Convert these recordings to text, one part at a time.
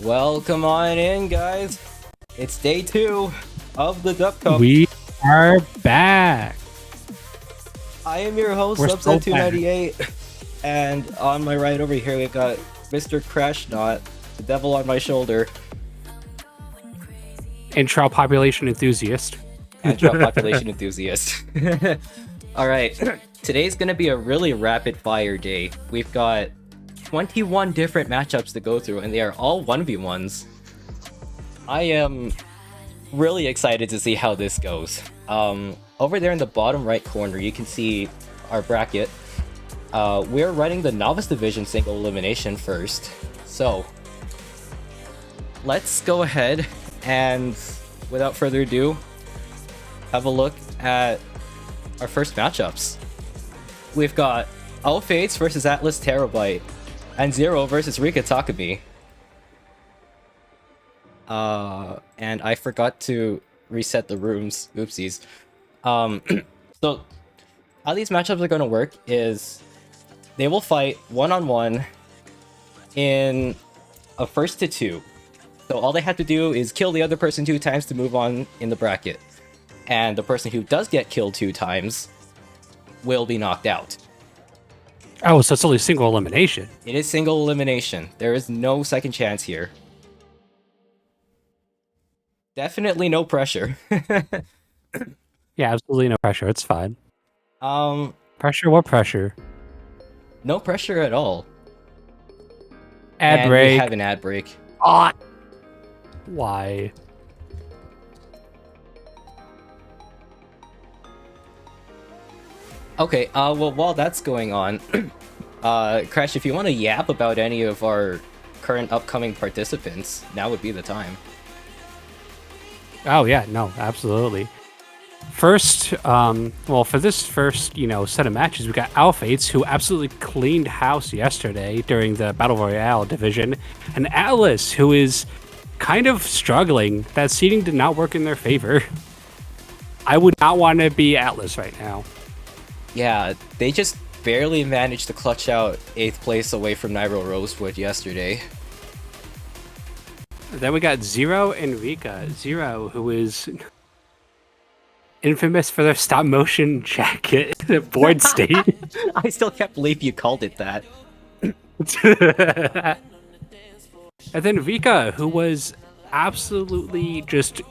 Welcome on in, guys. It's day 2 of the Dup Cup. We are back. I am your host, We're so Subset298, and on my right over here we've got Mr. Crashnaught, the devil on my shoulder. And child population enthusiast. And child population enthusiast. Alright, today's gonna be a really rapid fire day. We've got 21 different matchups to go through, and they are all 1v1s. I am really excited to see how this goes. Over there in the bottom right corner, you can see our bracket. We're running the Novice Division Single Elimination first. So, let's go ahead and, without further ado, have a look at our first matchups. We've got aufaits versus Atlas Terrobyte, and xiruo versus Rikka Takumi. And I forgot to reset the rooms. Oopsies. So, how these matchups are going to work is they will fight one-on-one in a first to 2. So all they have to do is kill the other person 2 times to move on in the bracket. And the person who does get killed 2 times will be knocked out. Oh, so it's only single elimination. It is single elimination. There is no second chance here. Definitely no pressure. Yeah, absolutely no pressure. It's fine. Pressure? What pressure? No pressure at all. Ad and break. We have an ad break. Ah. Why? Okay, well, while that's going on, Crash, if you want to yap about any of our current upcoming participants, now would be the time. Oh, yeah, no, absolutely. First, well, for this first, set of matches, we got aufaits, who absolutely cleaned house yesterday during the Battle Royale division, and Atlas, who is kind of struggling. That seeding did not work in their favor. I would not want to be Atlas right now. Yeah, they just barely managed to clutch out 8th place away from Nairo Rosewood yesterday. Then we got xiruo and Rikka. xiruo, who is infamous for their stop motion jacket at board state. I still can't believe you called it that. And then Rikka, who was absolutely just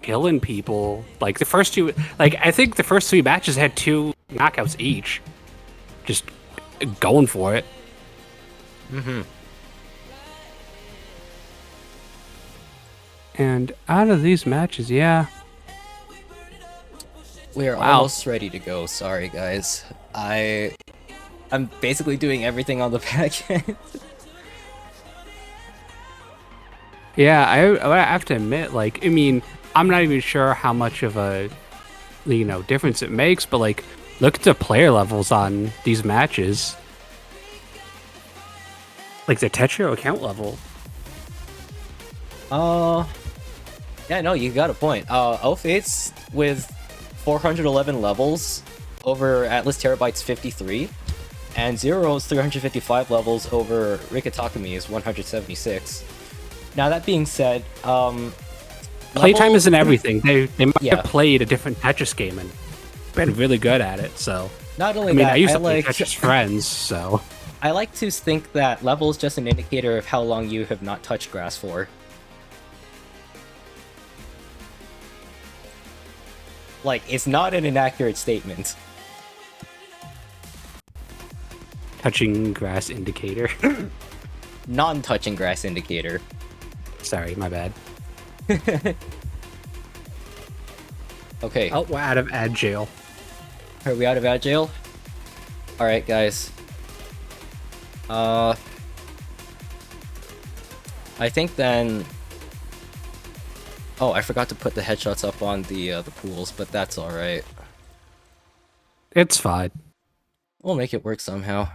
killing people. Like the first 2, I think the first 3 matches had 2 knockouts each. Just going for it. Mm-hmm. And out of these matches, yeah. We are almost ready to go. Sorry, guys. I'm basically doing everything on the back end. Yeah, I have to admit, I mean, I'm not even sure how much of a, difference it makes, but, look at the player levels on these matches. The Tetrio account level. Yeah, no, you got a point. aufaits with 411 levels over Atlas Terrobyte's 53, and xiruo's 355 levels over Rikka Takumi's 176. Now, that being said, playtime isn't everything. They might Yeah. have played a different Tetris game and been really good at it, so... Not only I mean, that, I used to play Tetris Friends, so... I like to think that level is just an indicator of how long you have not touched grass for. It's not an inaccurate statement. Touching grass indicator. Non-touching grass indicator. Sorry, my bad. Okay. Oh, we're out of ad jail. Are we out of ad jail? Alright, guys. I think then... Oh, I forgot to put the headshots up on the pools, but that's alright. It's fine. We'll make it work somehow.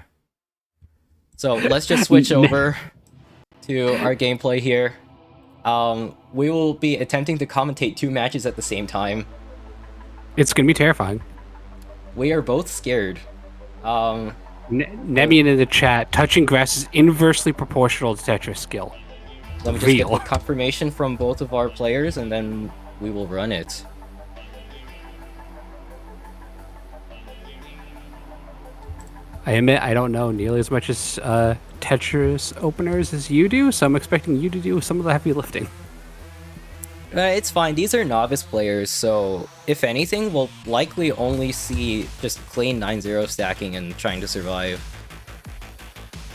So, let's just switch over to our gameplay here. We will be attempting to commentate 2 matches at the same time. It's gonna be terrifying. We are both scared. Nemian in the chat, touching grass is inversely proportional to Tetris skill. Let me just get the confirmation from both of our players, and then we will run it. I admit I don't know nearly as much as Tetris openers as you do, so I'm expecting you to do some of the heavy lifting. It's fine. These are novice players, so if anything, we'll likely only see just clean 9-0 stacking and trying to survive.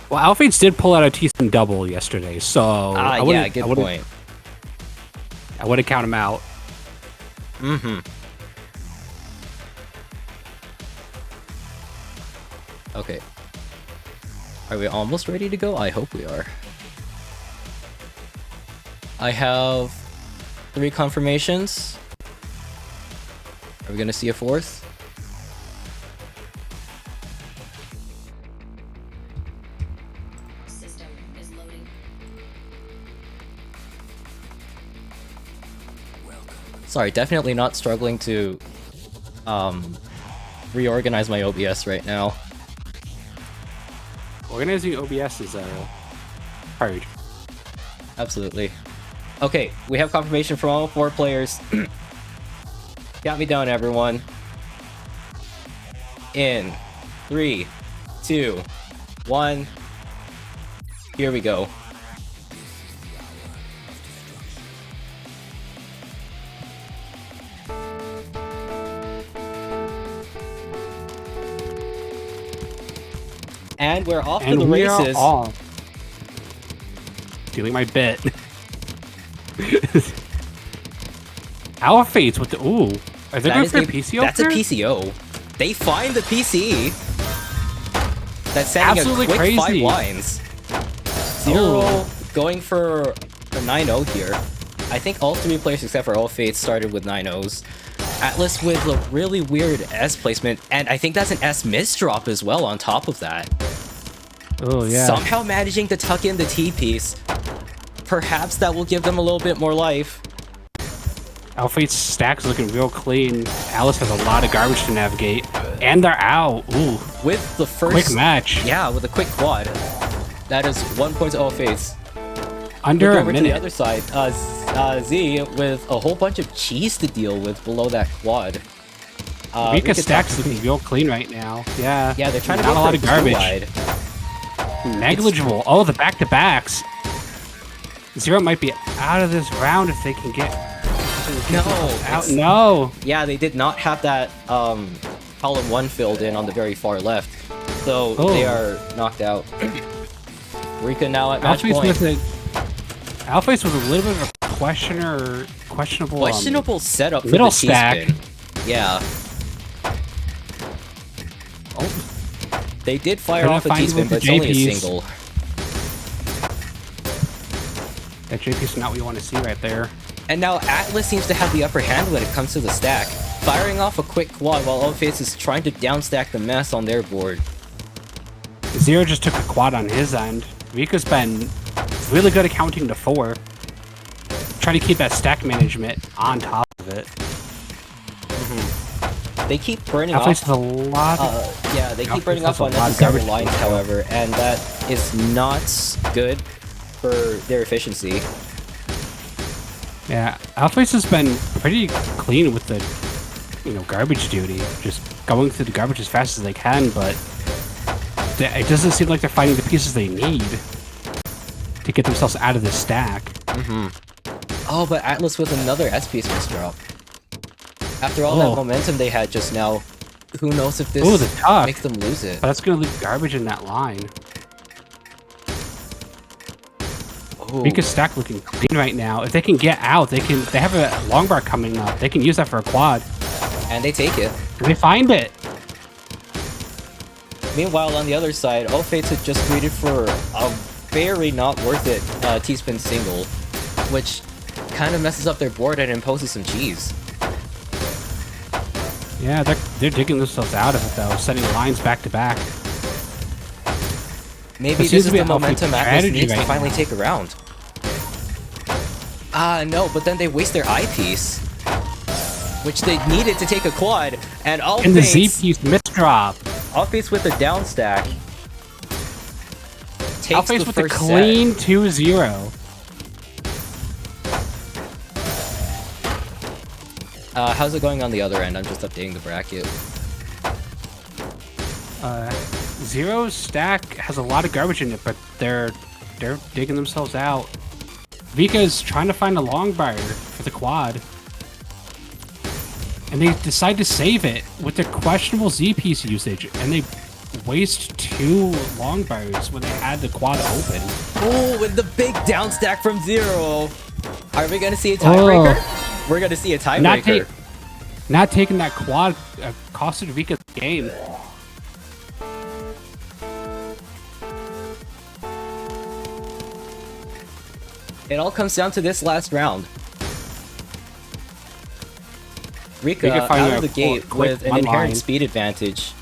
Well, aufaits did pull out a T-spin double yesterday, so yeah, good point. I wouldn't count him out. Mm-hmm. Okay. Are we almost ready to go? I hope we are. I have 3 confirmations. Are we gonna see a 4th? System is loading. Sorry, definitely not struggling to reorganize my OBS right now. Organizing OBS is hard. Absolutely. Okay, we have confirmation from all 4 players. Count me down, everyone. In 3, 2, 1. Here we go. And we're off to the races. Stealing my bit. aufaits with the are they going for a PCO? That's a PCO. They find the PC. That's sending absolutely a quick crazy. 5 lines. Xiruo going for a 9-0 here. I think all 3 players except for aufaits started with 9-0s. Atlas with a really weird S placement, and I think that's an S misdrop as well on top of that. Oh yeah. Somehow managing to tuck in the T piece. Perhaps that will give them a little bit more life. aufaits stacks looking real clean. Alice has a lot of garbage to navigate, and they're out. Ooh. With the first quick match. Yeah, with a quick quad. That is 1 point to aufaits. Under a over minute. to the other side, Z with a whole bunch of cheese to deal with below that quad. Rikka stacks looking real clean right now. Yeah. Yeah, they're trying to not go a lot for of garbage. wide. Negligible. Oh, the back-to-backs. Xiruo might be out of this round if they can get out. No. Yeah, they did not have that column 1 filled in on the very far left, so they are knocked out. Rikka now at match point. aufaits with a little bit of a questionable setup for middle the stack. T-spin. Yeah. Oh. They did fire off a T-spin, but it's only a single. That JP is not what you want to see right there. And now Atlas seems to have the upper hand when it comes to the stack, firing off a quick quad while aufaits is trying to downstack the mess on their board. Xiruo just took a quad on his end. Rikka's been really good at counting to 4. Trying to keep that stack management on top of it. They keep burning off. aufaits has a lot. Yeah, they keep burning off unnecessary lines, however, and that is not good for their efficiency. Yeah, aufaits has been pretty clean with the, garbage duty. Just going through the garbage as fast as they can, but it doesn't seem like they're finding the pieces they need to get themselves out of this stack. Oh, but Atlas with another S-piece misdrop. After all that momentum they had just now, who knows if this makes them lose it. But that's going to leave garbage in that line. Rikka's stack looking clean right now. If they can get out, they have a long bar coming up. They can use that for a quad. And they take it. And they find it. Meanwhile, on the other side, aufaits had just greeted for a very not worth it T-spin single, which kind of messes up their board and imposes some cheese. Yeah, they're digging themselves out of it though, setting lines back to back. Maybe this is the momentum Atlas needs to finally take a round. No, but then they waste their eyepiece, which they needed to take a quad, and aufaits... And the Z-piece misdrop. aufaits with the down stack. aufaits with a clean 2-0. How's it going on the other end? I'm just updating the bracket. Zero's stack has a lot of garbage in it, but they're digging themselves out. Vika's trying to find a long bar for the quad. And they decide to save it with their questionable Z-piece usage, and they waste 2 long bars when they had the quad open. Oh, with the big down stack from Zero. Are we gonna see a tiebreaker? Oh. We're gonna see a tiebreaker. Not taking that quad costed Vika's game. It all comes down to this last round. Rikka out of the gate with an inherent speed advantage.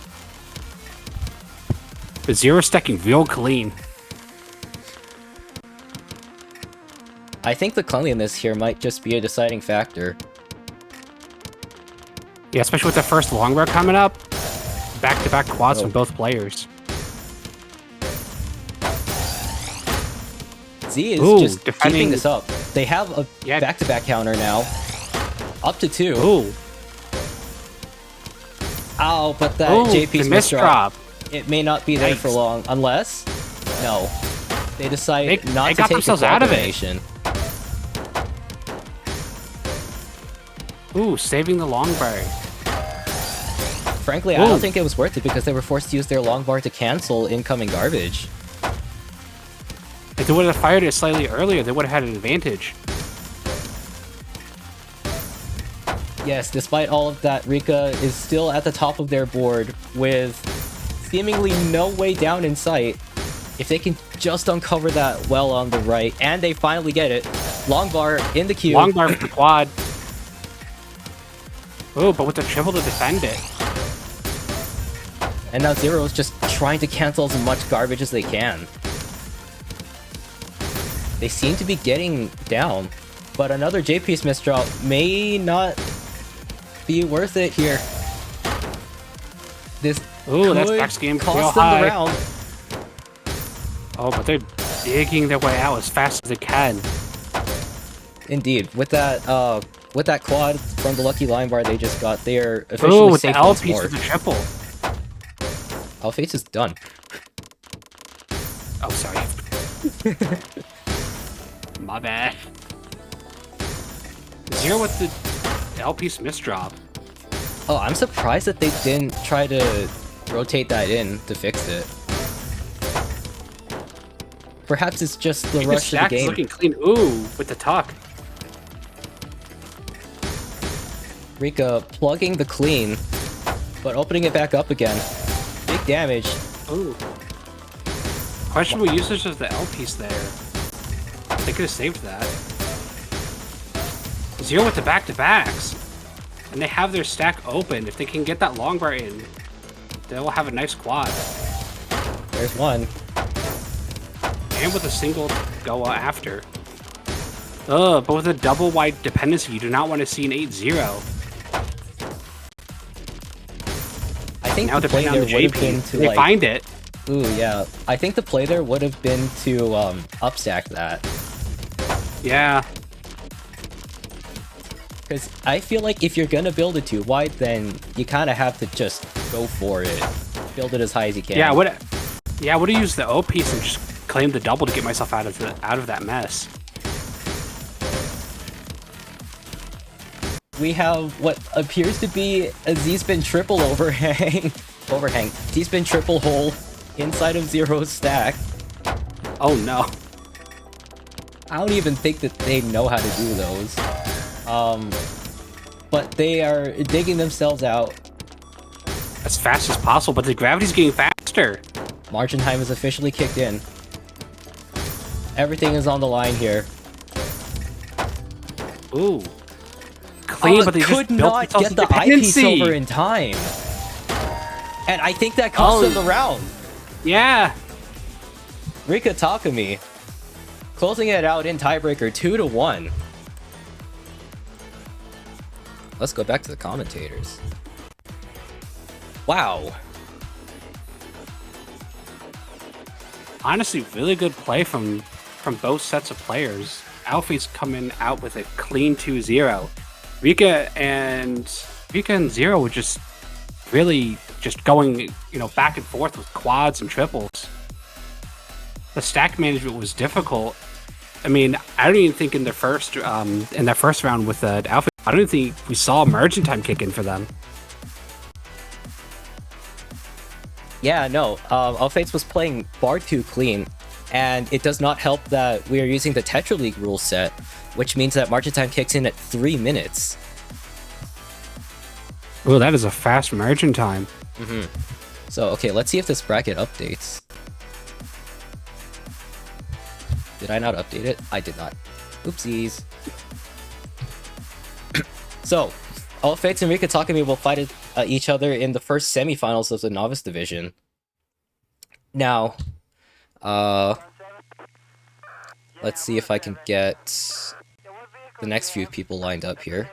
The Zero stacking real clean. I think the cleanliness here might just be a deciding factor. Yeah, especially with the first long bar coming up. Back-to-back quads from both players. Z is just keeping this up. They have a back-to-back counter now. Up to 2. Ooh. Ow, but that JP's misdrop. It may not be there for long, unless... No. They decide not to take themselves out of it. Ooh, saving the long bar. Frankly, I don't think it was worth it because they were forced to use their long bar to cancel incoming garbage. If they would have fired it slightly earlier, they would have had an advantage. Yes, despite all of that, Rikka is still at the top of their board with seemingly no way down in sight. If they can just uncover that well on the right, and they finally get it. Long bar in the queue. Long bar for the quad. Oh, but with the triple to defend it. And now Zero is just trying to cancel as much garbage as they can. They seem to be getting down, but another J-piece misdrop may not be worth it here. This that's game cost them the round. Oh, but they're digging their way out as fast as they can. Indeed, with that quad from the lucky line bar they just got, they are officially safe once more. With the triple. Aufaits is done. Oh, sorry. My bad. Zero with the L-piece misdrop. Oh, I'm surprised that they didn't try to rotate that in to fix it. Perhaps it's just the rush of the game. Looking clean. Ooh, with the tuck. Rikka plugging the clean, but opening it back up again. Big damage. Ooh. Questionable usage of the L-piece there. They could have saved that. Zero with the back-to-backs. And they have their stack open. If they can get that long bar in, they'll have a nice quad. There's one. And with a single go after. But with a double wide dependency, you do not want to see an 8-0. I think now the play there would have been to they find it. Ooh, yeah. I think the play there would have been to upstack that. Yeah. Because I feel like if you're gonna build it too wide, then you kind of have to just go for it. Build it as high as you can. Yeah, I would have used the O piece and just claimed the double to get myself out of that mess. We have what appears to be a Z-spin triple overhang. Z-spin triple hole inside of Zero's stack. Oh no. I don't even think that they know how to do those. But they are digging themselves out. As fast as possible, but the gravity's getting faster. Margin time is officially kicked in. Everything is on the line here. Ooh. Clean, but they could just not get the eyepiece over in time. And I think that cost them the round. Yeah. Rikka Takumi closing it out in tiebreaker 2-1. Let's go back to the commentators. Wow. Honestly, really good play from both sets of players. Alfie's coming out with a clean 2-0. Rikka and Xiruo were just really just going, back and forth with quads and triples. The stack management was difficult. I mean, I don't even think in that first round with the outfit, I don't even think we saw merging time kick in for them. Yeah, no, aufaits was playing far too clean, and it does not help that we are using the Tetra League rule set, which means that margin time kicks in at 3 minutes. Oh, that is a fast margin time. So, okay, let's see if this bracket updates. Did I not update it? I did not. Oopsies. So, aufaits and Rikka Takumi will fight each other in the first semifinals of the Novice division. Now, let's see if I can get the next few people lined up here.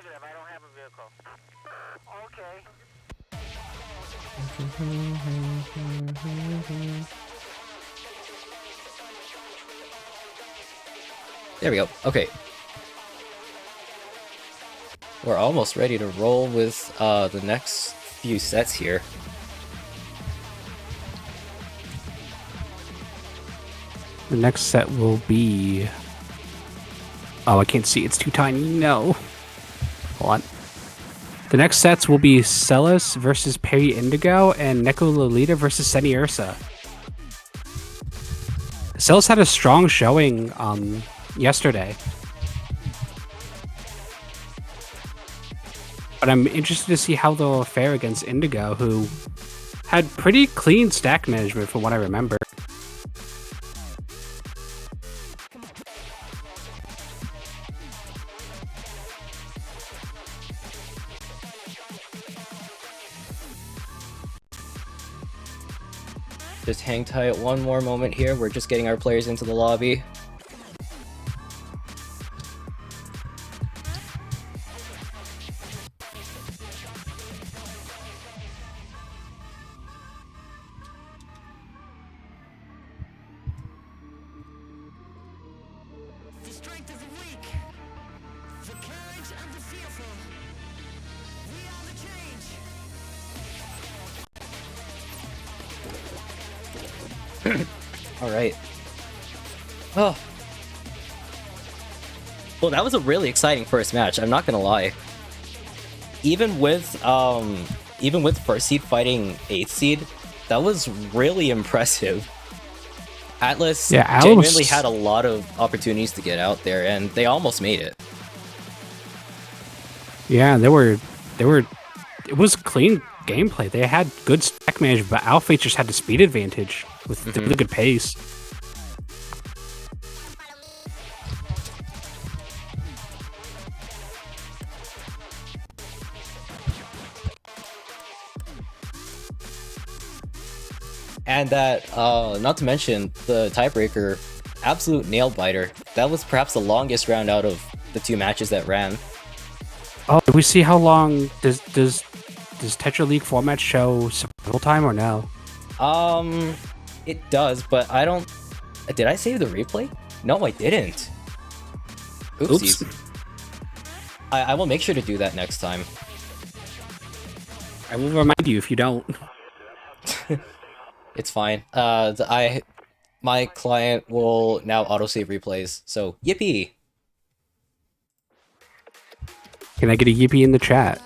There we go. Okay. We're almost ready to roll with the next few sets here. The next set will be... Oh, I can't see. It's too tiny. No. Hold on. The next sets will be Celes versus Peri Indigo and Neko Lolita versus Senniursa. Celes had a strong showing yesterday. But I'm interested to see how they'll fare against Indigo, who had pretty clean stack management from what I remember. Just hang tight one more moment here. We're just getting our players into the lobby. Alright. Oh. Well, that was a really exciting first match, I'm not gonna lie. Even with first seed fighting 8th seed, that was really impressive. Atlas genuinely had a lot of opportunities to get out there, and they almost made it. Yeah, it was clean gameplay. They had good stack management, but aufaits just had the speed advantage with really good pace. And that, not to mention, the tiebreaker, absolute nail biter. That was perhaps the longest round out of the 2 matches that ran. Oh, did we see how long does Tetra League format show survival time or no? It does, but I don't... Did I save the replay? No, I didn't. Oopsies. Oops. I will make sure to do that next time. I will remind you if you don't. It's fine. My client will now autosave replays, so yippee! Can I get a yippee in the chat?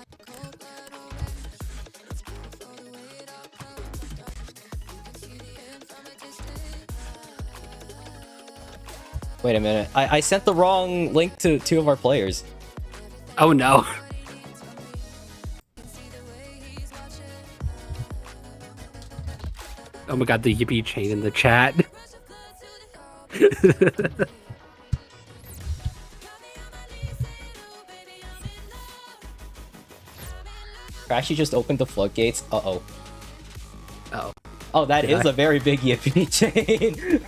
Wait a minute. I sent the wrong link to 2 of our players. Oh no. Oh my god, the yippee chain in the chat. Crashy just opened the floodgates. Uh-oh. Uh-oh. Oh, that is a very big yippee chain.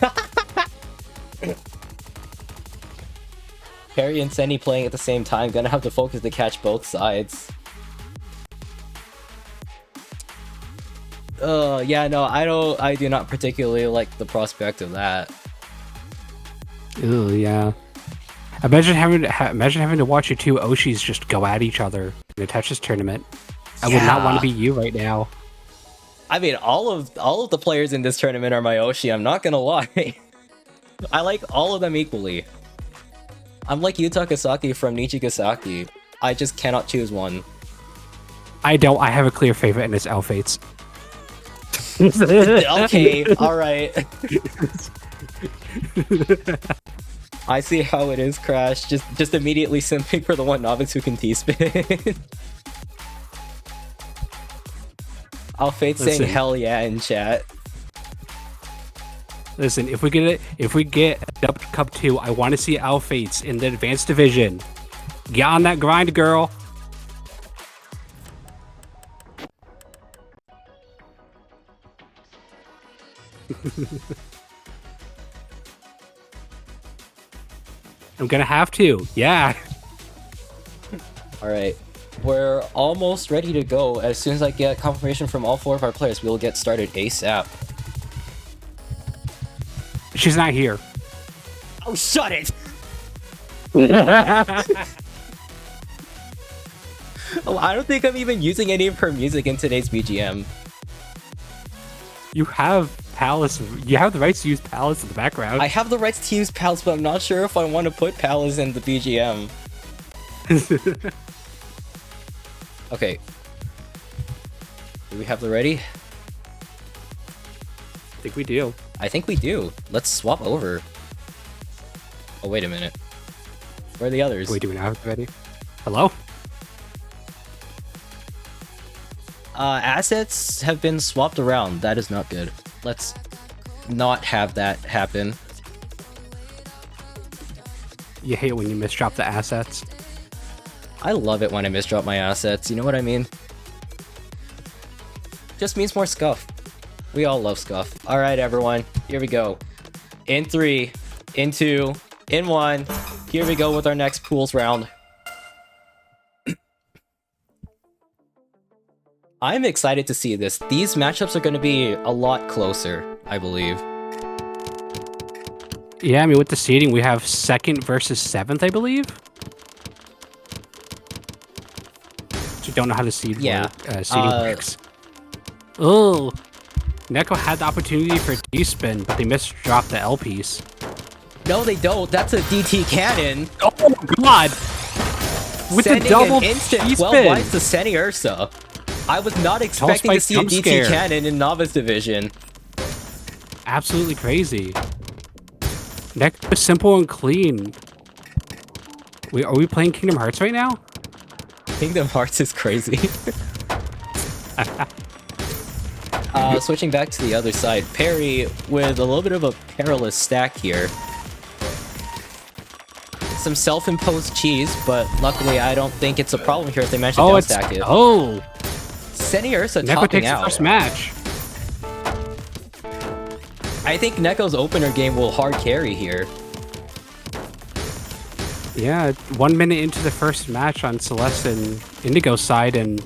Peri and Senny playing at the same time, gonna have to focus to catch both sides. Yeah, no, I do not particularly like the prospect of that. Oh, yeah. Imagine having to watch your two Oshis just go at each other in a Tetris tournament. I would not want to be you right now. I mean, all of the players in this tournament are my Oshi. I'm not gonna lie. I like all of them equally. I'm like Yuta Kasaki from Nichigasaki. I just cannot choose one. I don't. I have a clear favorite, and it's aufaits. Okay, alright. I see how it is, Crash. Just immediately simping for the one novice who can T-spin. aufaits saying hell yeah in chat. Listen, if we get Dup Cup 2, I want to see aufaits in the advanced division. Get on that grind, girl. I'm gonna have to, yeah. Alright, we're almost ready to go. As soon as I get confirmation from all 4 of our players, we'll get started ASAP. She's not here. Oh, shut it! Oh, I don't think I'm even using any of her music in today's BGM. You have Palace. You have the rights to use Palace in the background. I have the rights to use Palace, but I'm not sure if I want to put Palace in the BGM. Okay. Do we have the ready? I think we do. I think we do. Let's swap over. Oh, wait a minute. Where are the others? Wait, do we not have the ready? Hello? Assets have been swapped around. That is not good. Let's not have that happen. You hate when you misdrop the assets. I love it when I misdrop my assets, you know what I mean? Just means more scuff. We all love scuff. Alright everyone, here we go. In 3, in 2, in 1, here we go with our next pools round. I'm excited to see this. These matchups are going to be a lot closer, I believe. Yeah, I mean, with the seeding, we have 2nd versus 7th, I believe. So you don't know how the seeding works. Oh, Neko had the opportunity for a D-spin, but they misdropped the L piece. No, they don't. That's a DT cannon. Oh, God! With Sending the double an instant D-spin. 12 lights to Senniursa. I was not expecting to see a DT cannon in Novice Division. Absolutely crazy. Neko is simple and clean. Wait, are we playing Kingdom Hearts right now? Kingdom Hearts is crazy. Switching back to the other side, Peri with a little bit of a perilous stack here. Some self-imposed cheese, but luckily I don't think it's a problem here if they manage to downstack it. Oh! Senniursa Neko topping takes out. the first match. I think Neko's opener game will hard carry here. Yeah, 1 minute into the first match on Celes and Indigo's side, and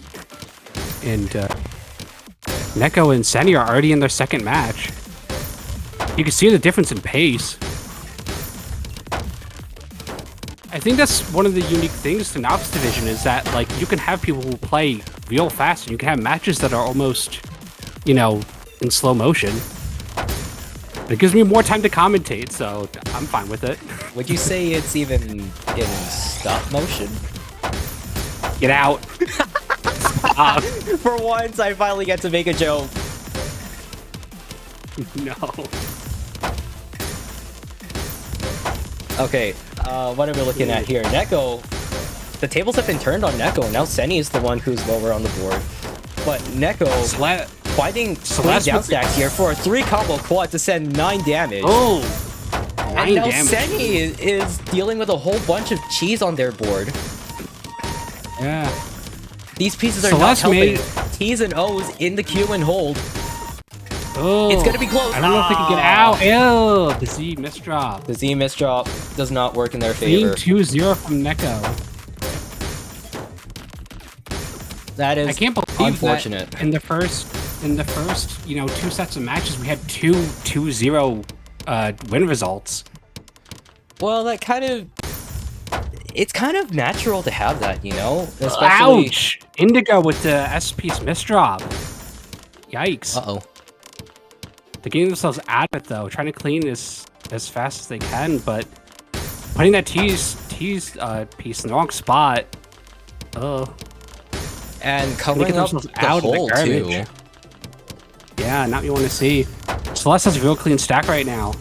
Neko and Senni are already in their 2nd match. You can see the difference in pace. I think that's one of the unique things to Novice Division is that, like, you can have people who play real fast, and you can have matches that are almost, you know, in slow motion. It gives me more time to commentate, so I'm fine with it. Would you say it's even in stop motion? Get out. For once, I finally get to make a joke. No. Okay, what are we looking at here? Neko, the tables have been turned on Neko, and now Senni is the one who's lower on the board. But Neko finding 3 downstacks here for a 3-combo quad to send 9 damage. Oh! And now Senni is dealing with a whole bunch of cheese on their board. Yeah. These pieces are not helping. T's and O's in the queue and hold. Oh, it's gonna be close. I don't know if they can get out. Ew, the Z misdrop. The Z misdrop does not work in their favor. 2-0 from Neko. That is I can't believe unfortunate. That in the first, you know, 2 sets of matches, we had 2-0 win results. Well, that kind of it's kind of natural to have that, you know? Especially... Ouch! Indigo with the S-piece misdrop. Yikes. Uh-oh. They're getting themselves out of it, though. Trying to clean as fast as they can, but putting that tease piece in the wrong spot. Oh. And covering up the hole, too. Yeah, not what you want to see. Celes has a real clean stack right now.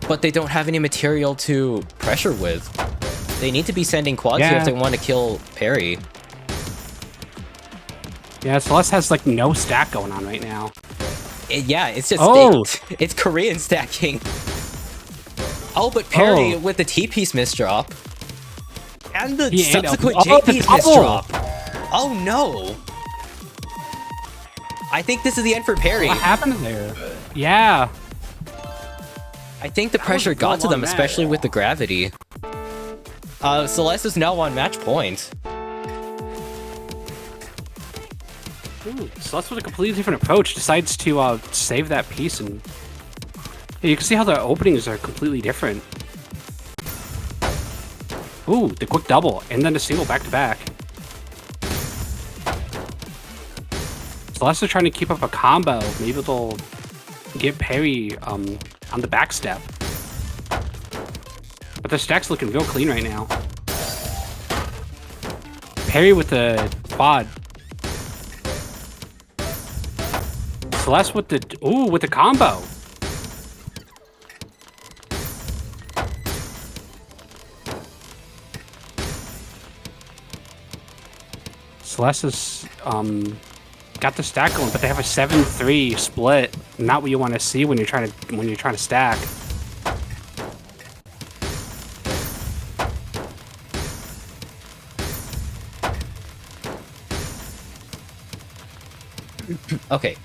But they don't have any material to pressure with. They need to be sending quads here if they want to kill Peri. Yeah, Celes has like no stack going on right now. Yeah, it's just it's Korean stacking. Oh, but Peri with the T-piece misdrop. And the subsequent J-piece misdrop. Oh no! I think this is the end for Peri. What happened there? Yeah. I think the pressure got to them, especially with the gravity. Celes is now on match point. Ooh, Celes with a completely different approach decides to save that piece, and yeah, you can see how the openings are completely different. Ooh, the quick double, and then a single back-to-back. Celes is trying to keep up a combo. Maybe they'll get Peri on the back step. But the stack's looking real clean right now. Peri with the quad. Celes with the combo. Celes is got the stack going, but they have a 7-3 split. Not what you want to see when you're trying to stack. Okay.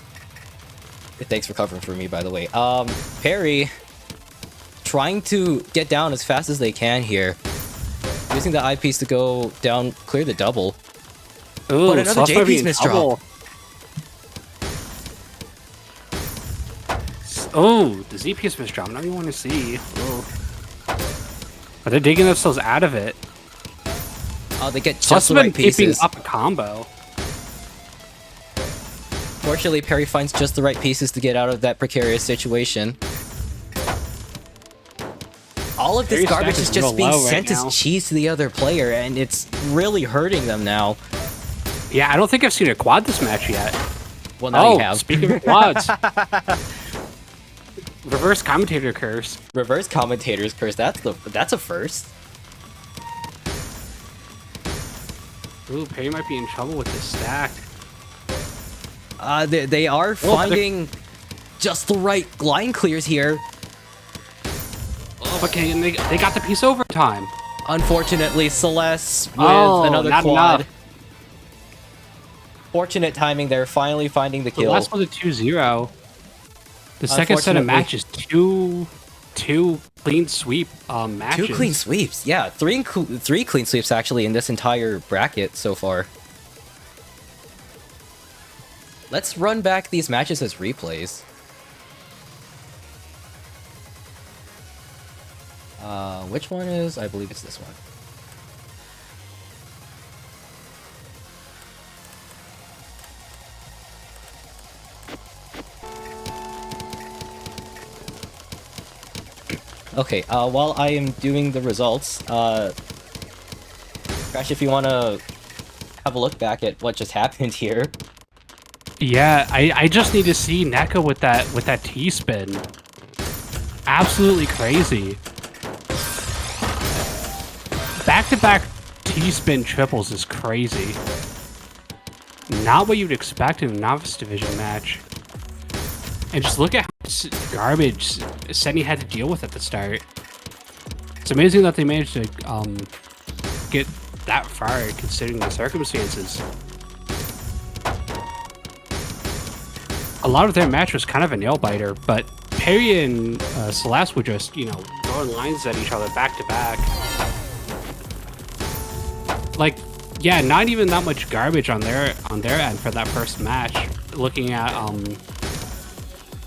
Thanks for covering for me, by the way. Peri trying to get down as fast as they can here. Using the eyepiece to go down, clear the double. Ooh, but another J-piece misdrop. Oh, the Z-piece misdrop. Not even want to see. Oh. But they're digging themselves out of it. Oh, they get just the right pieces. Up a combo. Fortunately, Peri finds just the right pieces to get out of that precarious situation. All of this garbage is just being sent as cheese to the other player, and it's really hurting them now. Yeah, I don't think I've seen a quad this match yet. Well, now you have. Speaking of quads. Reverse commentator curse. Reverse commentator's curse. That's a first. Ooh, Peri might be in trouble with this stack. They are finding just the right line clears here. Oh, but they got the piece overtime. Unfortunately, Celes with another quad. Enough. Fortunate timing there, finally finding the kill. The last was a 2-0. The second set of matches, two clean sweep matches. 2 clean sweeps, yeah. Three clean sweeps actually in this entire bracket so far. Let's run back these matches as replays. Which one is? I believe it's this one. Okay, while I am doing the results, Crash, if you want to have a look back at what just happened here. Yeah, I just need to see Neko with that T-spin. Absolutely crazy. Back-to-back T-spin triples is crazy. Not what you'd expect in a Novice Division match. And just look at how much garbage Senni had to deal with at the start. It's amazing that they managed to get that far considering the circumstances. A lot of their match was kind of a nail-biter, but Peri and Celes were just, throwing lines at each other back-to-back. Like, yeah, not even that much garbage on their end for that first match. Looking at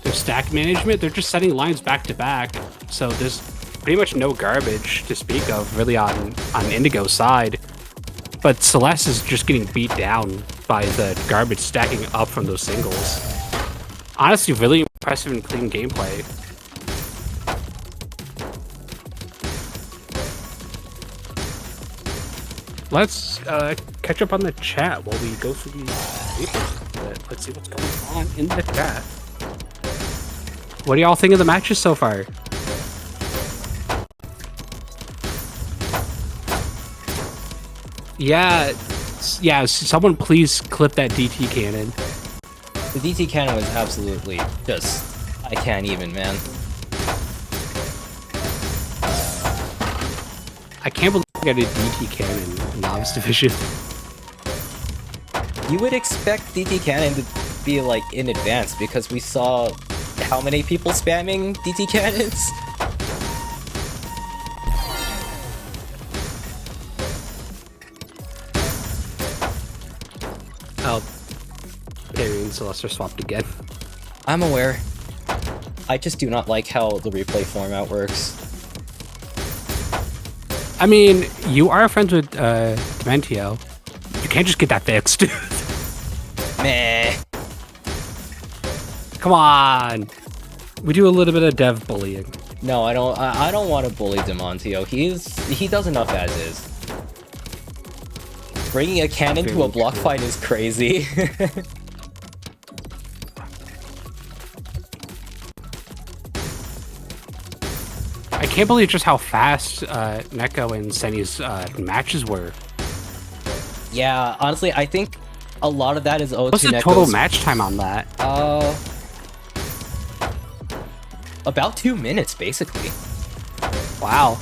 their stack management, they're just setting lines back-to-back, so there's pretty much no garbage to speak of, really, on Indigo's side. But Celes is just getting beat down by the garbage stacking up from those singles. Honestly, really impressive and clean gameplay. Let's catch up on the chat while we go through these papers. Let's see what's going on in the chat. What do y'all think of the matches so far? Yeah, someone please clip that DT cannon. The DT cannon was absolutely just... I can't even, man. I can't believe I got a DT cannon in Novice Division. You would expect DT cannon to be, like, in advance, because we saw how many people spamming DT cannons? Oh, Peri and Celes are swapped again. I'm aware. I just do not like how the replay format works. I mean, you are friends with Dementio. You can't just get that fixed. Meh. Come on. We do a little bit of dev bullying. No, I don't want to bully Dementio. He does enough as is. Bringing a cannon to a block fight is crazy. I can't believe just how fast Neko and Senni's matches were. Yeah, honestly, I think a lot of that is owed What's to the Neko's... total match time on that? About 2 minutes, basically. Wow.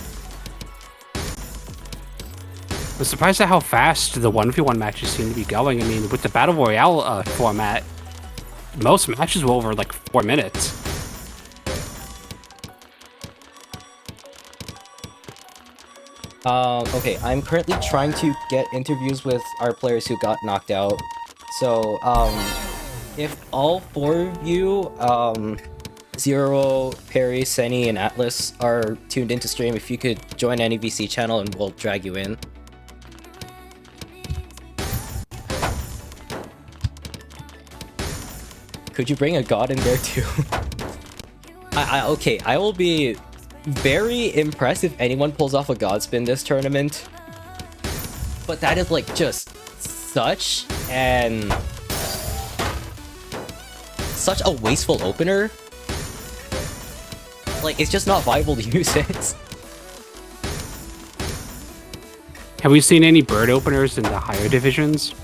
I'm surprised at how fast the 1v1 matches seem to be going. I mean, with the Battle Royale format, most matches were over like 4 minutes. Okay, I'm currently trying to get interviews with our players who got knocked out. So, if all 4 of you, xiruo, Peri, Senni, and Atlas are tuned into stream, if you could join any VC channel and we'll drag you in. Could you bring a god in there too? Okay, I will be very impressed if anyone pulls off a god spin this tournament. But that is like just such a wasteful opener. Like, it's just not viable to use it. Have we seen any bird openers in the higher divisions?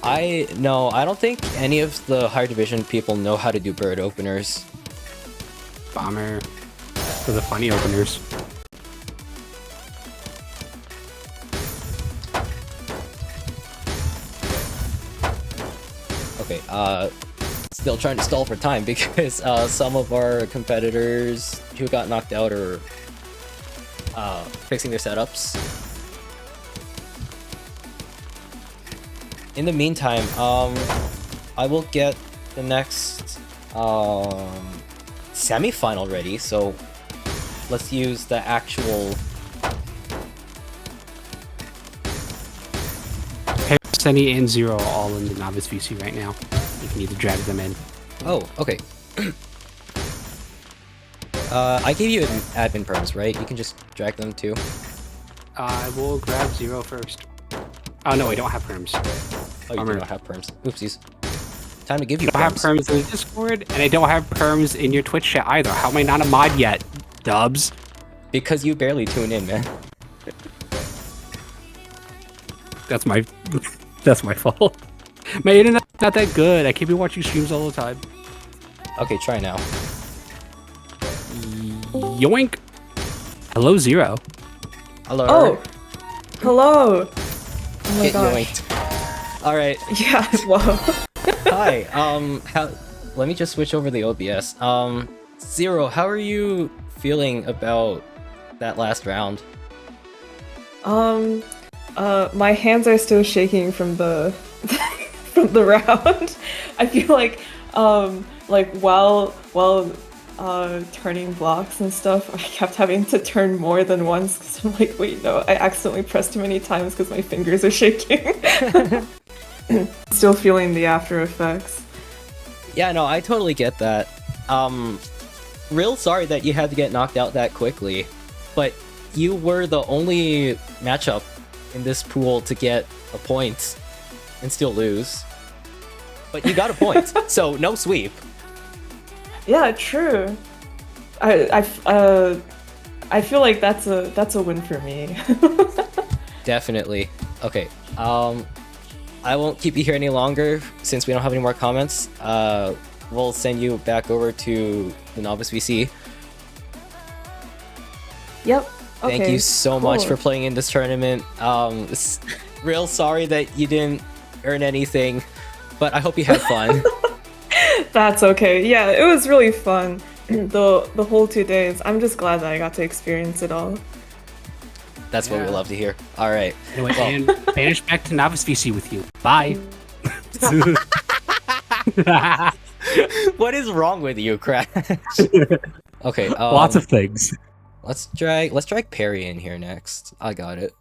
No, I don't think any of the higher division people know how to do bird openers. Bomber. For the funny openers. Okay, still trying to stall for time because some of our competitors who got knocked out are fixing their setups. In the meantime, I will get the next semi-final ready, so let's use the actual... Senni and Zero are all in the Novice VC right now. You can either drag them in. Oh, okay. I gave you admin perms, right? You can just drag them too. I will grab Zero first. Oh no, I don't have perms. Oh, you do not have perms. Oopsies. Time to give you perms. I don't have perms in the Discord, and I don't have perms in your Twitch chat either. How am I not a mod yet, Dubs? Because you barely tune in, man. That's my fault. My internet's not that good. I can't be watching streams all the time. Okay, try now. Yoink. Hello, Zero. Hello. Oh. Hello. Oh my Get gosh. yoinked. All right. Yeah. Whoa. Hi. Let me just switch over the OBS. Zero, how are you feeling about that last round? My hands are still shaking from the from the round. I feel like while turning blocks and stuff, I kept having to turn more than once because I'm like, wait, no, I accidentally pressed too many times because my fingers are shaking. Still feeling the after effects. Yeah, no, I totally get that. Real sorry that you had to get knocked out that quickly, but you were the only matchup in this pool to get a point and still lose. But you got a point, so no sweep. Yeah, true. I feel like that's a win for me. Definitely. Okay. I won't keep you here any longer since we don't have any more comments. We'll send you back over to the Novice VC. Yep. Okay, Thank you so much cool. for playing in this tournament. It's real sorry that you didn't earn anything, but I hope you had fun. That's okay. Yeah, it was really fun. The whole 2 days. I'm just glad that I got to experience it all. That's what we love to hear. All right. Anyway, and vanish back to Novice VC with you. Bye. What is wrong with you, Crash? Okay. Lots of things. Let's drag Peri in here next. I got it.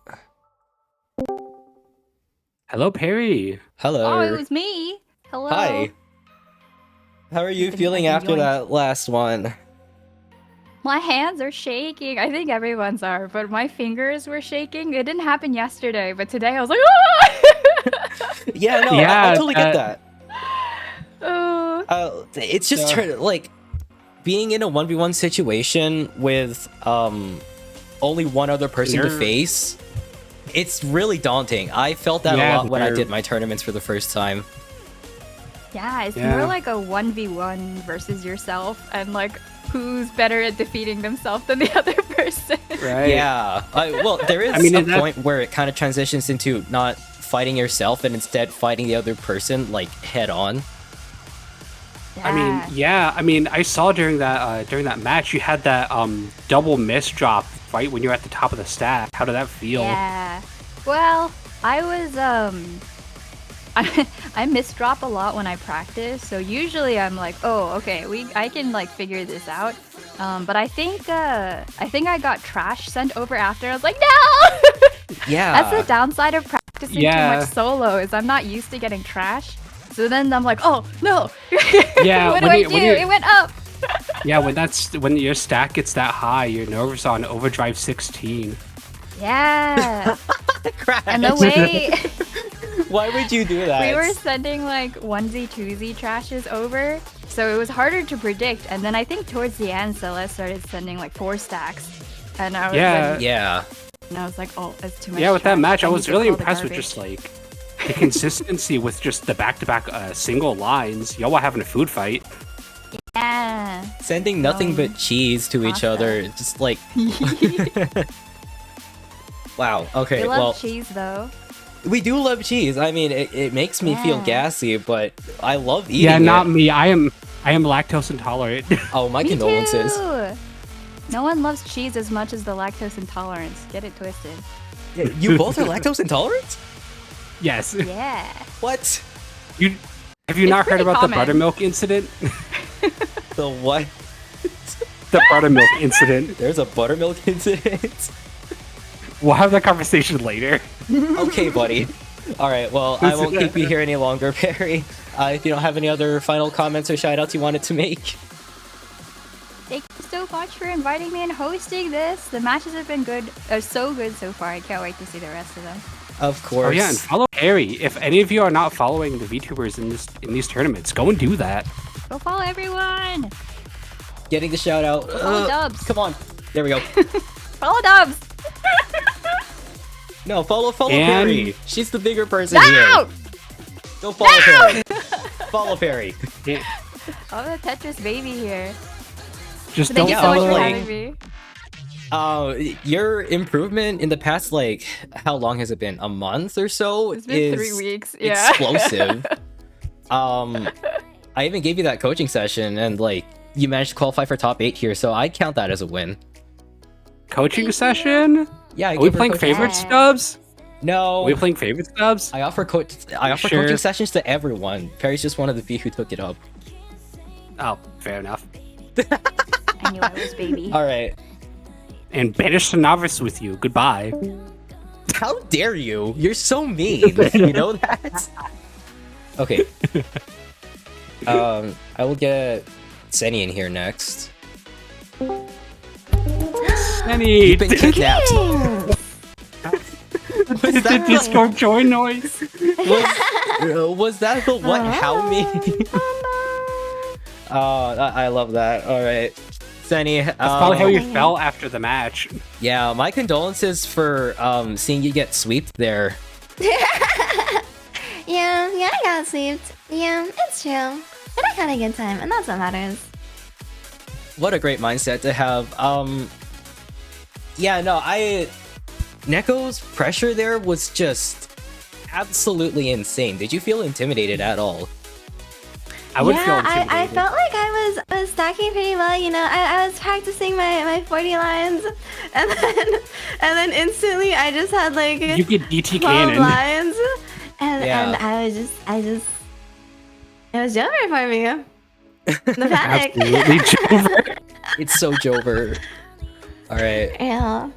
Hello, Peri. Hello. Oh, it was me. Hello. Hi. How are you Didn't feeling like after join. that last one? My hands are shaking. I think everyone's are, but my fingers were shaking. It didn't happen yesterday, but today I was like, ah! Yeah, no, I Yeah, totally get that. It's just like being in a 1v1 situation with only one other person to face. It's really daunting. I felt that a lot when I did my tournaments for the first time. Yeah, it's more like a 1v1 versus yourself, and like who's better at defeating themselves than the other person. Right. Yeah. Well, there is a point where it kind of transitions into not fighting yourself and instead fighting the other person like head on. I mean, I saw during that match you had that double miss drop right when you're at the top of the stack. How did that feel? Yeah. Well, I was I misdrop a lot when I practice, so usually I'm like, oh, okay, I can like figure this out. But I think I got trash sent over after. I was like, no. Yeah. That's the downside of practicing too much solo, is I'm not used to getting trash. So then I'm like, oh no. Yeah. What do I do? It went up. Yeah, when your stack gets that high, your nerves on overdrive 16. Yeah. Crash. And the way Why would you do that? we were sending like 1Z, 2Z trashes over, so it was harder to predict. And then I think towards the end, Celes started sending like 4 stacks. And I was and I was like, oh, that's too much. Yeah, with that trash. match, I need was to really call the impressed with garbage. just like the consistency with just the back-to-back single lines. Y'all were having a food fight. Yeah. Sending nothing but cheese to each other. Just like... Wow. Okay, We love well... cheese though. We do love cheese. I mean, it makes me feel gassy, but I love eating it. not me. I am lactose intolerant. Oh, my Me condolences. too. No one loves cheese as much as the lactose intolerance. Get it twisted. You both are lactose intolerant? Yes. Yeah. What? Have you not heard pretty about common. the buttermilk incident? The what? The buttermilk incident. There's a buttermilk incident? We'll have that conversation later. Okay, buddy. Alright, well, I won't keep you here any longer, Peri. If you don't have any other final comments or shoutouts you wanted to make. Thank you so much for inviting me and hosting this. The matches have been good, so good so far. I can't wait to see the rest of them. Of course. Oh yeah, and follow Peri. If any of you are not following the VTubers in these tournaments, go and do that. Go follow everyone. Getting the shout out. Follow Dubs. Come on. There we go. Follow Dubs. No, follow And- Peri. She's the bigger person No! here. Go follow Peri. Follow Peri. Yeah, I'm the Tetris baby here. just Thank don't you so much follow. for like- having me. Your improvement in the past, like, how long has it been? A month or so? It's been 3 weeks. Yeah. Explosive. I even gave you that coaching session, and like, you managed to qualify for top 8 here, so I count that as a win. Coaching session? Yeah, I Are we gave her playing coaching- favorite Yeah. stubs? No. Are we playing favorite stubs? I offer Sure. coaching sessions to everyone. Peri's just one of the few who took it up. Oh, fair enough. I knew I was baby. All right. And banish the novice with you. Goodbye. How dare you? You're so mean. You know that? Okay. I will get Senny in here next. Senny! You've been kidnapped. Was The that Discord join noise. was that the what? How me? I love that. All right, Senny. That's probably how you felt after the match. Yeah, my condolences for seeing you get sweeped there. Yeah, I got sweeped. Yeah, it's true. But I had a good time, and that's what matters. What a great mindset to have. Yeah, no, Neko's pressure there was just absolutely insane. Did you feel intimidated at all? I would feel intimidated. I felt like I was stacking pretty well. You know, I was practicing my 40 lines, and then instantly I just had like you get DT 12 cannon. lines, and Yeah. it was over for me. The panic. Absolutely Jover. It's so Jover. All right. Yeah.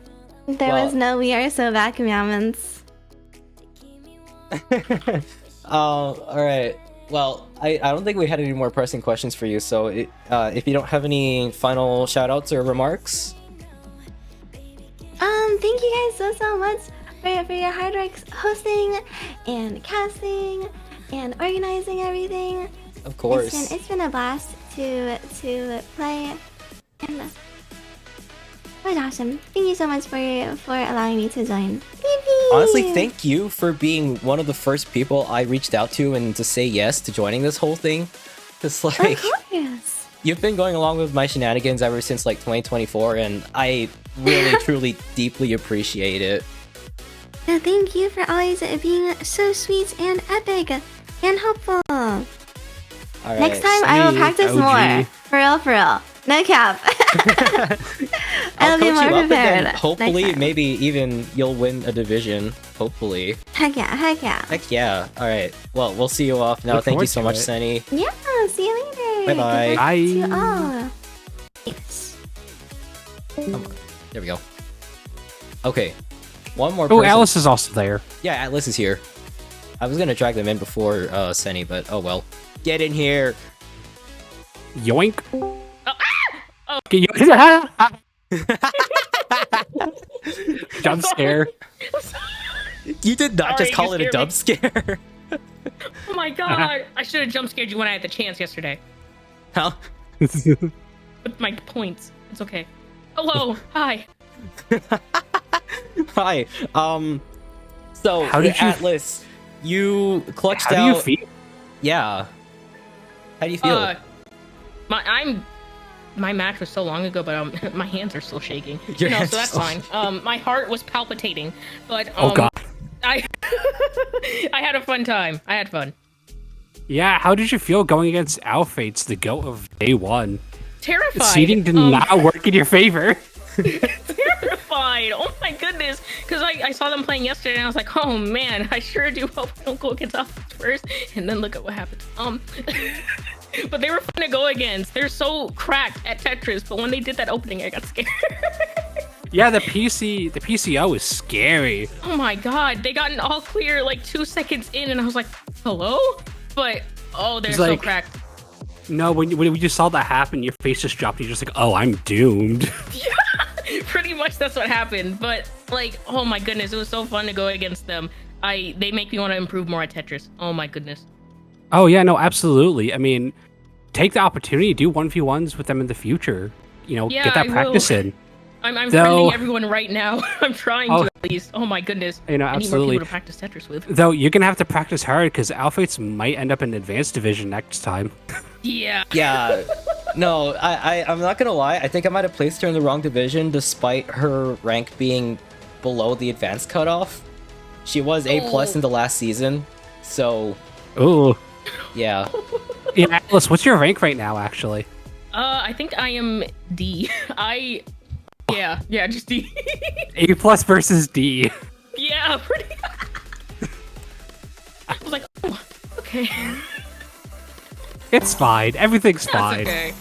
There was no "we are so bad" commandments. All right. Well, I don't think we had any more pressing questions for you. So if you don't have any final shout-outs or remarks. Thank you guys so much for your hard work hosting and casting and organizing everything. Of course. It's been a blast to play, and it was awesome. Thank you so much for allowing me to join. Honestly, thank you for being one of the first people I reached out to and to say yes to joining this whole thing. It's like, Of course. you've been going along with my shenanigans ever since like 2024, and I really, truly, deeply appreciate it. No, thank you for always being so sweet and epic and helpful. All right. Next time I will Sweet practice OG. more. For real. No cap. I'll I'll be coach more you up, and prepared. then hopefully, next time. maybe even you'll win a division. Hopefully. Heck yeah, heck yeah. Heck yeah. All right. Well, we'll see you off now. Look Thank you forward so to much, it. Senny. Yeah, see you later. Bye-bye. Good luck Bye. to you all. Yes. Come on. There we go. Okay. One more Oh, person. Alice is also there. Yeah, Atlas is here. I was gonna drag them in before Senny, but oh well. Get in here. Yoink. Oh. Jump scare. You did not Sorry, just call you it a scared dub me. scare. Oh my god! I should have jump scared you when I had the chance yesterday. How? With my points. It's okay. Hello. Hi. Hi. So How did you- Atlas, you clutched How out. do you feel? Yeah. How do you feel? My match was so long ago, but my hands are still shaking. Your No, hands so that's are fine. My heart was palpitating, but Oh god. I I had a fun time. I had fun. Yeah, how did you feel going against aufaits, the GOAT of day one? Terrified. Seeding did not work in your favor. Terrified. Oh my goodness. Because I saw them playing yesterday and I was like, oh man, I sure do hope I don't go against aufaits first. And then look at what happened. But they were fun to go against. They're so cracked at Tetris, but when they did that opening, I got scared. Yeah, the PCO is scary. Oh my god, they got an all clear like 2 seconds in, and I was like, hello? But oh, they're It's so like- cracked. No, when you saw that happen, your face just dropped. You're just like, oh, I'm doomed. Pretty much that's what happened. But like, oh my goodness, it was so fun to go against them. They make me want to improve more at Tetris. Oh my goodness. Oh yeah, no, absolutely. I mean, take the opportunity, do 1v1s with them in the future. You know, Yeah, get that I practice will. in. I'm Though- friending everyone right now. I'm trying Oh. to at least. Oh my goodness. You know, I need more absolutely. people to practice Tetris with. Though you're gonna have to practice hard because aufaits might end up in advanced division next time. Yeah. Yeah. No, I'm not gonna lie. I think I might have placed her in the wrong division despite her rank being below the advanced cutoff. She was A+ in the last season, so Ooh. yeah. Yeah, Atlas, what's your rank right now, actually? I think I am D. Yeah, just D. A+ versus D. Yeah, pretty. I was like, oh, okay. It's fine. Everything's That's fine. okay.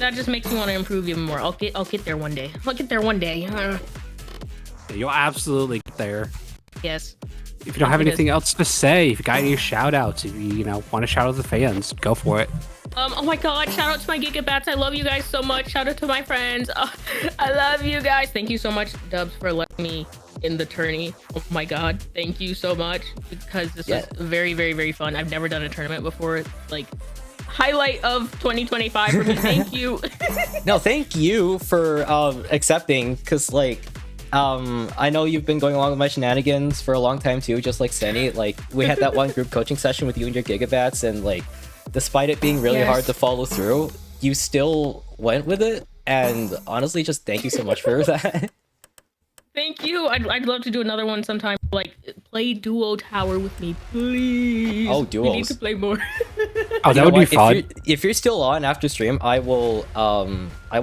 that just makes me want to improve even more. I'll get there one day. I'll get there one day. You'll absolutely get there. Yes. If you don't have anything else to say, if you got any shout outs, if you want to shout out the fans, go for it. Oh my god, shout out to my Gigabats. I love you guys so much. Shout out to my friends. I love you guys. Thank you so much, Dubs, for letting me in the tourney. Oh my god, thank you so much, because this was very, very, very fun. I've never done a tournament before. Like, highlight of 2025 for me. Thank you. No, thank you for accepting, because like I know you've been going along with my shenanigans for a long time too, just like Senny. Like, we had that one group coaching session with you and your Gigabats, and like, despite it being really hard to follow through, you still went with it, and honestly, just thank you so much for that. Thank you. I'd love to do another one sometime. Like, play Duo Tower with me, please. Oh, duos. We need to play more. Oh, that would be fun. If you're still on after stream, I will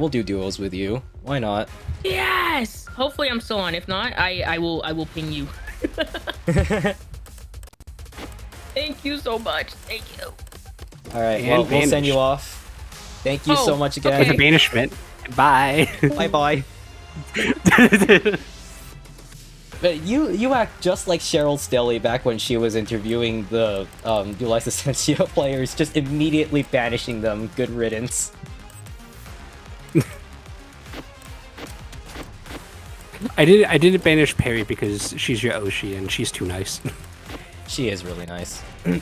do duos with you. Why not? Yes. Hopefully I'm still on. If not, I will ping you. Thank you so much. Thank you. All right. Well, we'll send you off. Thank you so much again. With a banishment. Bye. Bye bye. But you act just like Cheryl Stelly back when she was interviewing the Duelist Essentia players, just immediately banishing them. Good riddance. I didn't banish Peri because she's your Oshi and she's too nice. She is really nice. Okay.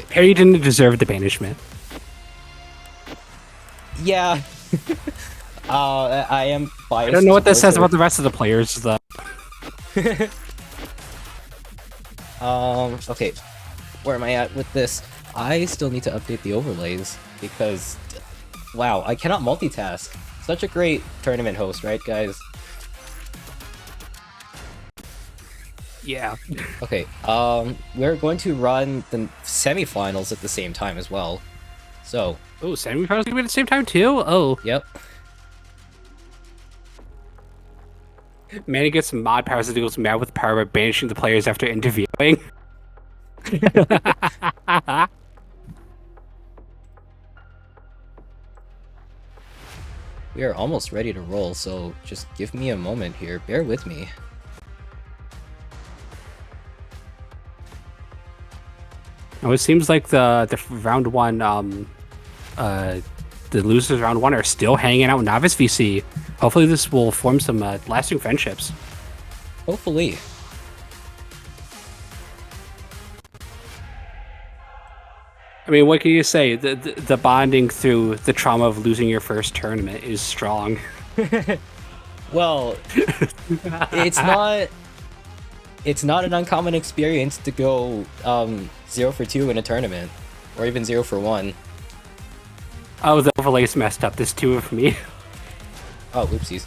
Peri didn't deserve the banishment. Yeah. I am biased. I don't know what that says about the rest of the players, though. Okay. Where am I at with this? I still need to update the overlays because, wow, I cannot multitask. Such a great tournament host, right, guys? Yeah. Okay. We're going to run the semifinals at the same time as well. So. Oh, semifinals gonna be at the same time too? Oh. Yep. Manny gets some mod powers that goes mad with power by banishing the players after interviewing. We are almost ready to roll, so just give me a moment here. Bear with me. Oh, it seems like the round one, the losers round one are still hanging out with Novice VC. Hopefully this will form some lasting friendships. Hopefully. I mean, what can you say? The bonding through the trauma of losing your first tournament is strong. Well, it's not an uncommon experience to go 0 for 2 in a tournament, or even 0 for 1. Oh, the overlay's messed up. There's 2 of me. Oh, oopsies.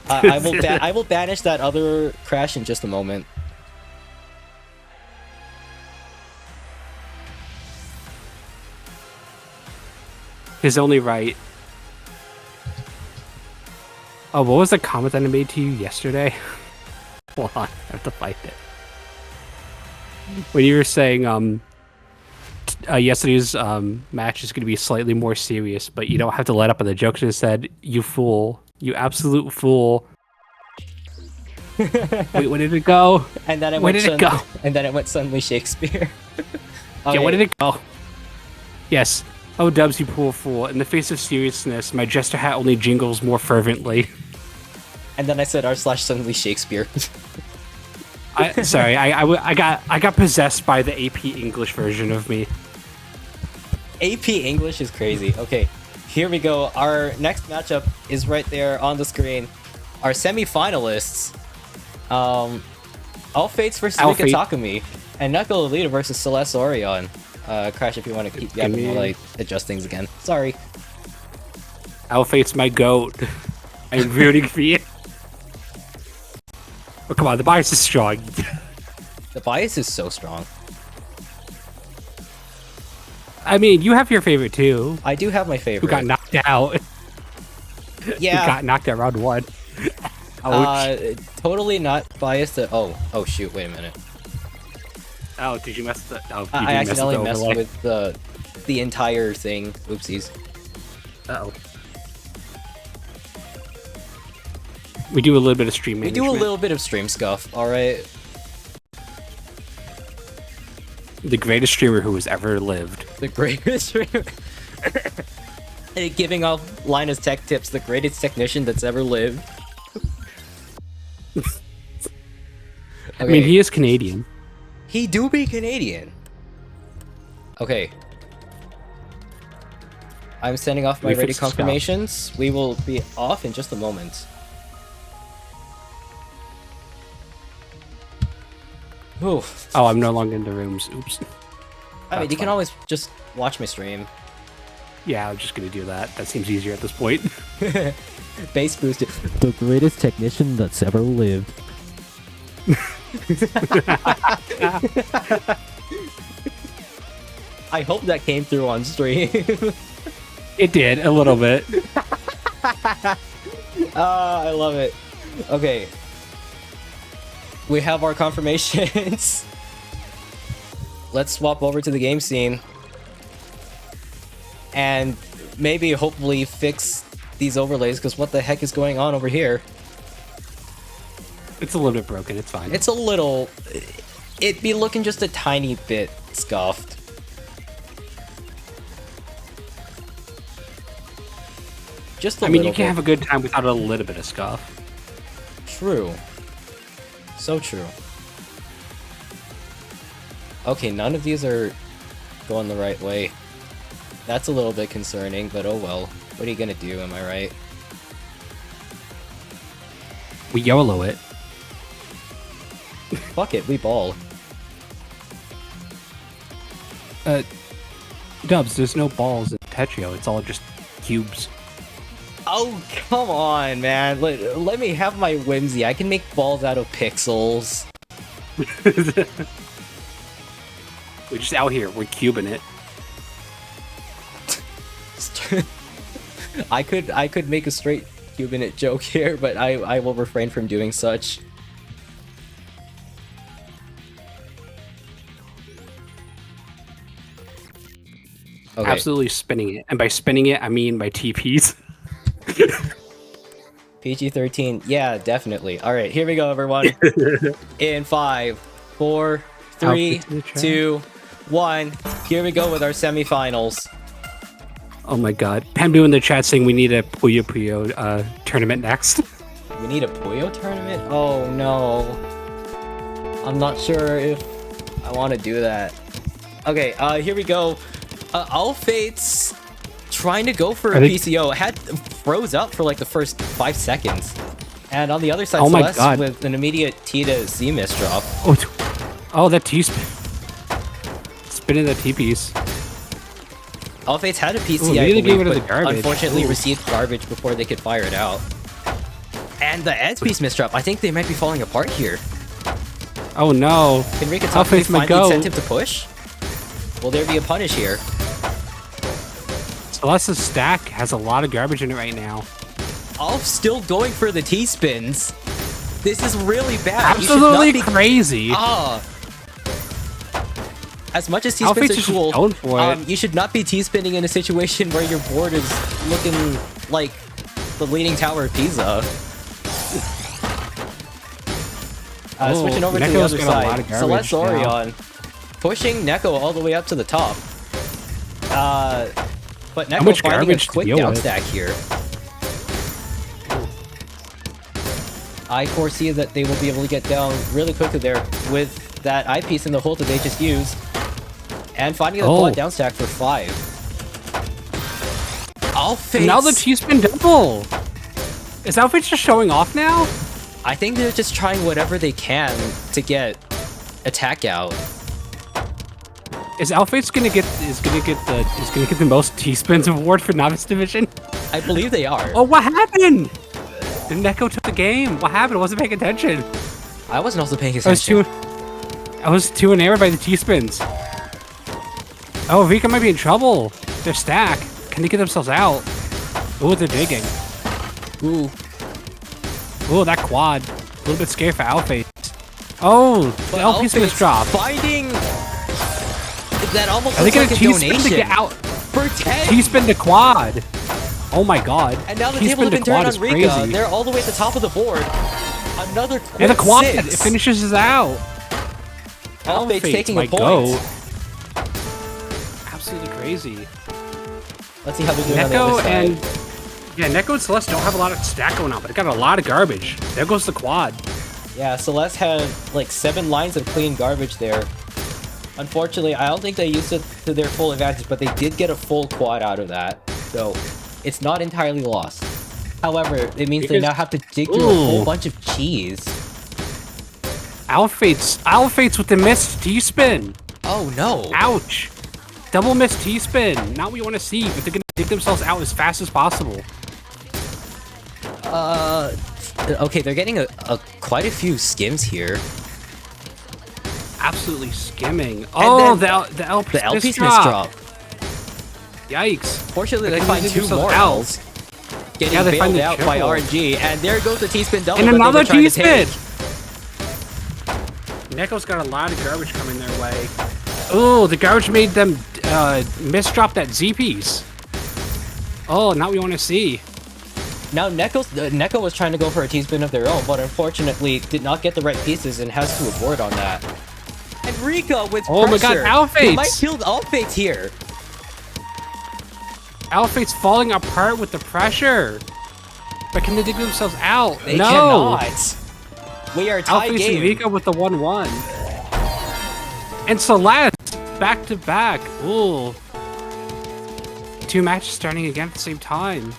I will banish that other crash in just a moment. His only right. Oh, what was the comment that I made to you yesterday? Hold on, I have to find it. When you were saying, yesterday's match is going to be slightly more serious, but you don't have to let up on the jokes. It said, "You fool, you absolute fool." Wait, where did it go? And then it where went did it go? And then it went suddenly Shakespeare. Okay. Yeah, where did it go? Yes. Oh, Dubs, you poor fool. In the face of seriousness, my jester hat only jingles more fervently. And then I said r/suddenly Shakespeare. Sorry, I got possessed by the AP English version of me. AP English is crazy. Okay, here we go. Our next matchup is right there on the screen. Our semi-finalists. Aufaits versus Rikka Takumi, and Neko Lolita versus Celes Aurion. Crash, if you want to keep yapping while I adjust things again. Sorry. Aufaits my goat. I'm rooting for you. Oh, come on, the bias is strong. The bias is so strong. I mean, you have your favorite too. I do have my favorite. Who got knocked out. Yeah. Who got knocked out round 1. Ouch. Totally not biased at... Oh shoot, wait a minute. Oh, did you mess the... Oh, I accidentally messed with the entire thing. Oopsies. Uh-oh. We do a little bit of stream management. We do a little bit of stream scuff, alright? The greatest streamer who has ever lived. The greatest streamer. Giving off Linus tech tips, the greatest technician that's ever lived. I mean, he is Canadian. He do be Canadian. Okay. I'm sending off my ready confirmations. We will be off in just a moment. Oof. Oh, I'm no longer in the rooms. Oops. I mean, you can always just watch my stream. Yeah, I'm just gonna do that. That seems easier at this point. Bass boosted. The greatest technician that's ever lived. I hope that came through on stream. It did, a little bit. I love it. Okay. We have our confirmations. Let's swap over to the game scene. And maybe, hopefully, fix these overlays, because what the heck is going on over here? It's a little bit broken, it's fine. It's a little... It'd be looking just a tiny bit scuffed. Just a little bit. I mean, you can't have a good time without a little bit of scuff. True. So true. Okay, none of these are going the right way. That's a little bit concerning, but oh well. What are you gonna do, am I right? We YOLO it. Fuck it, we ball. Dubs, there's no balls in Tetrio, it's all just cubes. Oh, come on, man. Let me have my whimsy. I can make balls out of pixels. We're just out here, we're cubing it. I could make a straight Cuban joke here, but I will refrain from doing such. Okay. Absolutely spinning it. And by spinning it, I mean by TPs. PG-13. Yeah, definitely. All right, here we go, everyone. In 5, 4, 3, 2, 1. Here we go with our semifinals. Oh my god. Pamdu in the chat saying we need a Puyo Puyo tournament next. We need a Puyo tournament? Oh no. I'm not sure if I want to do that. Okay, here we go. Aufaits trying to go for a PCO. Froze up for like the first 5 seconds. And on the other side, Celes with an immediate T to Z miss drop. Oh, that T-spin. Spinning the T-piece. Aufaits had a PCI, but unfortunately received garbage before they could fire it out. And the edge piece misdrop. I think they might be falling apart here. Oh no. Can Rikka Takumi find the incentive to push? Will there be a punish here? Celeste's stack has a lot of garbage in it right now. Alf still going for the T-spins. This is really bad. Absolutely crazy. As much as T-spins are cool, you should not be T-spinning in a situation where your board is looking like the Leaning Tower of Pisa. Switching over to the other side. Celes Aurion pushing Neko all the way up to the top. But Neko finding a quick down stack here. I foresee that they will be able to get down really quickly there with that eyepiece in the hole that they just used. And finding the quad down stack for 5. Aufaits. Now the T-spin double. Is Aufaits just showing off now? I think they're just trying whatever they can to get attack out. Is Aufaits gonna get the most T-spins award for Novice Division? I believe they are. Oh, what happened? Neko took the game. What happened? I wasn't paying attention. I wasn't also paying attention. I was too enamored by the T-spins. Oh, Vika might be in trouble. Their stack. Can they get themselves out? Ooh, they're digging. Ooh. Ooh, that quad. A little bit scary for Aufaits. Oh, the LP spin drop. Finding that almost looks like a T-spin donation. to get out. For 10. T-spin the quad. Oh my god. And now the He's table has been quad turned on is Rikka. crazy. They're all the way at the top of the board. Another quad. And the quad six. finishes us out. Aufaits taking a might point. go. Absolutely crazy. Let's see how they're doing on the Neko other side. and Neko and Celes don't have a lot of stack going on, but they got a lot of garbage. There goes the quad. Yeah, Celes had like 7 lines of clean garbage there. Unfortunately, I don't think they used it to their full advantage, but they did get a full quad out of that. So, it's not entirely lost. However, it means they now have to dig through a whole bunch of cheese. Aufaits with the missed T-spin. Oh no. Ouch. Double missed T-spin. Not what you want to see, but they're going to dig themselves out as fast as possible. Okay, they're getting quite a few skims here. Absolutely skimming. Oh, the LP's misdrop. Yikes. Fortunately, they find 2 more L's. Getting bailed out by RNG, and there goes the T-spin double. And another T-spin! Neko's got a lot of garbage coming their way. Oh, the garbage made them misdrop that Z-piece. Oh, not what we want to see. Now Neko was trying to go for a T-spin of their own, but unfortunately did not get the right pieces and has to abort on that. And Rikka with pressure. Oh my god, Aufaits! They might kill Aufaits here. Aufaits falling apart with the pressure. But can they dig themselves out? They no! cannot. We are tied Aufaits game. and Rikka with the 1-1. And Celes, back to back. Ooh. 2 matches starting again at the same time.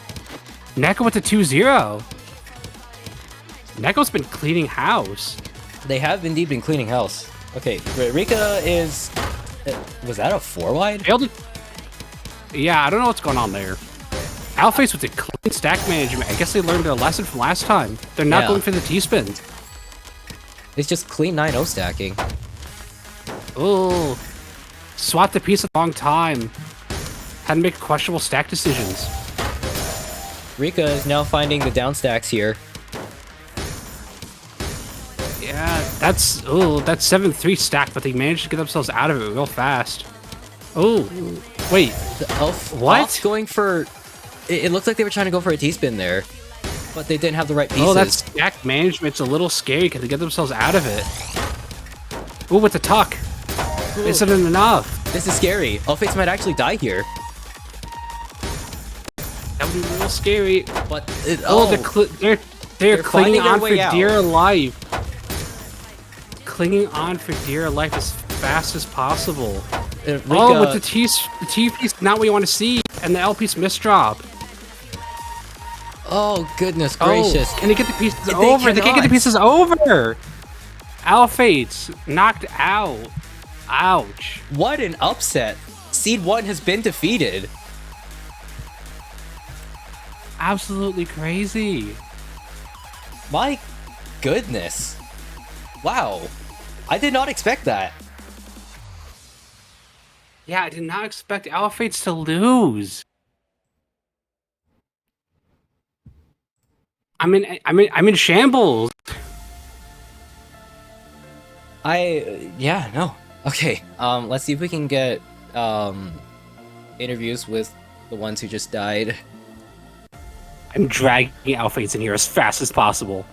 Neko with the 2-0. Neko's been cleaning house. They have indeed been cleaning house. Okay, Rikka is... was that a 4-wide? Yeah, I don't know what's going on there. Aufaits with the clean stack management. I guess they learned their lesson from last time. They're not going for the T-spins. It's just clean 9-0 stacking. Ooh. Swat the piece a long time. Had to make questionable stack decisions. Rikka is now finding the down stacks here. Yeah, that's 7-3 stack, but they managed to get themselves out of it real fast. Oh, wait. The elf what? Elf's going for... It looked like they were trying to go for a T-spin there, but they didn't have the right pieces. Oh, that stack management's a little scary because they get themselves out of it. Ooh, with the tuck. Isn't it enough? This is scary. Aufaits might actually die here. That would be real scary. But they're clinging on for out. dear life. Clinging on for dear life as fast as possible. Rikka, with the T piece, not what you want to see, and the L piece misdrop. Oh goodness gracious! Can they get the pieces over? They can't get the pieces over. Aufaits knocked out. Ouch! What an upset! Seed 1 has been defeated. Absolutely crazy. My goodness! Wow, I did not expect that. Yeah, I did not expect Aufaits to lose. I'm in shambles. Yeah, no. Okay, let's see if we can get interviews with the ones who just died. I'm dragging Aufaits in here as fast as possible.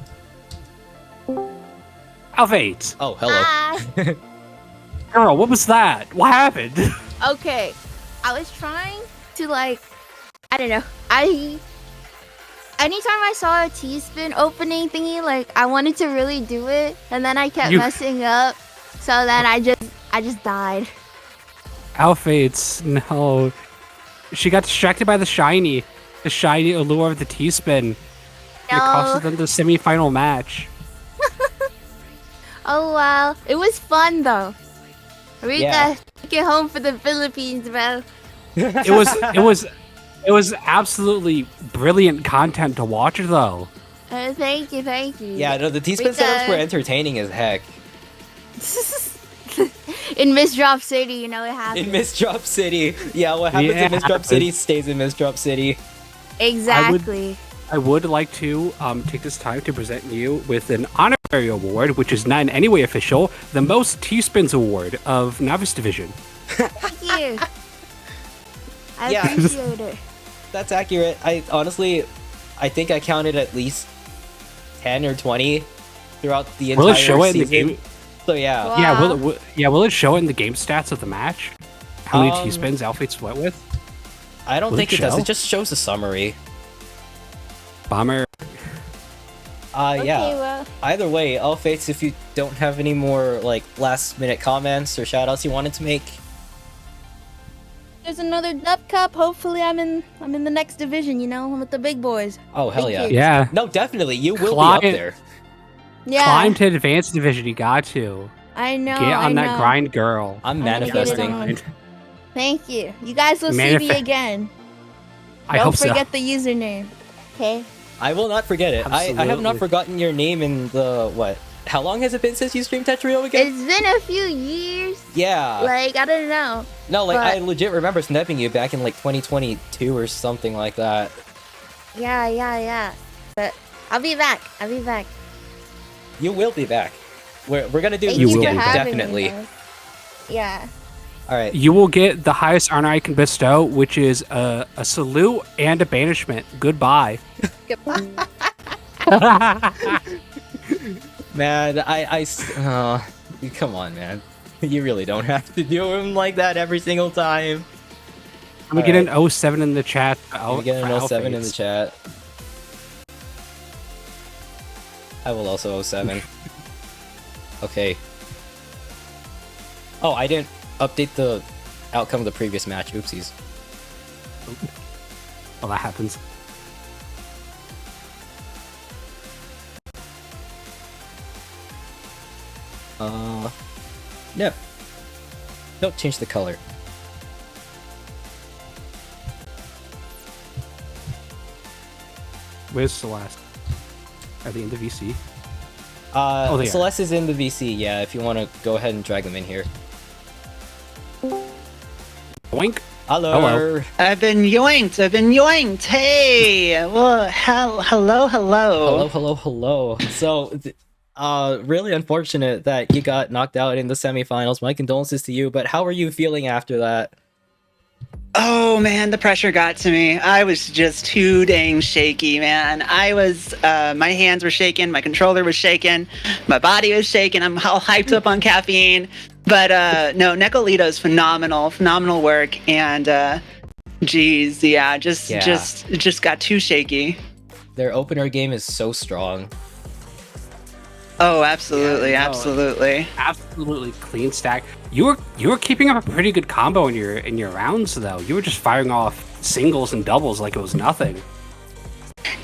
Aufaits! Oh, hello. Girl, what was that? What happened? Okay, I was trying to I don't know. Anytime I saw a T-spin opening thingy, I wanted to really do it, and then I kept messing up, so then I just died. Aufaits, no. She got distracted by the shiny allure of the T-spin. No. It costed them the semi-final match. Oh wow, it was fun though. Rikka, take it home for the Philippines, bro. It was absolutely brilliant content to watch, though. Thank you. Yeah, no, the T-spin setups were entertaining as heck. In Misdrop City, you know it happens. In Misdrop City. Yeah, what happens in Misdrop City stays in Misdrop City. Exactly. I would like to take this time to present you with an honorary award, which is not in any way official, the Most T-Spins Award of Novice Division. Thank you. I appreciate it. That's accurate. I think I counted at least 10 or 20 throughout the entire Will it show it in the season. game? So yeah. Wow. Will it show it in the game stats of the match? How many Um, T-spins Alfaits went with? I don't Will think it it does. show? It just shows a summary. Bomber. Yeah. well, Either way, aufaits, if you don't have any more like last minute comments or shoutouts you wanted to make. there's another Dup Cup. Hopefully, I'm in the next division. You know, I'm with the big boys. Oh hell Big yeah. kids. Yeah. No, definitely. You will Climb- be up there. Yeah, Climb to advanced division. You got to I know. get on I that know. grind, girl. I'm gonna get it manifesting. on. Thank you. You guys will see me Manifest- again. I Don't hope so. forget the username. Okay. I will not forget it. I have not Absolutely. forgotten your name in the what? How long has it been since you streamed Tetrio again? It's been a few years. Yeah. Like I don't know. No, like I but- legit remember snapping you back in like 2022 or something like that. Yeah. But I'll be back. You will be back. We're gonna do Thank this you again, for having me, definitely. guys. Yeah. All right. You will get the highest honor I can bestow, which is a salute and a banishment. Goodbye. Man, come on, man. You really don't have to do him like that every single time. Can we get an 07 in the chat? Can we get an 07 in the chat? I will also 07. Okay. Oh, I didn't update the outcome of the previous match. Oopsies. Well, that happens. No. Don't change the color. Where's Celeste? Are they in the VC? Oh, they are. Celes is in the VC, yeah, if you want to go ahead and drag them in here. Boink. Hello. I've been yoinked. Hey, well, hello. Hello. So, really unfortunate that you got knocked out in the semifinals. My condolences to you, but how are you feeling after that? Oh man, the pressure got to me. I was just too dang shaky, man. My hands were shaking, my controller was shaking, my body was shaking. I'm all hyped up on caffeine. But no, Neko is phenomenal work, and geez, yeah, just got too shaky. Their opener game is so strong. Oh, absolutely, Yeah, no, absolutely. Clean stack. You were keeping up a pretty good combo in your rounds though. You were just firing off singles and doubles like it was nothing.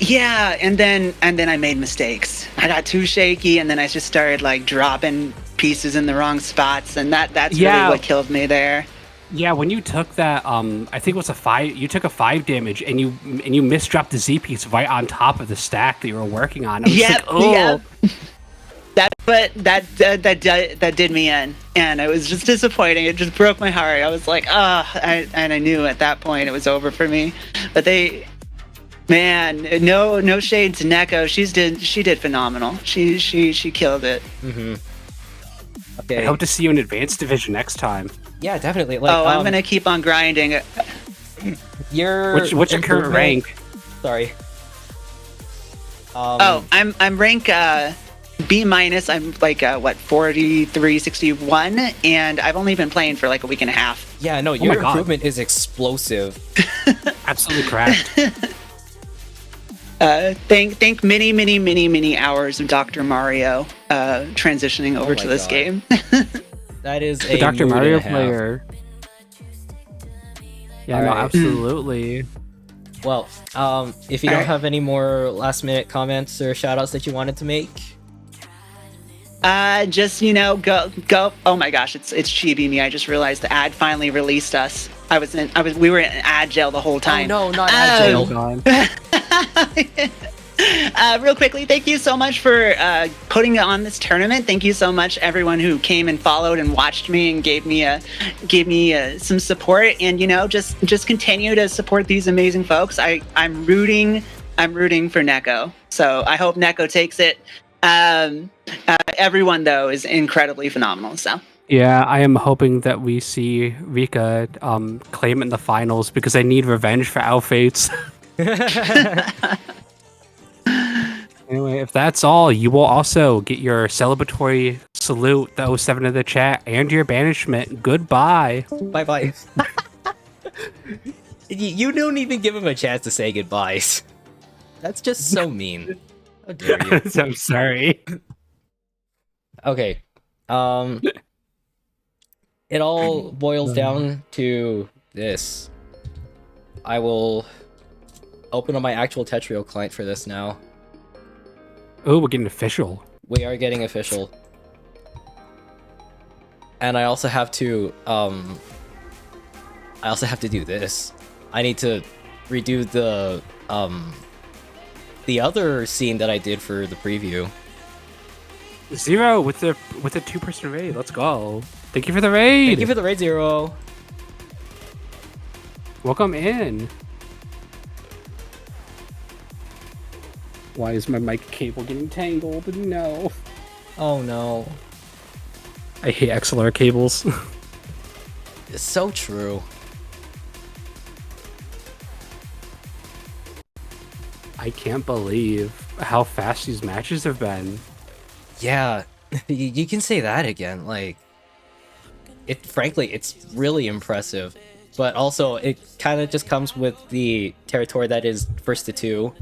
Yeah, and then I made mistakes. I got too shaky, and then I just started like dropping pieces in the wrong spots, and that's really what killed me there. Yeah, when you took that, I think it was a 5. You took a 5 damage, and you misdropped the Z piece right on top of the stack that you were working on. Yep. That did me in, and it was just disappointing. It just broke my heart. I was like, and I knew at that point it was over for me. But no shade to Neko. She did phenomenal. She killed it. Mm-hmm. Okay. I hope to see you in advanced division next time. Yeah, definitely. Like, I'm gonna keep on grinding. What's your current rank? Sorry. I'm rank B-. I'm like 4361, and I've only been playing for like a week and a half. Yeah, no, your improvement is explosive. Absolutely cracked. Think many hours of Dr. Mario transitioning over to this game. That is The a Dr. mood Mario and a half. player. Yeah, no, Alright. absolutely. Well, if you don't have any more last minute comments or shoutouts that you wanted to make, Just go. Oh my gosh, it's Chibi me. I just realized the ad finally released us. We were in ad jail the whole time. Oh no, not ad jail. Gone. Real quickly, thank you so much for putting on this tournament. Thank you so much, everyone who came and followed and watched me and gave me some support. And just continue to support these amazing folks. I'm rooting for Neko. So I hope Neko takes it. Everyone though is incredibly phenomenal. So Yeah, I am hoping that we see Rikka claim it in the finals because I need revenge for aufaits. Anyway, if that's all, you will also get your celebratory salute, the 07 of the chat, and your banishment. Goodbye. Bye-bye. You don't even give him a chance to say goodbyes. That's just so mean. How dare you? I'm sorry. Okay. It all boils down to this. I will open up my actual Tetrio client for this now. Oh, we're getting official. We are getting official. And I also have to do this. I need to redo the other scene that I did for the preview. Zero with the 2-person raid. Let's go. Thank you for the raid. Thank you for the raid, Zero. Welcome in. Why is my mic cable getting tangled? No. Oh no. I hate XLR cables. It's so true. I can't believe how fast these matches have been. Yeah, you can say that again. Like, frankly, it's really impressive. But also, it kind of just comes with the territory that is first to 2.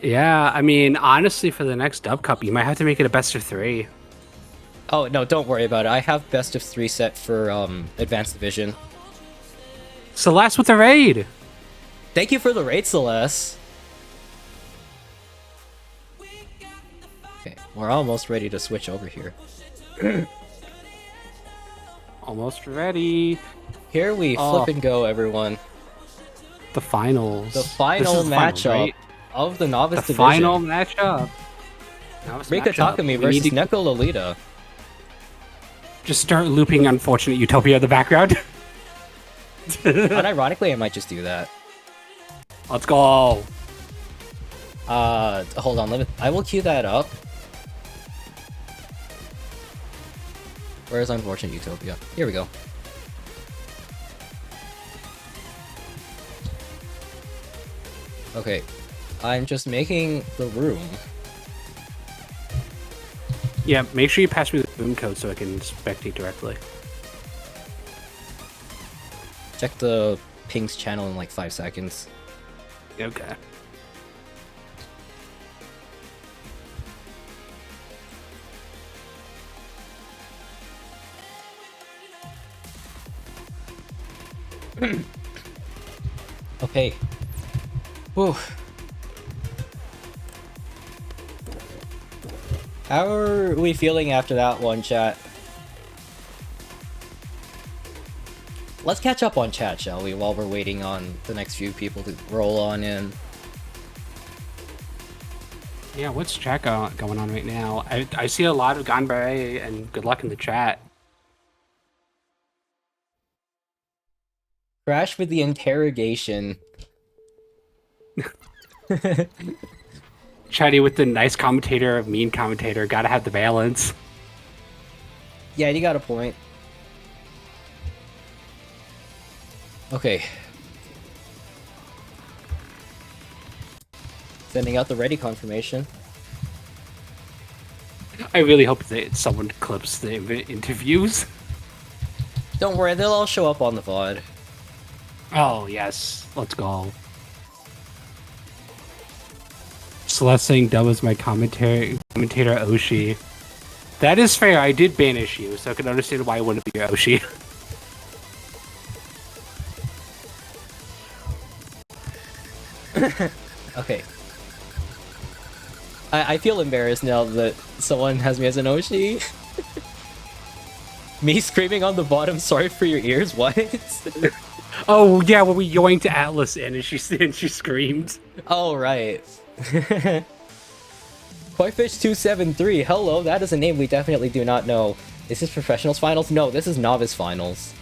Yeah, I mean, honestly, for the next Dup Cup, you might have to make it a best of 3. Oh, no, don't worry about it. I have best of 3 set for Advanced Division. Celes with the raid! Thank you for the raid, Celes. Okay, we're almost ready to switch over here. Almost ready. Here we flip and go, everyone. The finals. The final matchup right? Of the Novice Division. Final matchup. Rikka Takumi versus Neko Lolita. Just start looping Unfortunate Utopia in the background. Unironically, I might just do that. Let's go. Hold on, I will queue that up. Where's Unfortunate Utopia? Here we go. Okay, I'm just making the room. Yeah, make sure you pass me the boom code so I can spectate directly. Check the pings channel in like 5 seconds. Okay. Okay. Whew. How are we feeling after that one, chat? Let's catch up on chat, shall we, while we're waiting on the next few people to roll on in. Yeah, what's chat going on right now? I see a lot of Ganbare and good luck in the chat. Crash with the interrogation. Chatty with the nice commentator, mean commentator. Gotta have the balance. Yeah, you got a point. Okay. Sending out the ready confirmation. I really hope that someone clips the interviews. Don't worry, they'll all show up on the VOD. Oh, yes. Let's go. Celeste saying Dub is my commentator Oshi. That is fair. I did banish you, so I can understand why I wouldn't be your Oshi. Okay. I feel embarrassed now that someone has me as an Oshi. Me screaming on the bottom, sorry for your ears, what? Oh, yeah, when we yoinked Atlas in and she screamed. Oh, right. Koi-Fish273, hello, that is a name we definitely do not know. Is this Professionals Finals? No, this is Novice Finals.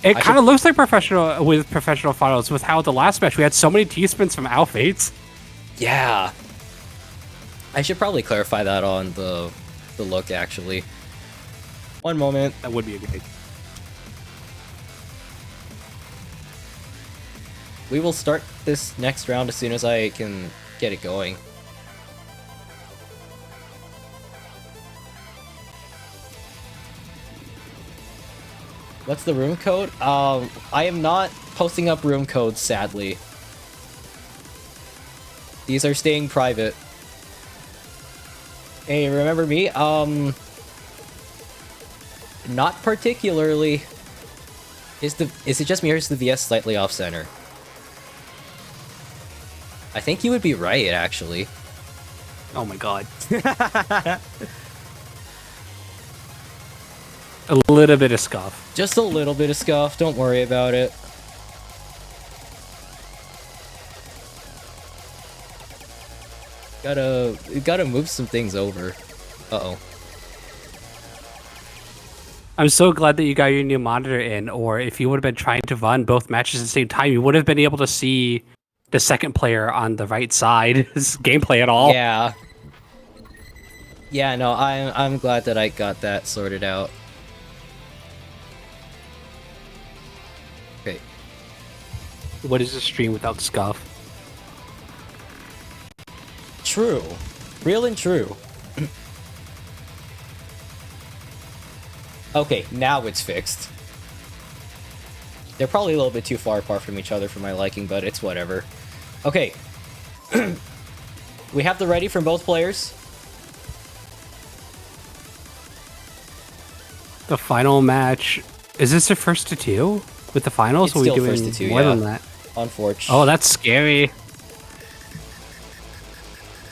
It kind of looks like Professional Finals with how the last match we had so many T-spins from aufaits. Yeah. I should probably clarify that on the the look, actually. One moment. That would be a great. We will start this next round as soon as I can get it going. What's the room code? I am not posting up room codes, sadly. These are staying private. Hey, remember me? Not particularly. Is it just me or is the VS slightly off center? I think you would be right, actually. Oh my god. A little bit of scuff. Just a little bit of scuff, don't worry about it. Gotta move some things over. Uh-oh. I'm so glad that you got your new monitor in, or if you would have been trying to run both matches at the same time, you would have been able to see the second player on the right side gameplay at all. Yeah. Yeah, no, I'm glad that I got that sorted out. Okay. What is a stream without scuff? True. Real and true. Okay, now it's fixed. They're probably a little bit too far apart from each other for my liking, but it's whatever. Okay. We have the ready from both players. The final match. Is this the first to two? With the finals? It's Or are we still doing first to two, more yeah. than that? Unfortunately. Oh, that's scary.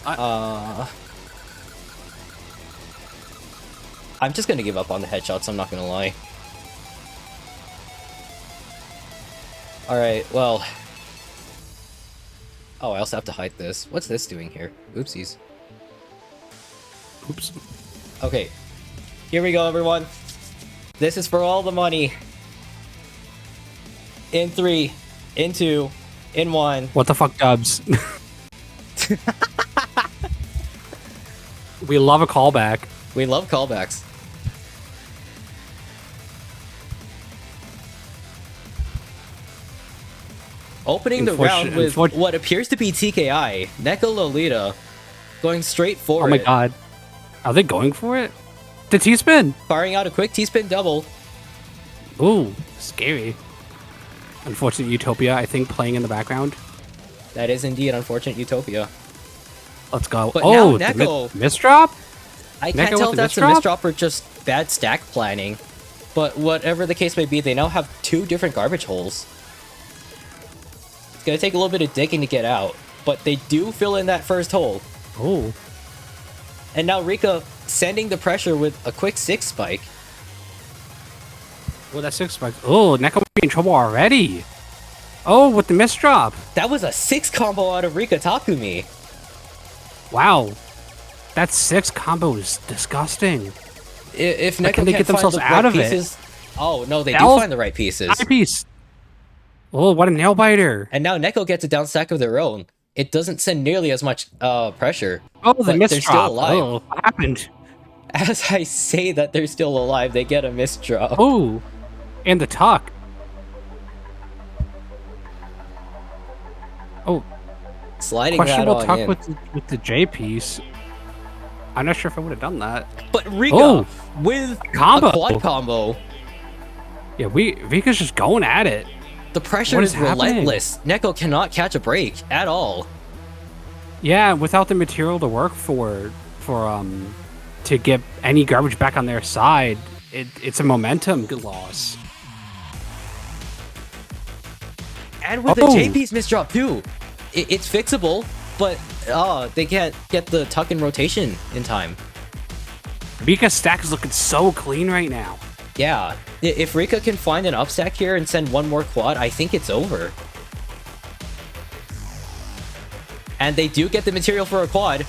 I'm just gonna give up on the headshots, I'm not gonna lie. Alright, well... Oh, I also have to hide this. What's this doing here? Oopsies. Oops. Okay. Here we go, everyone. This is for all the money. In 3, in 2, in 1. What the fuck, Dubs? We love a callback. We love callbacks. Opening the round with what appears to be TKI. Neko Lolita going straight for it. Oh my god. Are they going for it? The T-spin! Firing out a quick T-spin double. Ooh, scary. Unfortunate Utopia, I think, playing in the background. That is indeed Unfortunate Utopia. Let's go. But oh, now Neko... misdrop? I can't tell if that's a misdrop or just bad stack planning. But whatever the case may be, they now have 2 different garbage holes. It's gonna take a little bit of digging to get out, but they do fill in that first hole. Oh. And now Rikka sending the pressure with a quick 6 spike. Oh, that 6 spike. Oh, Neko in trouble already. Oh, with the misdrop. That was a 6 combo out of Rikka Takumi. Wow. That 6 combo is disgusting. If Neko can they get themselves out of it? Oh, no, they do find the right pieces. Eye piece. Oh, what a nail biter. And now Neko gets a down stack of their own. It doesn't send nearly as much pressure. Oh, the misdrop. They're still alive. Oh, what happened? As I say that they're still alive, they get a misdrop. Oh, and the tuck. Oh, sliding questionable that tuck on with the J piece. I'm not sure if I would have done that. But Rikka with combo. A quad combo. Yeah, Rikka's just going at it. The pressure is relentless. Neko cannot catch a break at all. Yeah, without the material to work for to get any garbage back on their side, it's a momentum loss. And with the JP's misdrop too. It's fixable, but they can't get the tuck in rotation in time. Rikka's stack is looking so clean right now. Yeah, if Rikka can find an upstack here and send one more quad, I think it's over. And they do get the material for a quad.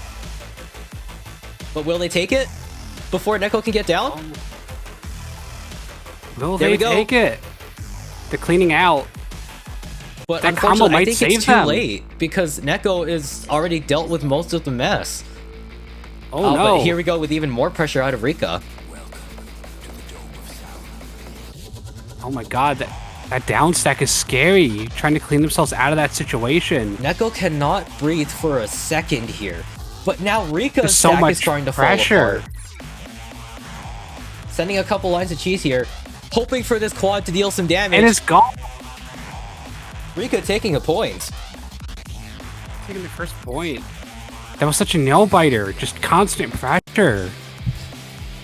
But will they take it before Neko can get down? Will they take it? They're cleaning out. But that combo might I think save it's too them. late because Neko is already dealt with most of the mess. Oh no! But here we go with even more pressure out of Rikka. Oh my god, that down stack is scary. Trying to clean themselves out of that situation. Neko cannot breathe for a second here. But now Rikka's so stack much is starting to pressure. fall apart. Sending a couple lines of cheese here, hoping for this quad to deal some damage. And it's gone. Rikka taking a point. Taking the first point. That was such a nail-biter. Just constant pressure.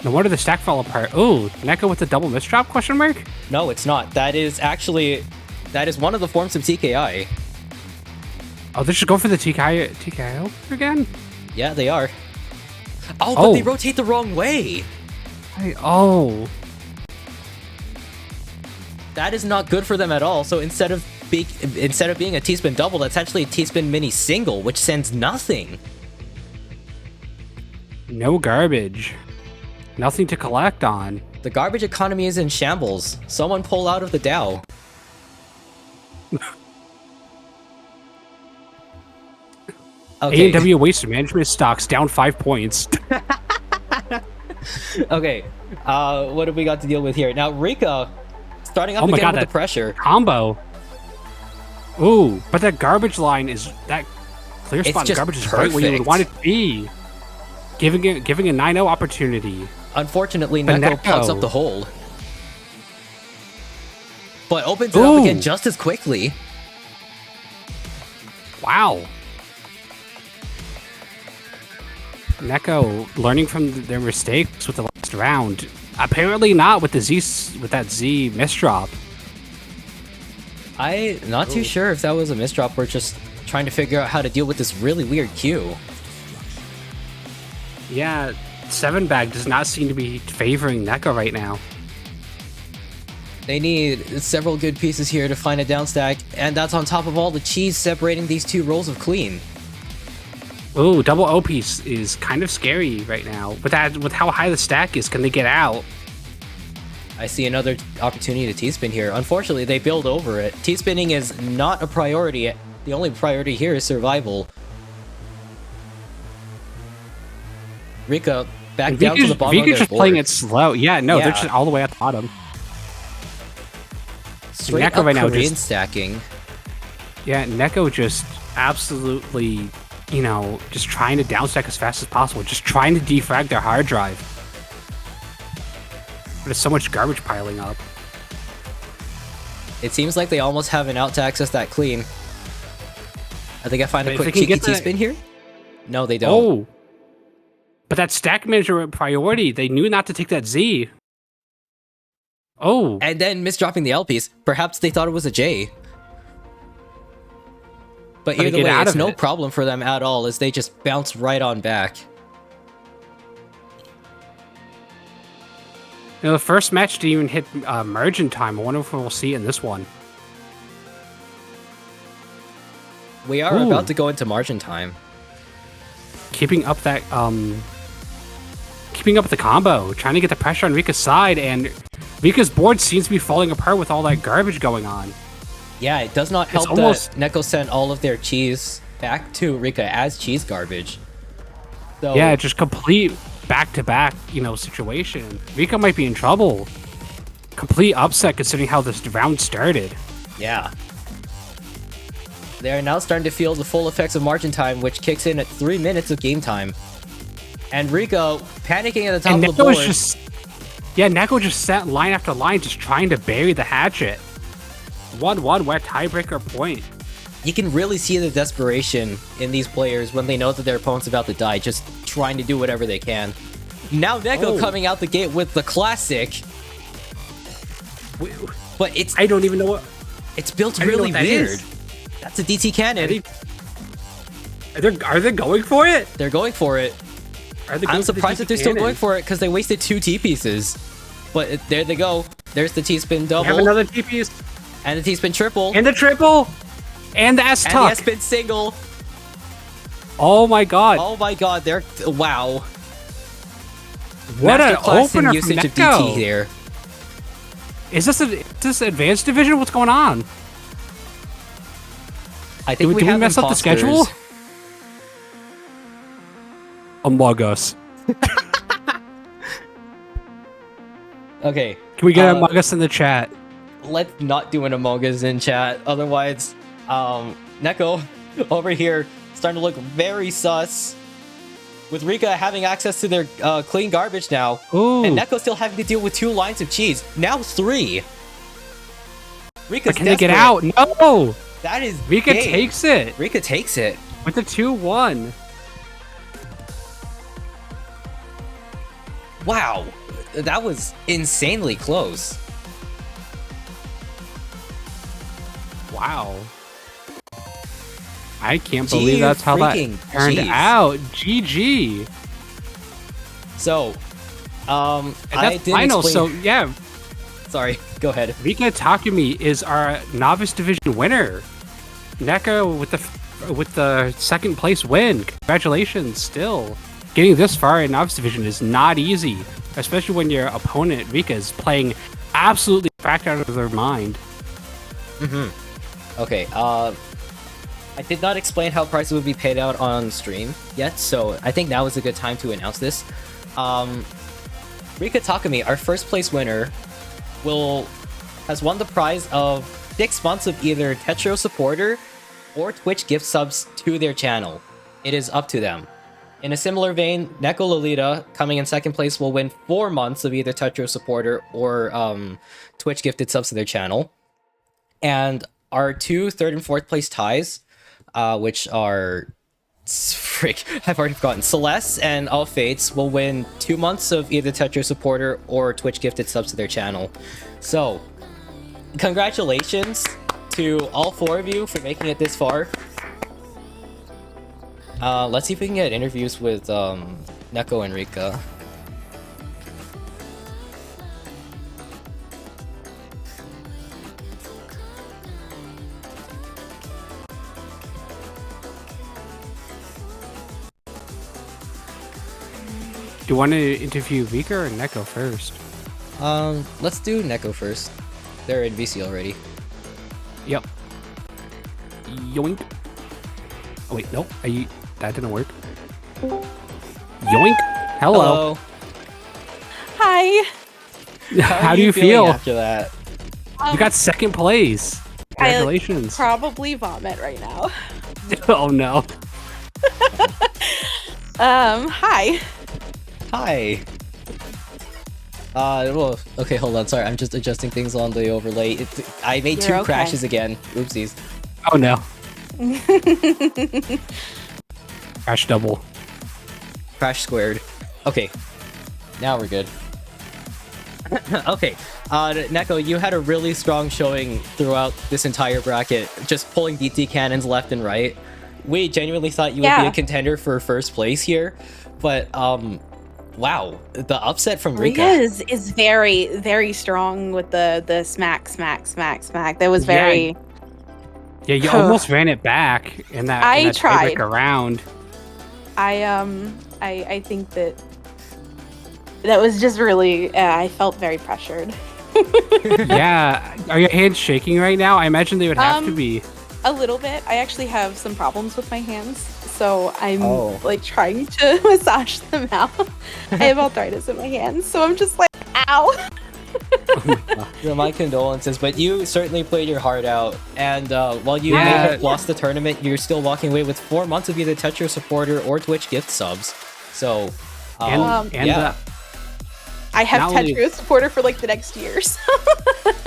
No wonder the stack fell apart. Oh, Neko with the double misdrop, question mark? No, it's not. That is one of the forms of TKI. Oh, they're just going for the TKO again? Yeah, they are. Oh, but they rotate the wrong way. Oh. That is not good for them at all. So instead of being a T-spin double, that's actually a T-spin mini single, which sends nothing. No garbage. Nothing to collect on. The garbage economy is in shambles. Someone pull out of the Dow. Okay. A&W Waste Management stocks down 5 points. Okay, what have we got to deal with here? Now, Rikka starting up again with the pressure. Combo. Ooh, but that garbage line is... That clear spot garbage is right where you would want it to be. Giving a 9-0 opportunity. Unfortunately, Neko plugs up the hole. But opens it up again just as quickly. Wow. Neko learning from their mistakes with the last round. Apparently not with that Z misdrop. I'm not too sure if that was a misdrop or just trying to figure out how to deal with this really weird queue. Yeah, 7-bag does not seem to be favoring Neko right now. They need several good pieces here to find a down stack, and that's on top of all the cheese separating these two rows of clean. Ooh, double O piece is kind of scary right now. With how high the stack is, can they get out? I see another opportunity to T-spin here. Unfortunately, they build over it. T-spinning is not a priority. The only priority here is survival. Rikka back down to the bottom of their just board. playing it slow. Yeah, no, they're just all the way at the bottom. Straight Neko up right now Korean stacking. Yeah, Neko just absolutely, just trying to downstack as fast as possible. Just trying to defrag their hard drive. There's so much garbage piling up. It seems like they almost have an out to access that clean. I think I find a quick cheeky T-spin here. No, they don't. Oh. But that stack management priority, they knew not to take that Z. Oh. And then misdropping the L piece. Perhaps they thought it was a J. But either way, it's no problem for them at all, as they just bounce right on back. The first match didn't even hit merge in time. I wonder if we'll see it in this one. We are about to go into margin time. Keeping up that keeping up the combo, trying to get the pressure on Rikka's side, and Rikka's board seems to be falling apart with all that garbage going on. Yeah, it does not help that Neko sent all of their cheese back to Rikka as cheese garbage. So, yeah, just complete back-to-back, situation. Rikka might be in trouble. Complete upset considering how this round started. Yeah. They are now starting to feel the full effects of margin time, which kicks in at 3 minutes of game time. And Rikka panicking at the top of the board. Neko just sent line after line, just trying to bury the hatchet. 1-1, wet tiebreaker point. You can really see the desperation in these players when they know that their opponent's about to die, just trying to do whatever they can. Now Neko coming out the gate with the classic. But I don't even know what... It's built really weird. That's a DT cannon. Are they going for it? They're going for it. I'm surprised that they're still going for it because they wasted 2 T-pieces. But there they go. There's the T-spin double. We have another T-piece. And the T-spin triple. And the triple. And the S-tuck. And the S-spin single. Oh my god. Oh my god. They're... Wow. What an opener usage from of DT here. Is this advanced division? What's going on? I think did we mess up the schedule? Among Us. Okay. Can we get Among Us in the chat? Let's not do an Among Us in chat. Otherwise, Neko over here starting to look very sus. With Rikka having access to their clean garbage now. Ooh. And Neko still having to deal with 2 lines of cheese. Now 3. Rikka's Can they get out? No! That is Rikka big. takes it. Rikka takes it. With the 2-1. Wow. That was insanely close. Wow. I can't believe that's how that turned geez. out. GG. So, And I that's did final, explain... so yeah. Sorry, go ahead. Rikka Takumi is our novice division winner. Neko with the second place win. Congratulations still. Getting this far in novice division is not easy, especially when your opponent, Rikka, is playing absolutely cracked out of their mind. Okay, I did not explain how prizes would be paid out on stream yet, so I think now is a good time to announce this. Rikka Takumi, our first place winner, has won the prize of 6 months of either Tetro supporter or Twitch gift subs to their channel. It is up to them. In a similar vein, Neko Lolita, coming in second place, will win 4 months of either Tetro supporter or Twitch gifted subs to their channel. And our 2 third and fourth place ties, which are... I've already forgotten. Celes and aufaits will win 2 months of either Tetro supporter or Twitch gifted subs to their channel. So, congratulations to all 4 of you for making it this far. Let's see if we can get interviews with Neko and Rikka. Do you want to interview Rikka or Neko first? Let's do Neko first. They're in VC already. Yep. Yoink. Oh wait, no. That didn't work. Yoink. Hello. Hi. How do you feel after that? You got second place. Congratulations. I probably vomit right now. Oh no. Hi. Hi. Well, okay, hold on. Sorry, I'm just adjusting things on the overlay. I made You're 2 okay. crashes again. Oopsies. Oh no. Crash double. Crash squared. Okay. Now we're good. Okay. Neko, you had a really strong showing throughout this entire bracket, just pulling DT cannons left and right. We genuinely thought you would be a contender for first place here, but wow, the upset from Rikka is very, very strong with the smack. That was very... Yeah, you almost ran it back in that, I tried. tiebreaker round. I think that was just really... I felt very pressured. Yeah. Are your hands shaking right now? I imagine they would have to be. A little bit. I actually have some problems with my hands, so I'm like trying to massage them out. I have arthritis in my hands, so I'm just like, ow. My condolences, but you certainly played your heart out, and while you may have lost the tournament, you're still walking away with 4 months of either Tetro supporter or Twitch gift subs. So, yeah. I have Tetro supporter for like the next year. So.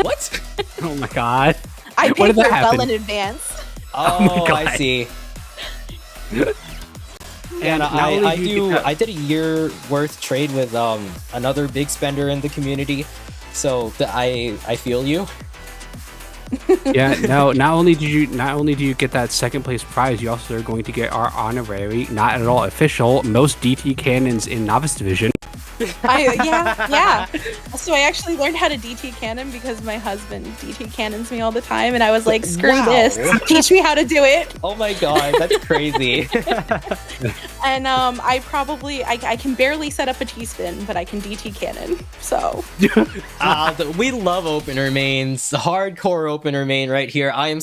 What? Oh my god. I paid for it well in advance. Oh, I see. And I did a year worth trade with another big spender in the community, so I feel you. Yeah, no, not only do you get that second place prize, you also are going to get our honorary, not at all official, most DT cannons in novice division. Yeah. So I actually learned how to DT cannon because my husband DT cannons me all the time, and I was like, screw this, teach me how to do it. Oh my god, that's crazy. And I can barely set up a T-spin, but I can DT cannon. So we love opener mains, the hardcore opener main right here. I'm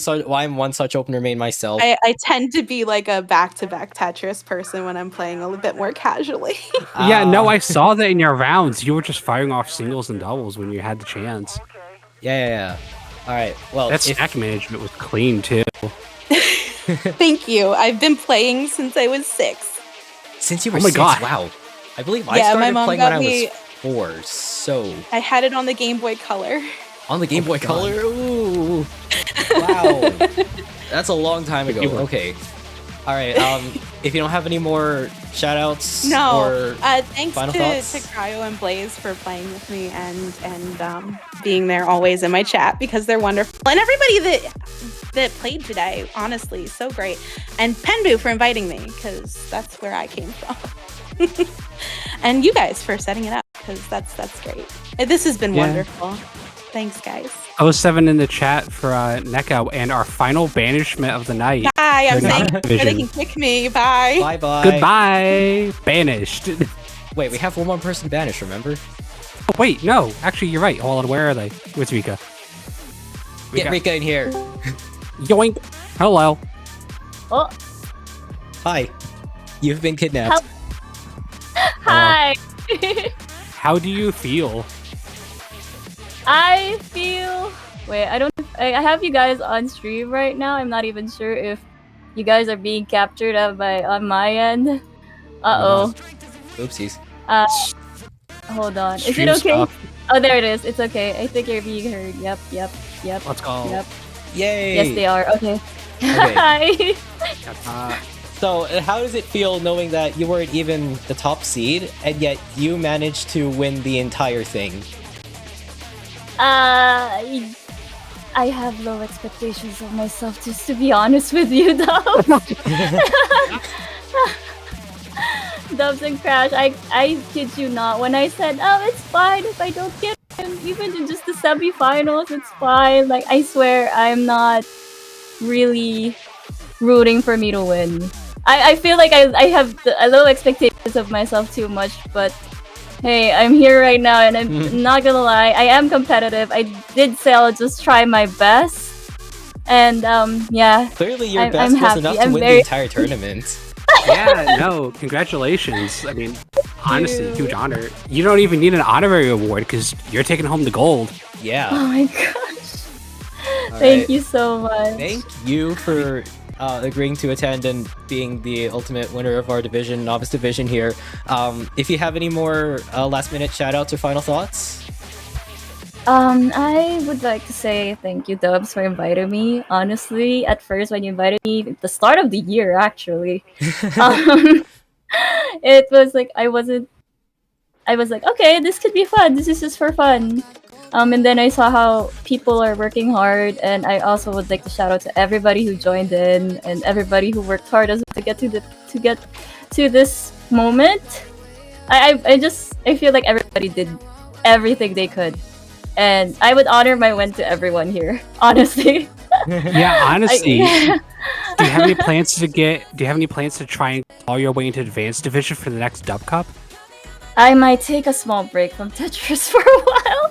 one such opener main myself. I tend to be like a back-to-back Tetris person when I'm playing a little bit more casually. Yeah, no, I saw that in your rounds. You were just firing off singles and doubles when you had the chance. Yeah. All right. Well, that stack management was clean too. Thank you. I've been playing since I was 6. Since you were 6? God. Wow. I believe I started playing when I was 4, so... I had it on the Game Boy Color. On the Game Boy Color? Ooh. Wow. That's a long time ago. Okay. All right. If you don't have any more shoutouts or thanks final to Cryo and Blaze for playing with me and being there always in my chat because they're wonderful. And everybody that played today, honestly, so great. And Penbu for inviting me because that's where I came from. And you guys for setting it up because that's great. This has been wonderful. Thanks, guys. 07 in the chat for Neko and our final banishment of the night. Bye. I'm saying they can kick me. Bye. Bye. Goodbye. Banished. Wait, we have one more person banished, remember? Oh, wait, no. Actually, you're right. Hold on, where are they? Where's Rikka? Get Rikka in here. Yoink. Hello. Oh. Hi. You've been kidnapped. Hi. How do you feel? I feel... Wait, I have you guys on stream right now. I'm not even sure if you guys are being captured on my end. Uh-oh. Oopsies. Hold on. Is it okay? Oh, there it is. It's okay. I think you're being heard. Yep. Let's go. Yep. Yay! Yes, they are. Okay. Hi. So, how does it feel knowing that you weren't even the top seed, and yet you managed to win the entire thing? I have low expectations of myself, just to be honest with you, Dubs. Dubs and Crash, I kid you not. When I said, oh, it's fine if I don't get him, even in just the semifinals, it's fine. Like, I swear, I'm not really rooting for me to win. I feel like I have low expectations of myself too much, but hey, I'm here right now, and I'm not gonna lie, I am competitive. I did say I'll just try my best, and yeah. Clearly, your best was enough to win the entire tournament. Yeah, no, congratulations. I mean, honestly, huge honor. You don't even need an honorary award because you're taking home the gold. Yeah. Oh my gosh. Thank you so much. Thank you for agreeing to attend and being the ultimate winner of our division, Novice Division here. If you have any more last-minute shout-outs or final thoughts? I would like to say thank you, Dubs, for inviting me. Honestly, at first when you invited me, at the start of the year, actually, it was like I was like, okay, this could be fun. This is just for fun. And then I saw how people are working hard, and I also would like to shout out to everybody who joined in and everybody who worked hard as to get to this moment. I feel like everybody did everything they could, and I would honor my win to everyone here. Honestly. Yeah, honestly. Do you have any plans to try and claw your way into Advanced Division for the next Dup Cup? I might take a small break from Tetris for a while,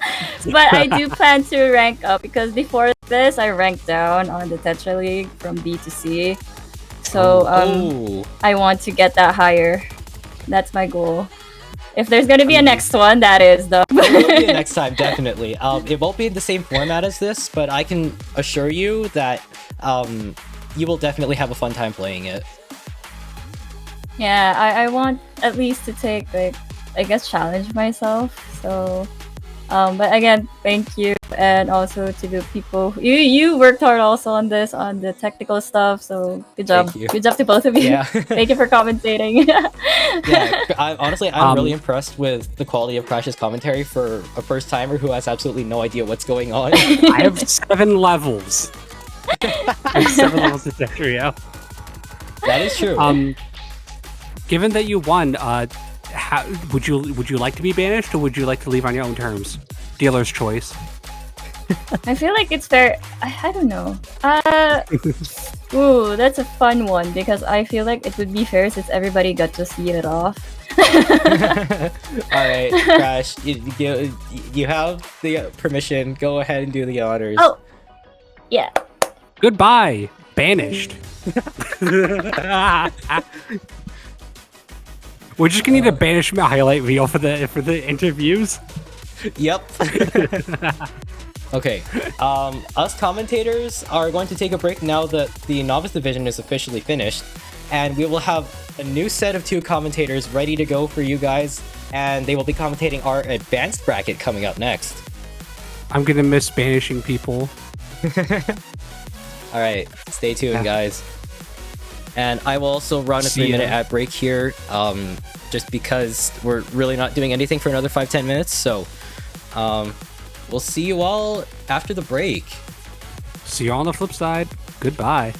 but I do plan to rank up because before this I ranked down on the Tetra League from B to C. So I want to get that higher. That's my goal. If there's gonna be a next one, that is though. There will be a next time, definitely. It won't be the same format as this, but I can assure you that you will definitely have a fun time playing it. Yeah, I want at least to take challenge myself. So but again, thank you, and also to the people you worked hard also on the technical stuff, so good job. Good job to both of you. Yeah. Thank you for commentating. Yeah, honestly, I'm really impressed with the quality of Crash's commentary for a first timer who has absolutely no idea what's going on. I have 7 levels. I have 7 levels of xiruo. That is true. Given that you won, how would you like to be banished, or would you like to leave on your own terms? Dealer's choice. I feel like it's fair. I don't know. Ooh, that's a fun one because I feel like it would be fair since everybody got to see it off. Alright, Crash, you have the permission. Go ahead and do the honors. Oh, yeah. Goodbye, banished. We're just gonna need a banishment highlight reel for the interviews. Yep. Okay. Us commentators are going to take a break now that the Novice division is officially finished, and we will have a new set of 2 commentators ready to go for you guys, and they will be commentating our advanced bracket coming up next. I'm gonna miss banishing people. Alright, stay tuned, guys. And I will also run a 3-minute ad break here, just because we're really not doing anything for another 5-10 minutes, so we'll see you all after the break. See you on the flip side. Goodbye.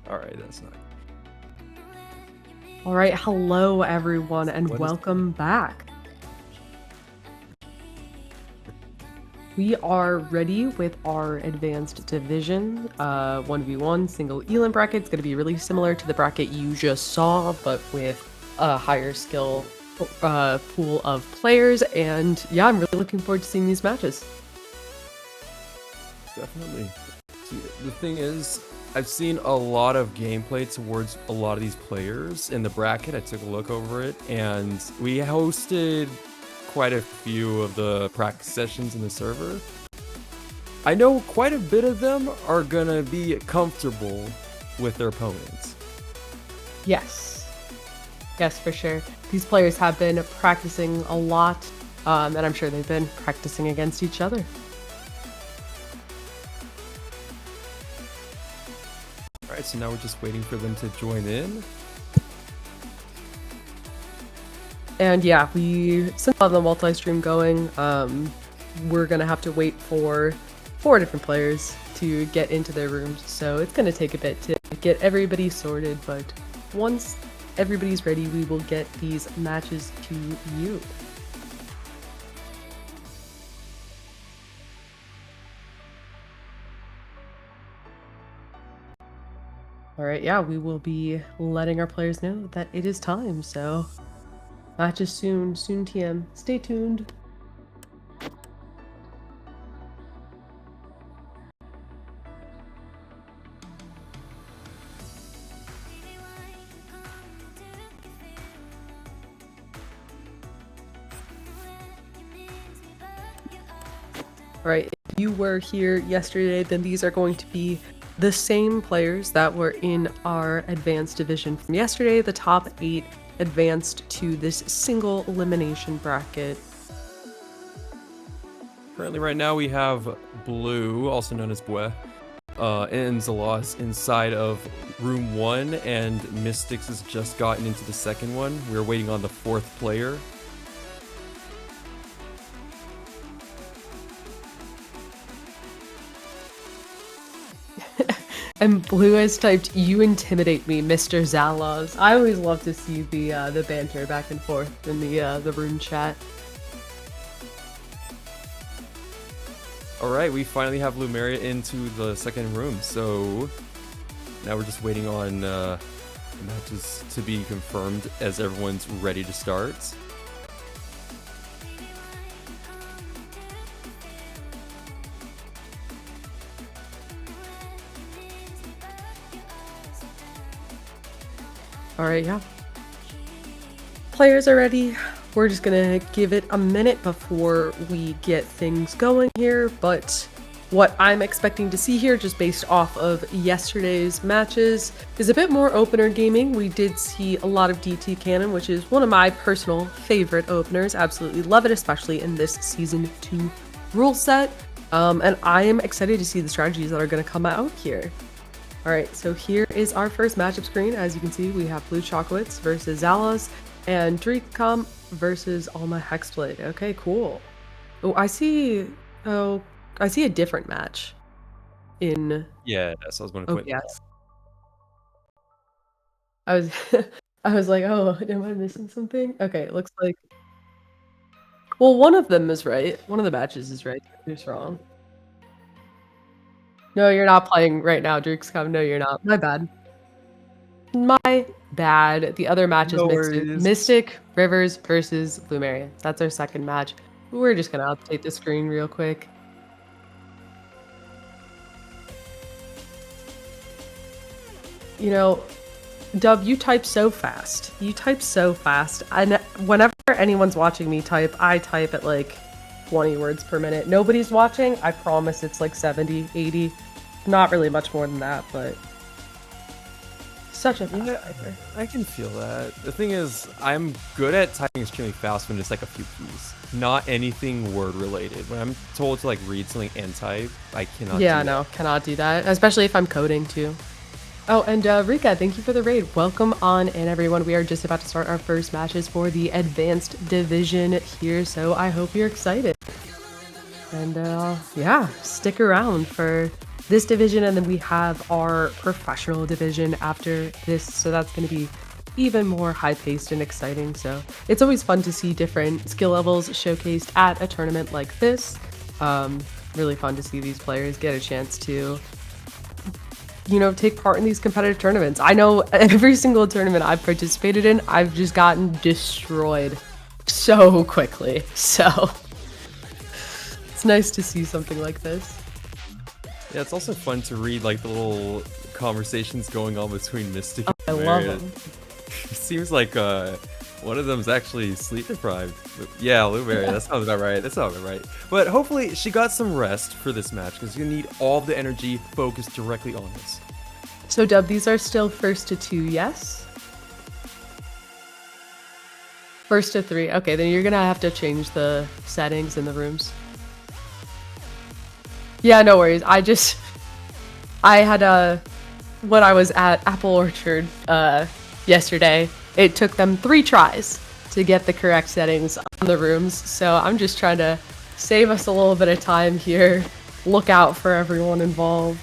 All right, that's not. All right, hello everyone, and welcome back. We are ready with our advanced division 1v1 single Elim bracket. It's going to be really similar to the bracket you just saw, but with a higher skill pool of players. And yeah, I'm really looking forward to seeing these matches. Definitely. See, the thing is, I've seen a lot of gameplay towards a lot of these players in the bracket. I took a look over it, and we hosted quite a few of the practice sessions in the server. I know quite a bit of them are gonna be comfortable with their opponents. Yes, for sure. These players have been practicing a lot, and I'm sure they've been practicing against each other. Alright, so now we're just waiting for them to join in. And yeah, we still have the multi-stream going. We're gonna have to wait for 4 different players to get into their rooms, so it's gonna take a bit to get everybody sorted, but once everybody's ready, we will get these matches to you. Alright, yeah, we will be letting our players know that it is time, so matches soon TM. Stay tuned. Alright, if you were here yesterday, then these are going to be the same players that were in our advanced division from yesterday. The top 8 advanced to this single elimination bracket. Currently, right now, we have Blue, also known as Bue, and Zalozz inside of room 1, and Mystics has just gotten into the second one. We're waiting on the 4th player. And Blue has typed, "You intimidate me, Mr. Zalozz." I always love to see the banter back and forth in the room chat. Alright, we finally have Lumeria into the second room, so now we're just waiting on matches to be confirmed as everyone's ready to start. Alright, yeah. Players are ready. We're just gonna give it a minute before we get things going here, but what I'm expecting to see here, just based off of yesterday's matches, is a bit more opener gaming. We did see a lot of DT Cannon, which is one of my personal favorite openers. Absolutely love it, especially in this Season 2 rule set. And I am excited to see the strategies that are gonna come out here. Alright, so here is our first matchup screen. As you can see, we have bluechocowitz versus Zalozz, and Dreaxkom versus Alma Hexblade. Okay, cool. Oh, I see a different match in... Yeah, so I was going to point. Yes. I was like, oh, am I missing something? Okay, it looks like... Well, one of them is right. One of the matches is right. Who's wrong? No, you're not playing right now, Dreaxkom. No, you're not. My bad. My bad. The other match is MysticsRivers versus Lumeria. That's our second match. We're just going to update the screen real quick. You know, Dub, you type so fast. You type so fast. And whenever anyone's watching me type, I type at like 20 words per minute. Nobody's watching. I promise it's like 70, 80. Not really much more than that, but such a fast typer. I can feel that. The thing is, I'm good at typing extremely fast when it's like a few keys, not anything word related. When I'm told to like read something and type, I cannot. Yeah, no, cannot do that, especially if I'm coding too. Oh, and Rikka, thank you for the raid. Welcome on in, everyone. We are just about to start our first matches for the advanced division here, so I hope you're excited. And yeah, stick around for this division, and then we have our professional division after this, so that's going to be even more high-paced and exciting. So it's always fun to see different skill levels showcased at a tournament like this. Really fun to see these players get a chance to, you know, take part in these competitive tournaments. I know every single tournament I've participated in, I've just gotten destroyed so quickly. So it's nice to see something like this. Yeah, it's also fun to read like the little conversations going on between Mystic and I love them. It seems like one of them's actually sleep deprived. Yeah, Blueberry, that sounds about right. That sounds about right. But hopefully she got some rest for this match because you're gonna need all the energy focused directly on this. So Dub, these are still first to 2, yes? First to 3. Okay, then you're gonna have to change the settings in the rooms. Yeah, no worries. I had when I was at Apple Orchard yesterday, it took them 3 tries to get the correct settings on the rooms. So I'm just trying to save us a little bit of time here. Look out for everyone involved.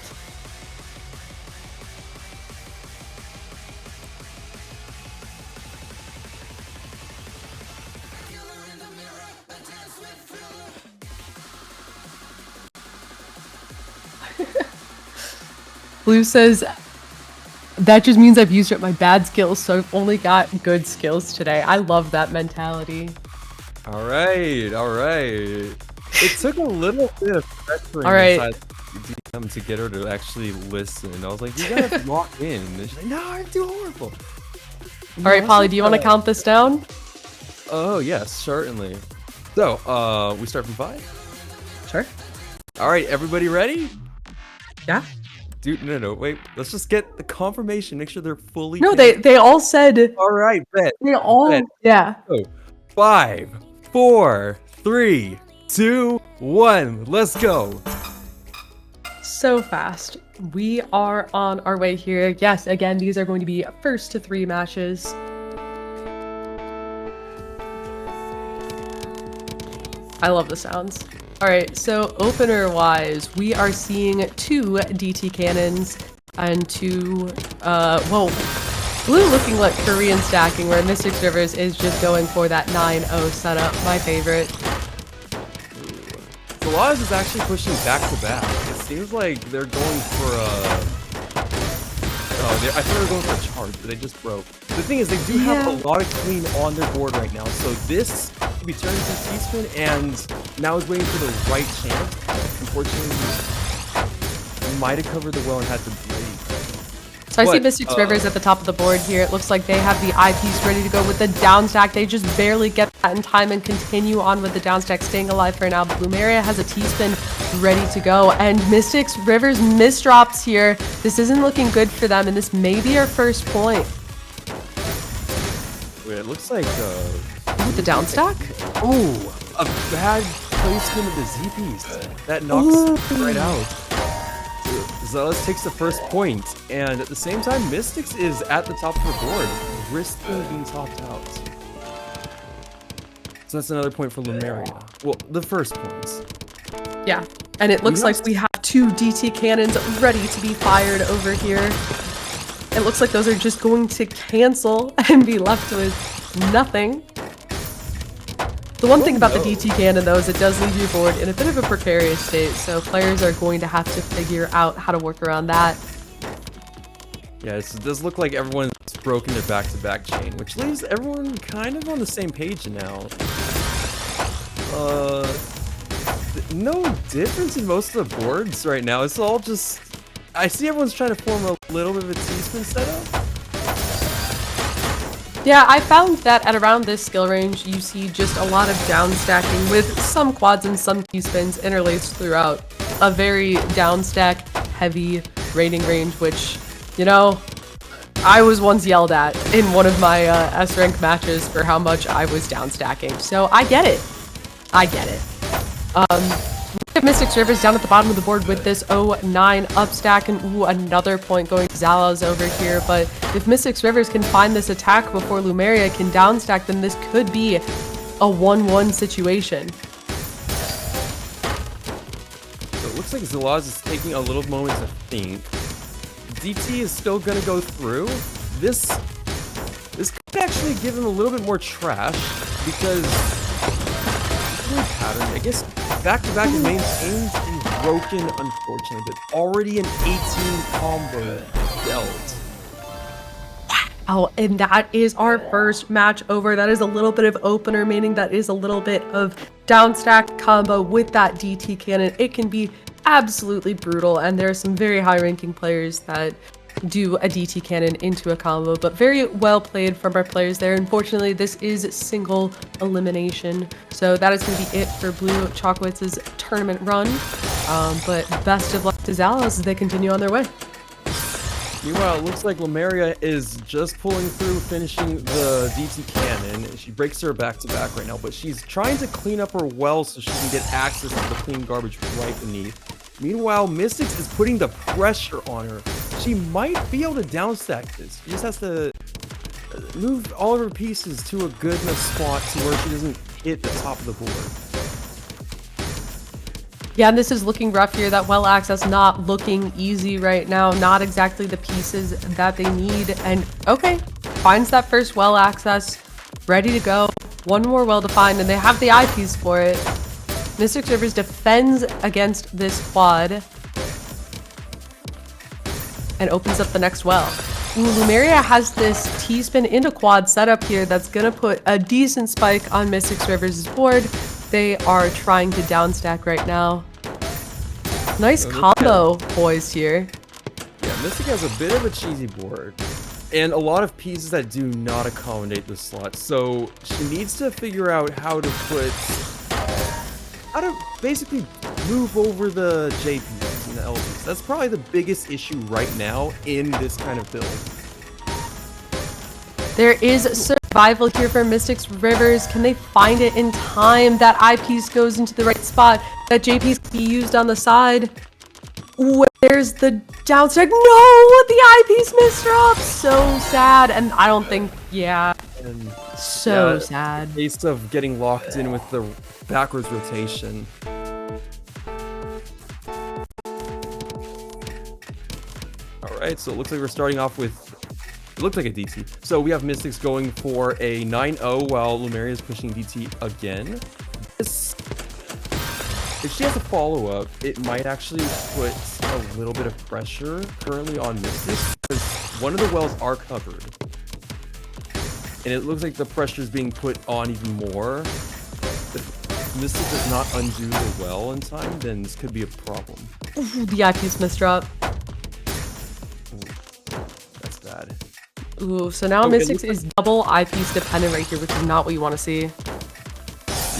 Blue says, that just means I've used up my bad skills, so I've only got good skills today. I love that mentality. All right. It took a little bit of pressuring inside DM to get her to actually listen. I was like, you gotta lock in. And she's like, no, I'm too horrible. All right, Polly, do you want to count this down? Oh, yes, certainly. So, we start from 5? Sure. All right, everybody ready? Yeah. Dude, no, wait. Let's just get the confirmation. Make sure they're fully. No, they all said. All right, bet. They all, yeah. So, 5, 4, 3, 2, 1. Let's go. So fast. We are on our way here. Yes, again, these are going to be first to 3 matches. I love the sounds. Alright, so opener-wise, we are seeing 2 DT cannons and 2, well, Blue looking like Korean stacking, where MysticsRivers is just going for that 9-0 setup, my favorite. Zalozz is actually pushing back-to-back. It seems like they're going for I thought they were going for a charge, but they just broke. The thing is, they do have a lot of clean on their board right now, so this could be turned into T-spin, and now is waiting for the right chance. Unfortunately, he might have covered the well and had to break. So I see MysticsRivers at the top of the board here. It looks like they have the eyepiece ready to go with the down stack. They just barely get that in time and continue on with the down stack, staying alive for now. Bloomeria has a T-spin ready to go, and MysticsRivers misdrops here. This isn't looking good for them, and this may be our first point. Wait, it looks like with the down stack? Oh, a bad placement of the Z-piece. That knocks right out. Celes takes the first point, and at the same time, Mystics is at the top of the board, risking being topped out. So that's another point for Lumeria. Well, the first points. Yeah, and it looks like we have 2 DT cannons ready to be fired over here. It looks like those are just going to cancel and be left with nothing. The one thing about the DT cannon, though, is it does leave your board in a bit of a precarious state, so players are going to have to figure out how to work around that. Yeah, it does look like everyone's broken their back-to-back chain, which leaves everyone kind of on the same page now. No difference in most of the boards right now. It's all just... I see everyone's trying to form a little bit of a T-spin setup. Yeah, I found that at around this skill range, you see just a lot of down stacking with some quads and some T-spins interlaced throughout. A very down stack heavy rating range, which, you know, I was once yelled at in one of my S-rank matches for how much I was down stacking. So I get it. I get it. We have MysticsRivers down at the bottom of the board with this 0-9 up stack, and another point going to Zalozz over here. But if MysticsRivers can find this attack before Lumeria can down stack, then this could be a 1-1 situation. So it looks looks like Zalozz is taking a little moment to think. DT is still gonna go through. This could actually give him a little bit more trash because pattern. I guess back-to-back is maintained and broken, unfortunately, but already an 18 combo dealt. Oh, and that is our first match over. That is a little bit of opener, meaning that is a little bit of downstack combo with that DT cannon. It can be absolutely brutal, and there are some very high-ranking players that do a DT cannon into a combo, but very well played from our players there. Unfortunately, this is single elimination, so that is going to be it for bluechocowitz's tournament run. But best of luck to Zalozz as they continue on their way. Meanwhile, it looks like Lumeria is just pulling through, finishing the DT cannon. She breaks her back-to-back right now, but she's trying to clean up her well so she can get access to the clean garbage right beneath. Meanwhile, Mystics is putting the pressure on her. She might be able to downstack this. She just has to move all of her pieces to a good enough spot to where she doesn't hit the top of the board. Yeah, and this is looking rough here. That well access not looking easy right now. Not exactly the pieces that they need. And okay, finds that first well access, ready to go. One more well defined, and they have the eyepiece for it. MysticsRivers defends against this quad and opens up the next well. Ooh, Lumeria has this T-spin into quad setup here that's gonna put a decent spike on MysticsRivers' board. They are trying to downstack right now. Nice combo poised here. Yeah, Mystic has a bit of a cheesy board and a lot of pieces that do not accommodate the slot. So she needs to figure out how to basically move over the JPs and the LPs. That's probably the biggest issue right now in this kind of build. There is survival here for MysticsRivers. Can they find it in time? That eyepiece goes into the right spot. That JP's can be used on the side. Where's the downstack? No! The eyepiece missed her up! So sad. And I don't think, yeah. And so sad. Case of getting locked in with the backwards rotation. Alright, so it looks like we're starting off with it looks like a DT. So we have Mystics going for a 9-0 while Lumeria is pushing DT again. If she has a follow-up, it might actually put a little bit of pressure currently on Mystics because one of the wells are covered. And it looks like the pressure is being put on even more. If Mystic does not undo the well in time, then this could be a problem. Ooh, the eyepiece misdrop. That's bad. Ooh, so now Mystics is double eyepiece dependent right here, which is not what you want to see.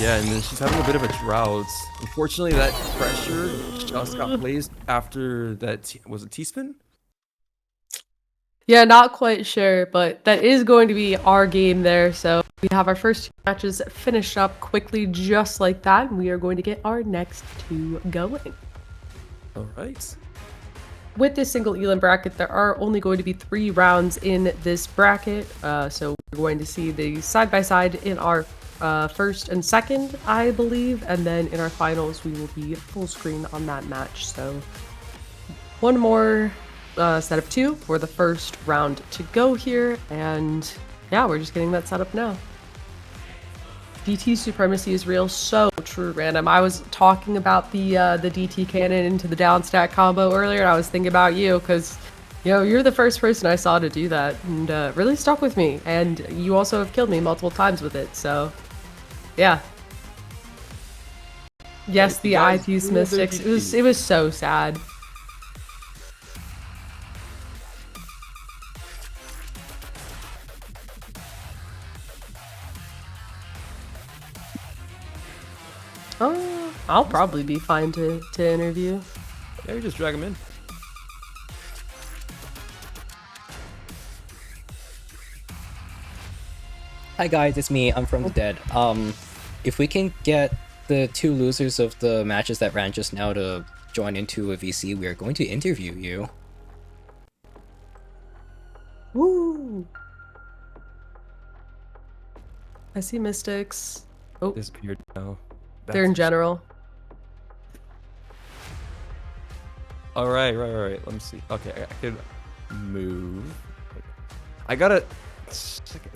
Yeah, and then she's having a bit of a drought. Unfortunately, that pressure just got placed after that. Was it T-spin? Yeah, not quite sure, but that is going to be our game there. So we have our first two matches finished up quickly just like that, and we are going to get our next two going. All right. With this single Elim bracket, there are only going to be 3 rounds in this bracket. So we're going to see the side-by-side in our first and second, I believe, and then in our finals we will be full screen on that match. So one more set of 2 for the first round to go here, and yeah, we're just getting that set up now. DT supremacy is real, so true, Random. I was talking about the DT cannon into the downstack combo earlier, and I was thinking about you because, you know, you're the first person I saw to do that, and really stuck with me. And you also have killed me multiple times with it, so yeah. Yes, the eyepiece Mystics. It was so sad. Oh, I'll probably be fine to interview. Yeah, you just drag him in. Hi guys, it's me. I'm from the dead. If we can get the 2 losers of the matches that ran just now to join into a VC, we are going to interview you. Woo! I see Mystics. Oh, Disappeared now. They're in general. All right. Let me see. Okay, I can move. I gotta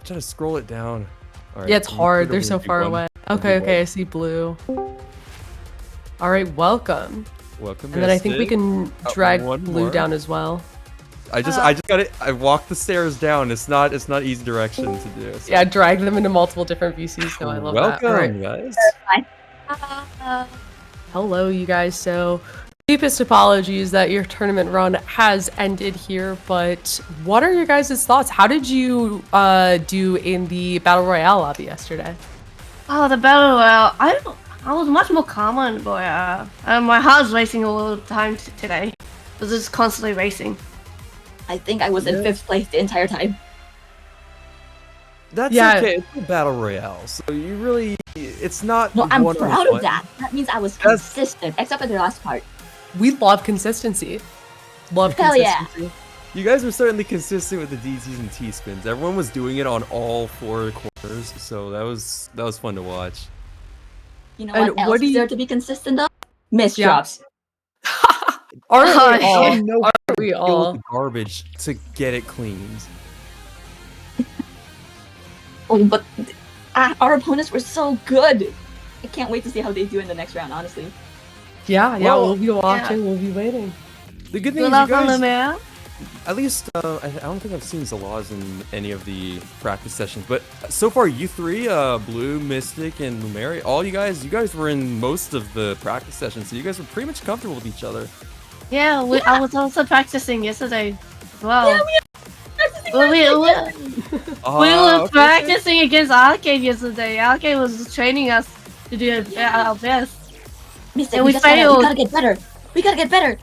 try to scroll it down. All right, Yeah, it's hard. They're so far away. Okay, I see blue. All right, welcome. Welcome. And then I think we can drag blue down as well. I just got it. I walked the stairs down. It's not easy direction to do. So. Yeah, drag them into multiple different VCs. So I love that. Welcome, guys. Hello, you guys. So, deepest apologies that your tournament run has ended here, but what are your guys' thoughts? How did you do in the Battle Royale lobby yesterday? Oh, the Battle Royale. I was much more calm, but my heart was racing all the time today. It was just constantly racing. I think I was in 5th place the entire time. That's okay. It's a Battle Royale, so you really, it's not. No, I'm proud of that. That means I was consistent, except for the last part. We love consistency. Love consistency. Yeah. You guys were certainly consistent with the DTs and T-spins. Everyone was doing it on all 4 corners, so that was fun to watch. You know what else is there to be consistent of? Miss drops. Aren't we all? The garbage to get it cleaned. Oh, but our opponents were so good. I can't wait to see how they do in the next round, honestly. Yeah, we'll be watching. We'll be waiting. The good thing is you guys, at least, I don't think I've seen Zalozz in any of the practice sessions, but so far you three, Blue, Mystic, and Lumeri, all you guys were in most of the practice sessions, so you guys were pretty much comfortable with each other. Yeah, I was also practicing yesterday as well. Yeah, we were practicing against Arcade yesterday. Arcade was training us to do our best. Mystic, we gotta get better. We gotta get better.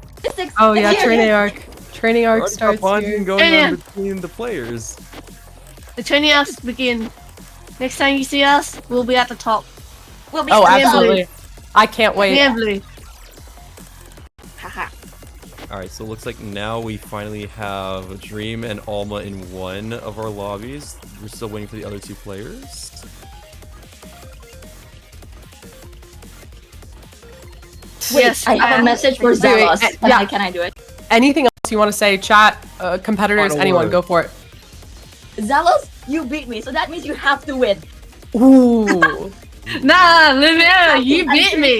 Oh yeah, training arc. Training arc starts here. Going on between the players. The training arcs begin. Next time you see us, we'll be at the top. We'll be absolutely. I can't wait. Haha. Alright, so it looks like now we finally have Dream and Alma in one of our lobbies. We're still waiting for the other 2 players. Wait, yes, I have a message for Zalozz. Can I do it? Anything else you want to say? Chat, competitors, anyone, go for it. Zalozz, you beat me, so that means you have to win. Ooh. Nah, Lyra, you beat me.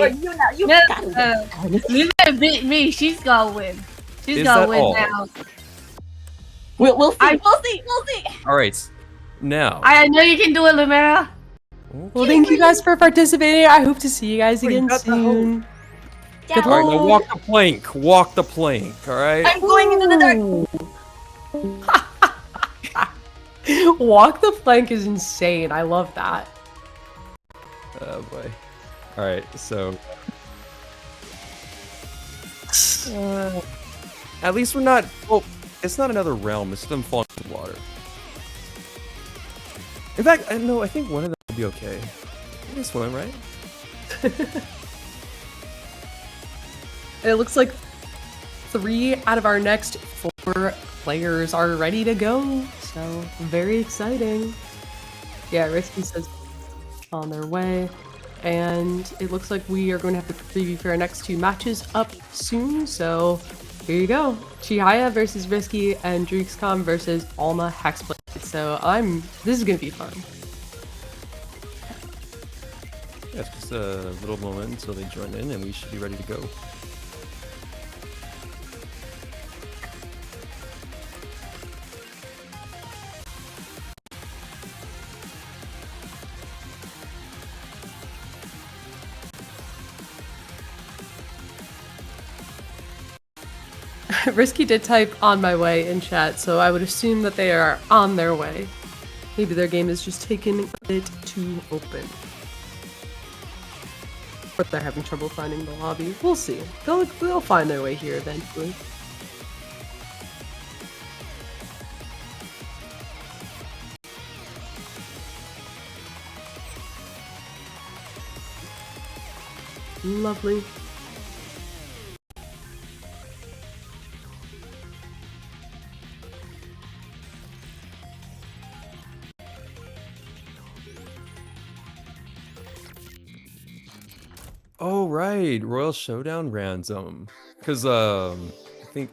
You Lyra beat me. She's gonna win. She's gonna win now. We'll see. We'll see. All right, now. I know you can do it, Lyra. Well, thank you guys for participating. I hope to see you guys again soon. Good luck. All right, now walk the plank. Walk the plank. All right. I'm going into the dark. Walk the plank is insane. I love that. Oh boy. All right, so at least we're not. Well, it's not another realm. It's them falling into the water. In fact, no, I think one of them will be okay. They can swim, right? It looks like 3 out of our next 4 players are ready to go. So very exciting. Yeah, Risky says on their way. And it looks like we are going to have the preview for our next 2 matches up soon. So here you go. Chihaya versus Risky and Dreaxkom versus Alma Hexblade. So this is going to be fun. Yeah, just a little moment until they join in and we should be ready to go. Risky did type on my way in chat, so I would assume that they are on their way. Maybe their game is just taking a bit too open. Or they're having trouble finding the lobby. We'll see. They'll find their way here eventually. Lovely. Oh right, Royal Showdown ransom. Because think,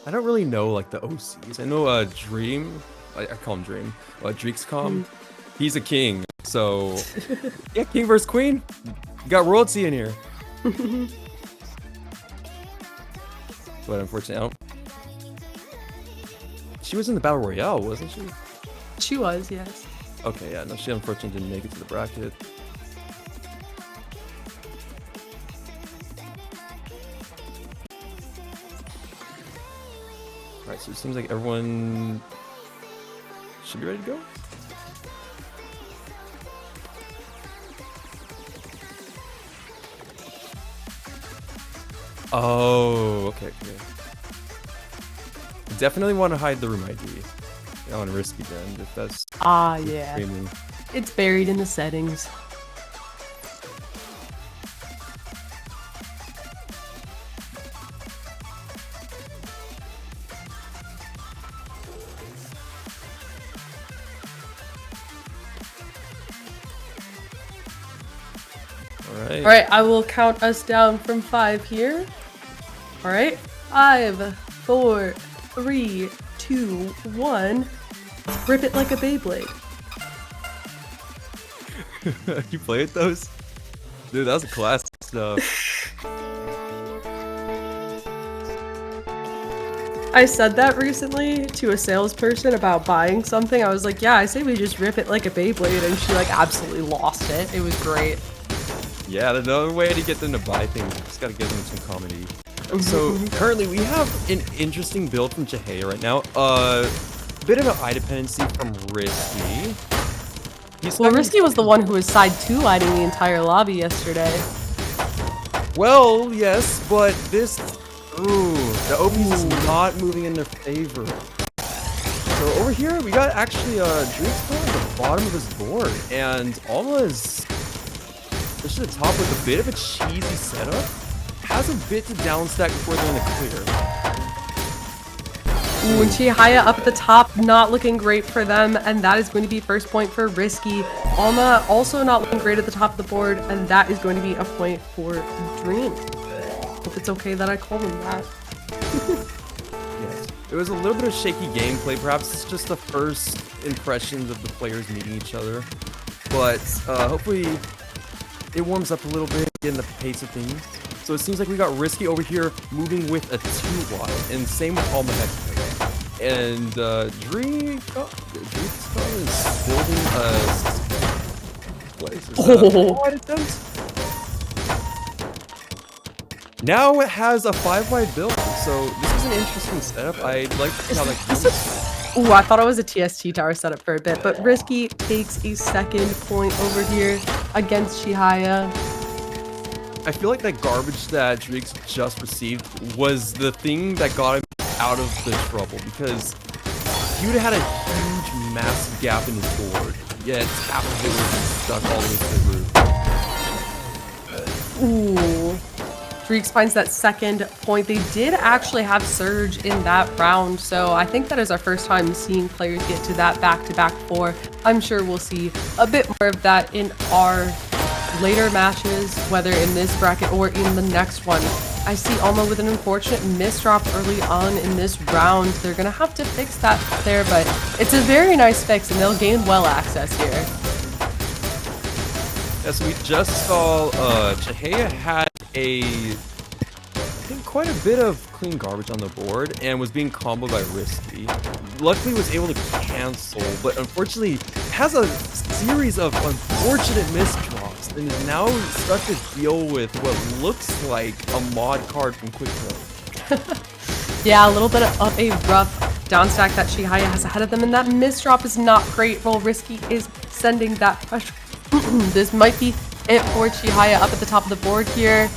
I don't really know like the OCs. I know Dream, I call him Dream, Dreaxkom. He's a king, so yeah, king versus queen. You got royalty in here. But unfortunately, she was in the Battle Royale, wasn't she? She was, yes. Okay, yeah, no, she unfortunately didn't make it to the bracket. Alright, so it seems like everyone should be ready to go. Oh, okay. Definitely want to hide the room ID on Risky then, if that's... yeah. Streaming. It's buried in the settings. Alright, I will count us down from 5 here. Alright, 5, 4, 3, 2, 1. Rip it like a Beyblade. You played those? Dude, that was classic stuff. I said that recently to a salesperson about buying something. I was like, yeah, I say we just rip it like a Beyblade, and she like absolutely lost it. It was great. Yeah, there's no way to get them to buy things. You just gotta give them some comedy. So currently we have an interesting build from Chihaya right now. Bit of an eye dependency from Risky. Well, Risky was the one who was side 2-lighting the entire lobby yesterday. Well, yes, but this... Ooh, the OPs is not moving in their favor. So over here, we got actually Dreaxkom at the bottom of his board, and Alma is pushed to the top with a bit of a cheesy setup. Has a bit to downstack before they're in the clear. Ooh, and Chihaya up at the top, not looking great for them, and that is going to be first point for Risky. Alma also not looking great at the top of the board, and that is going to be a point for Dream. Hope it's okay that I call him that. Yes. It was a little bit of shaky gameplay. Perhaps it's just the first impressions of the players meeting each other. But hopefully it warms up a little bit, getting the pace of things. So it seems like we got Risky over here moving with a 2-wide, and same with Alma Hexblade. And Dreaxkom is building what is this? Wide attempt? Now it has a 5-wide build, so this is an interesting setup. I'd like to see how that goes. Ooh, I thought it was a TST tower setup for a bit, but Risky takes a second point over here against Chihaya. I feel like that garbage that Dreax just received was the thing that got him out of the trouble, because he would have had a huge, massive gap in his board, yet half of it was stuck all the way to the roof. Ooh. Dreax finds that second point. They did actually have Surge in that round, so I think that is our first time seeing players get to that back-to-back 4. I'm sure we'll see a bit more of that in our later matches, whether in this bracket or in the next one. I see Alma with an unfortunate misdrop early on in this round. They're gonna have to fix that there, but it's a very nice fix, and they'll gain well access here. As we just saw, Chihaya had I think quite a bit of clean garbage on the board and was being comboed by Risky. Luckily was able to cancel, but unfortunately has a series of unfortunate misdrops and is now stuck to deal with what looks like a mod card from Quick Play. Yeah, a little bit of a rough downstack that Chihaya has ahead of them, and that misdrop is not great while Risky is sending that pressure. This might be it for Chihaya up at the top of the board here.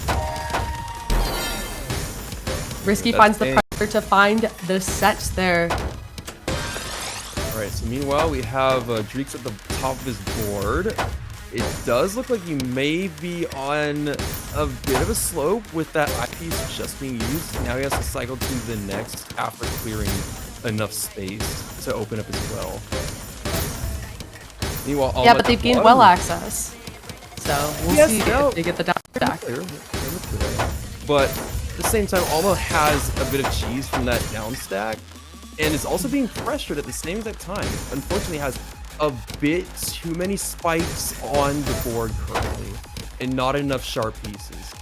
Risky finds the pressure to find the sets there. Alright, so meanwhile we have Dreax at the top of his board. It does look like he may be on a bit of a slope with that eyepiece just being used. Now he has to cycle to the next after clearing enough space to open up as well. Meanwhile, yeah, but they've gained well access. So we'll see if they get the down stack. But the same time, Alma has a bit of cheese from that down stack, and is also being pressured at the same exact time. Unfortunately, has a bit too many spikes on the board currently, and not enough sharp pieces.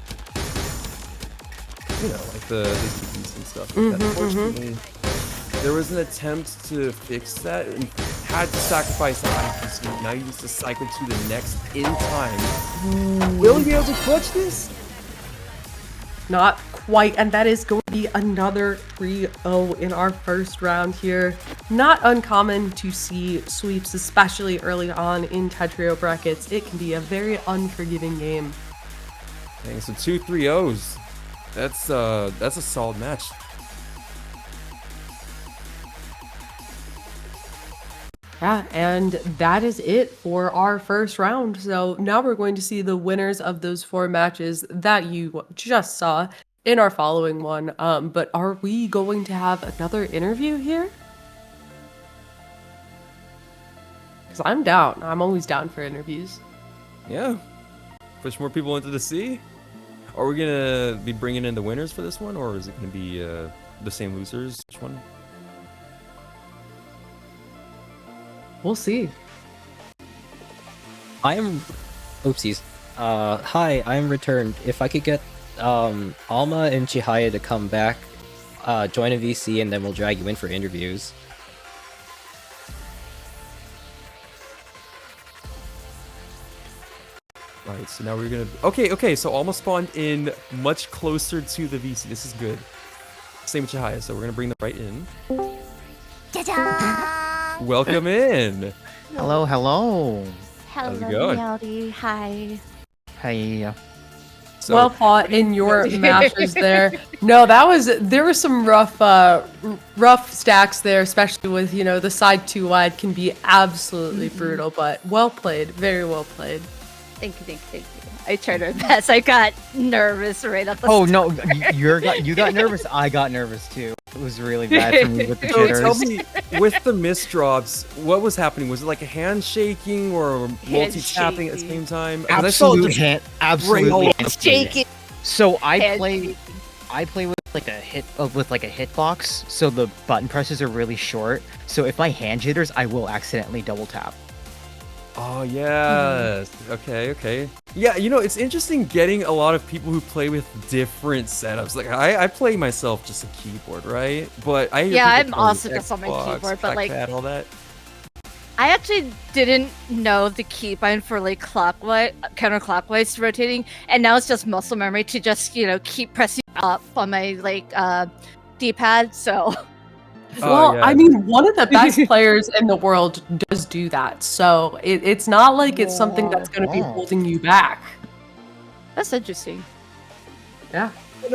You know, like the zoomies and stuff like that. Unfortunately, there was an attempt to fix that and had to sacrifice the high piece. Now he needs to cycle to the next in time. Will he be able to clutch this? Not quite, and that is going to be another 3-0 in our first round here. Not uncommon to see sweeps, especially early on in Tetrio brackets. It can be a very unforgiving game. Dang, so 2 3-0s. That's a solid match. Yeah, and that is it for our first round. So now we're going to see the winners of those 4 matches that you just saw in our following one. But are we going to have another interview here? Because I'm down. I'm always down for interviews. Yeah. Push more people into the sea? Are we going to be bringing in the winners for this one? Or is it going to be the same losers? Which one? We'll see. Oopsies. Hi, I'm returned. If I could get Alma and Chihaya to come back, join a VC, and then we'll drag you in for interviews. Right, so now we're gonna... Okay, so Alma spawned in much closer to the VC. This is good. Same with Chihaya, so we're gonna bring them right in. Welcome in. Hello. How's it going? Howdy, hi. Hey. So, well fought in your matches there. No, there were some rough stacks there, especially with, the side 2 wide can be absolutely brutal, but well played, very well played. Thank you. I tried my best. I got nervous right at the Oh start. no, you got nervous. I got nervous too. It was really bad for me with the so jitters. tell me, with the misdrops, what was happening? Was it like a handshaking or multi-tapping at the same time? Absolutely Absolutely shaking. So I play with like a hitbox, so the button presses are really short. So if my hand jitters, I will accidentally double tap. Oh, yes. Okay. Yeah, it's interesting getting a lot of people who play with different setups. Like, I play myself just a keyboard, right? But I'm also just on my keyboard, but trackpad, all that. I actually didn't know the keybind for like counterclockwise rotating, and now it's just muscle memory to just keep pressing up on my D-pad. So. Well, yeah. I mean, one of the best players in the world does do that, so it's not like it's something that's going to be holding you back. That's interesting. Yeah.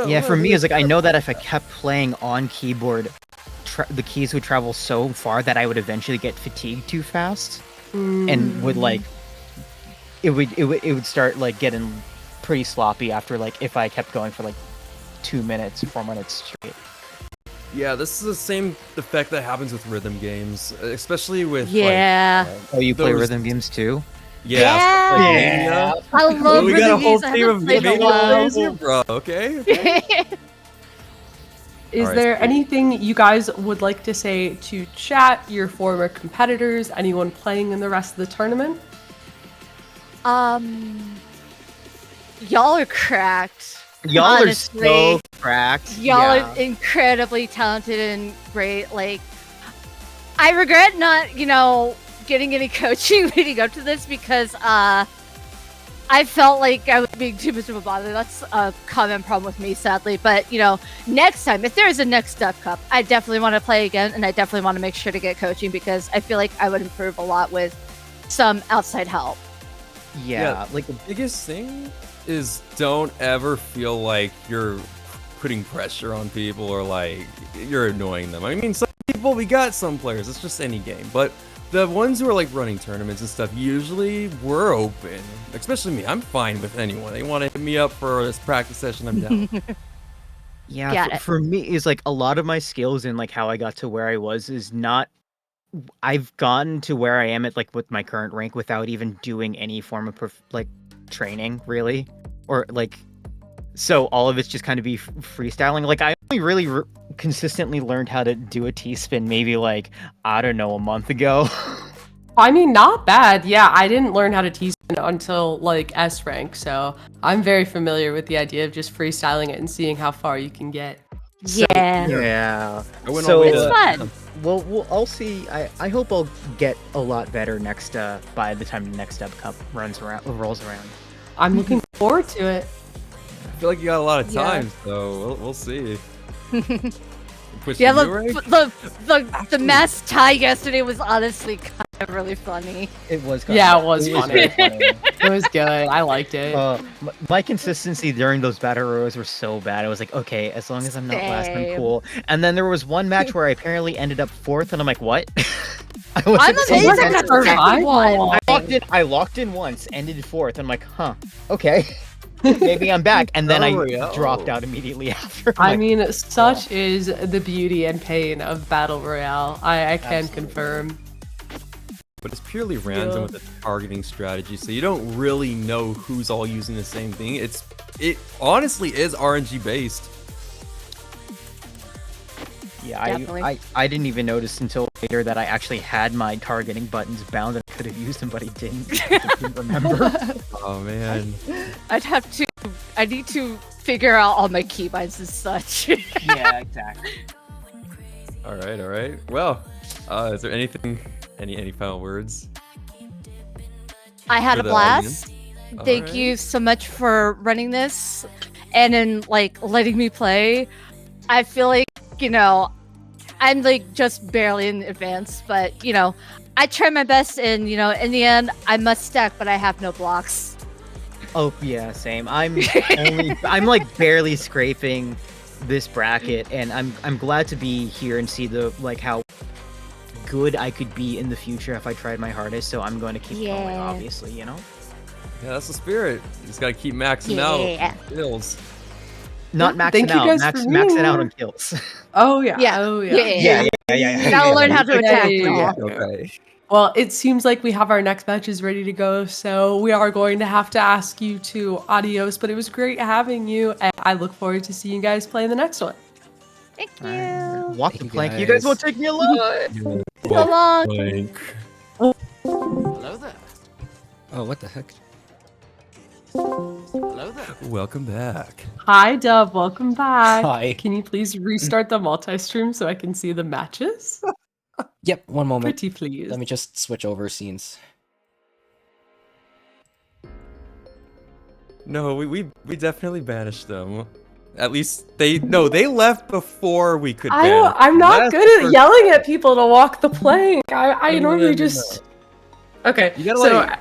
Yeah, for me, it's like I know that if I kept playing on keyboard, the keys would travel so far that I would eventually get fatigued too fast, and would it would start getting pretty sloppy after if I kept going for 4 minutes straight. Yeah, this is the same effect that happens with rhythm games, especially with Oh, you play rhythm games too? Yeah. I love we got a whole rhythm team of games. Mania players here, bro. Okay. Is there anything you guys would like to say to chat, your former competitors, anyone playing in the rest of the tournament? Y'all are cracked. Y'all honestly. are so cracked. Y'all are incredibly talented and great. I regret not, getting any coaching leading up to this because I felt like I was being too much of a bother. That's a common problem with me, sadly. But, next time, if there is a next Dup Cup, I definitely want to play again, and I definitely want to make sure to get coaching because I feel like I would improve a lot with some outside help. Yeah, the biggest thing is don't ever feel like you're putting pressure on people or you're annoying them. I mean, some people, we got some players, it's just any game, but the ones who are running tournaments and stuff, usually we're open. Especially me, I'm fine with anyone. They want to hit me up for this practice session, I'm down. Yeah, for me, is a lot of my skills and how I got to where I was is not. I've gotten to where I am at with my current rank without even doing any form of training really, or So all of it's just kind of be freestyling. Like I only really consistently learned how to do a T-spin maybe like, I don't know, a month ago. I mean, not bad. Yeah, I didn't learn how to T-spin until like S rank, so I'm very familiar with the idea of just freestyling it and seeing how far you can get. Yeah. So it's fun. Well, I'll see. I hope I'll get a lot better next by the time the next Dup Cup rolls around. I'm looking forward to it. I feel like you got a lot of time, so we'll see. Yeah, the mass tie yesterday was honestly kind of really funny. It was. It was funny. It was good. I liked it. My consistency during those battle royals were so bad. I was like, okay, as long as I'm not last, I'm cool. And then there was one match where I apparently ended up 4th, and I'm like, what? I'm amazing at the I locked in once, ended 4th. I'm like, huh, okay. Maybe I'm back, and then I dropped out immediately after. I mean, such is the beauty and pain of Battle Royale. I can confirm. But it's purely random with the targeting strategy, so you don't really know who's all using the same thing. It honestly is RNG based. Yeah, I didn't even notice until later that I actually had my targeting buttons bound and I could have used them, but I didn't remember. Oh man. I need to figure out all my keybinds and such. Yeah, exactly. All right. Well, is there anything, any final words? I had a blast. Audience? Thank you so much for running this and then like letting me play. I feel like, I'm like just barely in advance, but I try my best and in the end I must stack, but I have no blocks. Oh yeah, same. I'm like barely scraping this bracket, and I'm glad to be here and see how good I could be in the future if I tried my hardest. So I'm going to keep going, obviously, Yeah, that's the spirit. You just gotta keep maxing out kills. Not maxing out, maxing out on kills. Oh yeah. Yeah. Gotta learn how to attack. Okay. Well, it seems like we have our next matches ready to go, so we are going to have to ask you to adios, but it was great having you, and I look forward to seeing you guys play in the next one. Thank you. Walk the plank. You guys won't take me alive. So long. Hello there. Oh, what the heck? Hello there. Welcome back. Hi, Dub. Welcome back. Hi. Can you please restart the multi-stream so I can see the matches? Yep, one moment. Pretty please. Let me just switch over scenes. No, we definitely banished them. At least they left before we could banish. I'm not good at yelling at people to walk the plank. I normally just... Okay, you gotta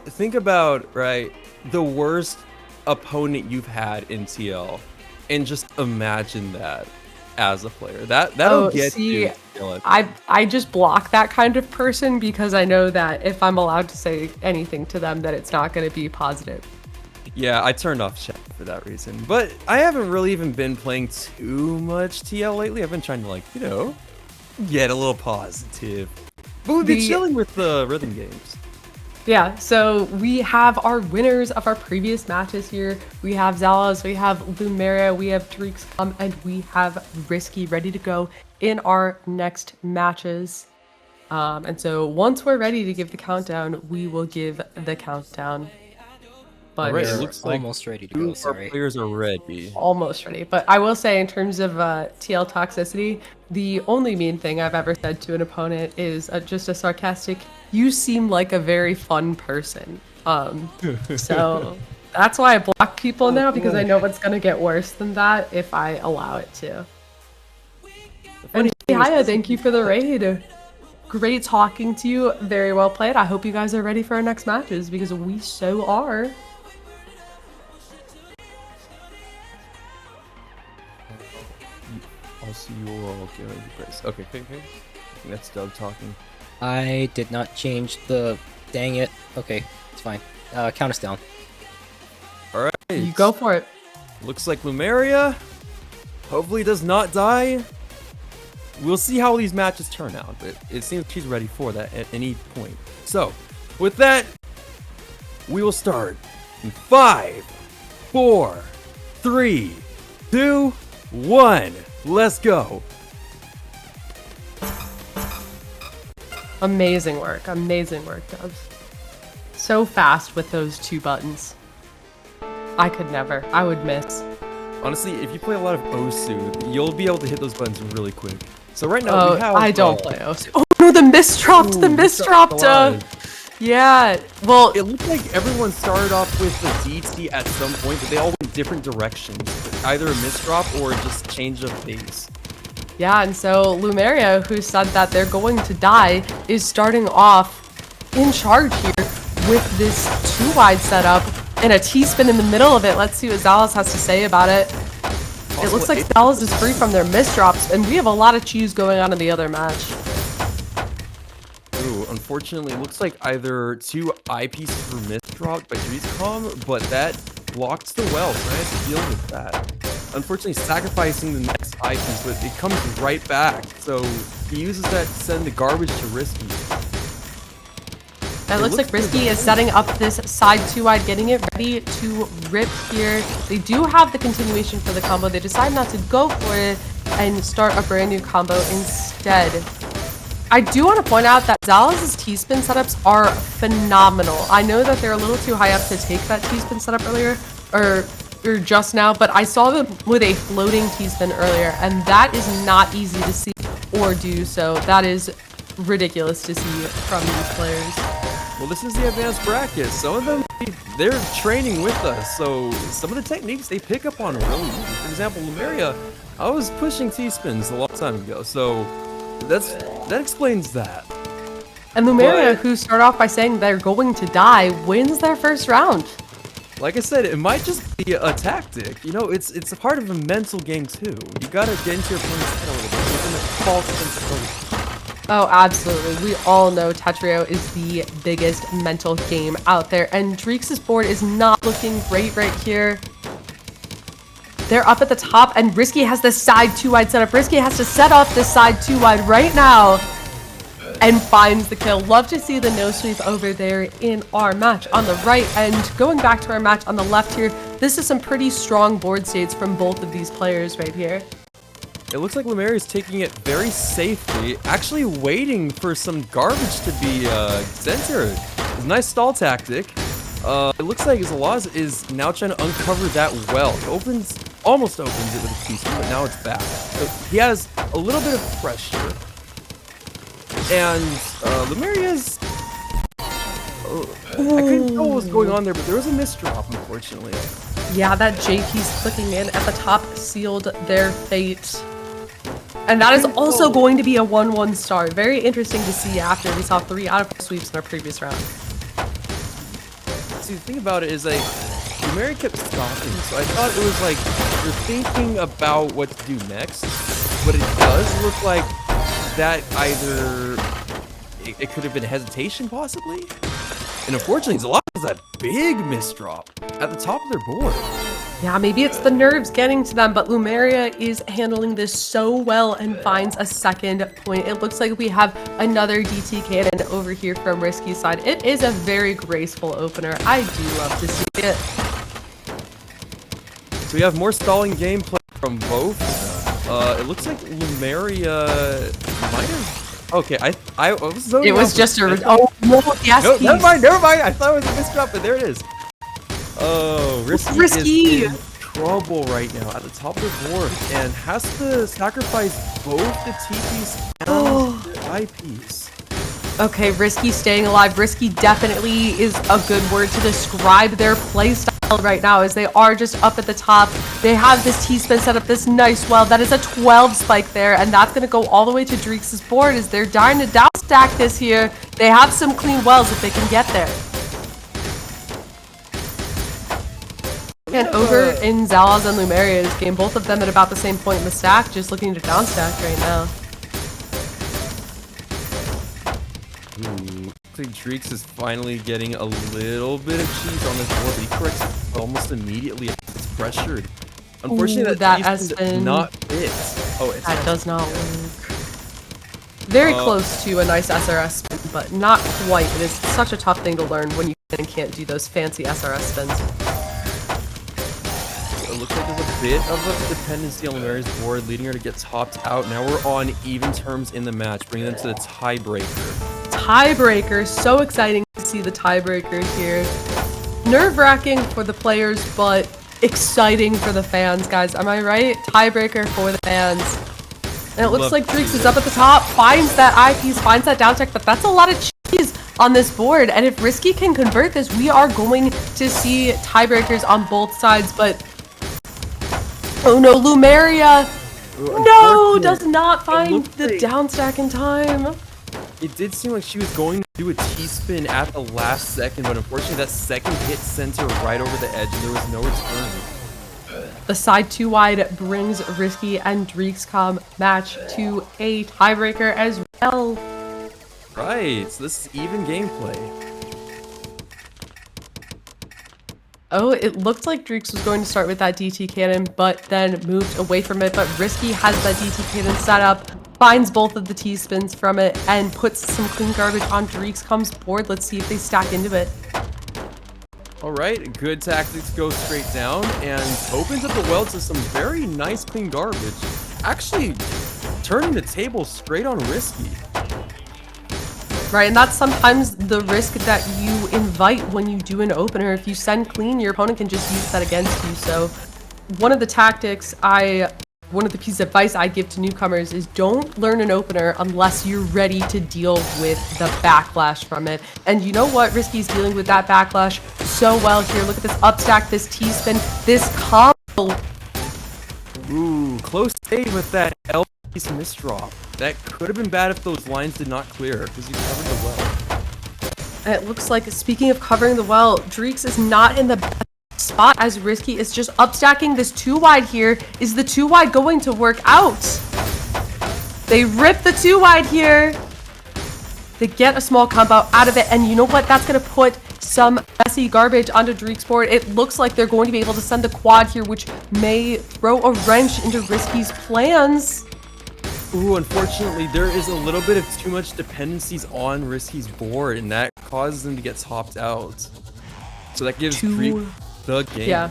think about right, the worst opponent you've had in TL, and just imagine that as a player. That'll get you. I just block that kind of person because I know that if I'm allowed to say anything to them, that it's not going to be positive. Yeah, I turned off chat for that reason. But I haven't really even been playing too much TL lately. I've been trying to get a little positive. But we've been chilling with the rhythm games. Yeah, so we have our winners of our previous matches here. We have Zalozz, we have Lumeria, we have Dreaxkom, and we have Risky ready to go in our next matches. And so once we're ready to give the countdown, we will give the countdown. But right, it looks like almost ready to go. Sorry. Our players are ready. Almost ready. But I will say, in terms of TL toxicity, the only mean thing I've ever said to an opponent is just a sarcastic, "You seem like a very fun person." So that's why I block people now, because I know it's gonna get worse than that if I allow it to. And Chihaya, thank you for the raid. Great talking to you. Very well played. I hope you guys are ready for our next matches, because we so are. I'll see you all getting grace. Okay. I think that's Doug talking. I did not change the... Dang it. Okay, it's fine. Count us down. Alright. You go for it. Looks like Lumeria hopefully does not die. We'll see how these matches turn out, but it seems she's ready for that at any point. So, with that, we will start in 5, 4, 3, 2, 1. Let's go. Amazing work, Dubs. So fast with those 2 buttons. I could never. I would miss. Honestly, if you play a lot of Osu, you'll be able to hit those buttons really quick. So right now we have... I don't play Osu. Oh no, the misdropped! Ooh, The misdropped! Yeah, well... It looked like everyone started off with the DT at some point, but they all went different directions. Either a misdrop or just change of pace. Yeah, and so Lumeria, who said that they're going to die, is starting off in charge here with this 2-wide setup and a T-spin in the middle of it. Let's see what Zalozz has to say about it. It looks like Zalozz is free from their misdrops, and we have a lot of cheese going on in the other match. Ooh, unfortunately, it looks like either 2 eyepieces were misdropped by Dreaxkom, but that blocked the well, so I had to deal with that. Unfortunately, sacrificing the next eyepiece, but it comes right back, so he uses that to send the garbage to Risky. It looks like Risky is setting up this side 2-wide, getting it ready to rip here. They do have the continuation for the combo. They decide not to go for it and start a brand new combo instead. I do want to point out that Zalozz's T-spin setups are phenomenal. I know that they're a little too high up to take that T-spin setup earlier, or just now, but I saw them with a floating T-spin earlier, and that is not easy to see or do, so that is ridiculous to see from these players. Well, this is the advanced bracket. Some of them, they're training with us, so some of the techniques they pick up on really easy. For example, Lumeria, I was pushing T-spins a long time ago, so that explains that. And Lumeria, who start off by saying they're going to die, wins their first round. Like I said, it might just be a tactic. You know, it's a part of a mental game too. You gotta get into your opponent's head a little bit, give them a false sense of hope. Oh, absolutely. We all know Tetrio is the biggest mental game out there, and Dreax's board is not looking great right here. They're up at the top, and Risky has this side 2-wide setup. Risky has to set up this side 2-wide right now and finds the kill. Love to see the no sweep over there in our match on the right. And going back to our match on the left here, this is some pretty strong board states from both of these players right here. It looks like Lumeria is taking it very safely, actually waiting for some garbage to be sent to her. It's a nice stall tactic. It looks like Zalozz is now trying to uncover that well. It almost opens it with a piece, but now it's back. So he has a little bit of pressure. And Lumeria's... I couldn't tell what was going on there, but there was a misdrop, unfortunately. Yeah, that J piece clicking in at the top sealed their fate. And that is also going to be a 1-1 star. Very interesting to see after we saw 3 out of 4 sweeps in our previous round. See, the thing about it is, like, Lumeria kept stopping, so I thought it was like you're thinking about what to do next, but it does look like that either it could have been hesitation, possibly. And unfortunately, Zalozz has that big misdrop at the top of their board. Yeah, maybe it's the nerves getting to them, but Lumeria is handling this so well and finds a second point. It looks like we have another DT cannon over here from Risky's side. It is a very graceful opener. I do love to see it. So we have more stalling gameplay from both. It looks like Lumeria might have... Okay, I was zoning It was out just for a... Oh, no, yes, no, never mind. I thought it was a misdrop, but there it is. Oh, Risky is in trouble right now at the top of the board and has to sacrifice both the T-piece and the I-piece. Okay, Risky staying alive. Risky definitely is a good word to describe their playstyle right now, as they are just up at the top. They have this T-spin set up, this nice well. That is a 12 spike there, and that's going to go all the way to Dreax's board as they're dying to down stack this here. They have some clean wells if they can get there. And over in Zalozz and Lumeria's game, both of them at about the same point in the stack, just looking to down stack right now. Looks like Dreax is finally getting a little bit of cheese on this board, but he corrects it almost immediately as it's pressured. Unfortunately, that does not fit. Oh, that does not work. Very close to a nice SRS spin, but not quite. It is such a tough thing to learn when you can't do those fancy SRS spins. it looks like there's a bit of a dependency on Lumeria's board, leading her to get topped out. Now we're on even terms in the match, bringing them to the tiebreaker. Tiebreaker, so exciting to see the tiebreaker here. Nerve-wracking for the players, but exciting for the fans, guys. Am I right? Tiebreaker for the fans. And it looks like Dreax is up at the top, finds that eyepiece, finds that down check, but that's a lot of cheese on this board. And if Risky can convert this, we are going to see tiebreakers on both sides. But oh no, Lumeria, no, does not find the down stack in time. It did seem like she was going to do a T-spin at the last second, but unfortunately that second hit sent her right over the edge and there was no return. The side 2 wide brings Risky and Dreaxkom match to a tiebreaker as well. Right, so this is even gameplay. Oh, it looked like Dreax was going to start with that DT cannon, but then moved away from it. But Risky has that DT cannon set up, finds both of the T-spins from it, and puts some clean garbage on Dreaxkom's board. Let's see if they stack into it. Alright, good tactics, go straight down, and opens up the well to some very nice clean garbage. Actually, turning the table straight on Risky. Right, and that's sometimes the risk that you invite when you do an opener. If you send clean, your opponent can just use that against you. So one of the pieces of advice I give to newcomers is don't learn an opener unless you're ready to deal with the backlash from it. And you know what? Risky's dealing with that backlash so well here. Look at this upstack, this T-spin, this combo. Ooh, close save with that L-piece misdrop. That could have been bad if those lines did not clear, because you covered the well. And it looks like, speaking of covering the well, Dreax is not in the best spot as Risky is just upstacking this 2 wide here. Is the 2 wide going to work out? They rip the 2 wide here. They get a small combo out of it, and you know what? That's going to put some messy garbage onto Dreax's board. It looks like they're going to be able to send the quad here, which may throw a wrench into Risky's plans. Ooh, unfortunately, there is a little bit of too much dependencies on Risky's board, and that causes them to get topped out. So that gives Dreax the game. Yeah,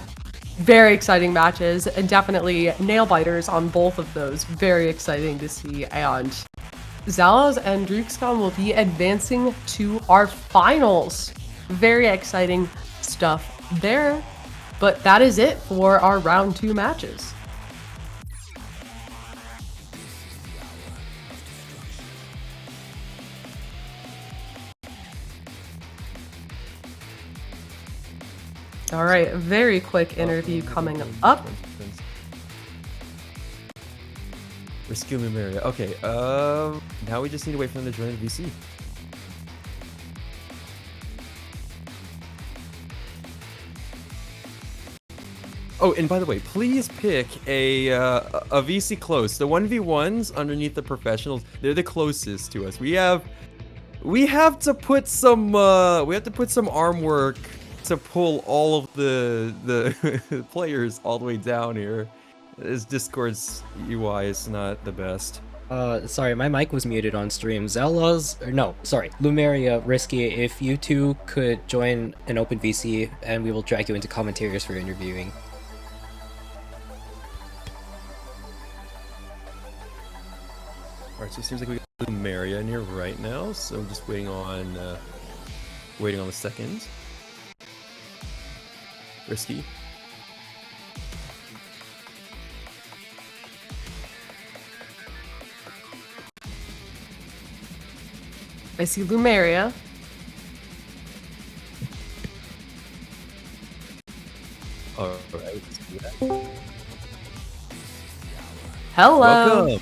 very exciting matches, and definitely nail biters on both of those. Very exciting to see. And Zalozz and Dreaxkom will be advancing to our finals. Very exciting stuff there. But that is it for our round 2 matches. All right, very quick interview coming up. Risky Lumeria. Okay, now we just need to wait for them to join the VC. Oh, and by the way, please pick a VC close. The 1v1s underneath the professionals, they're the closest to us. We have to put some arm work to pull all of the players all the way down here. This Discord's UI is not the best. Sorry, my mic was muted on stream. Zalozz, or no, sorry, Lumeria, Risky, if you two could join an open VC, and we will drag you into commentators for interviewing. Alright, so it seems like we got Lumeria in here right now, so I'm just waiting on the second. Risky. I see Lumeria. Alright, let's do that. Hello. Welcome.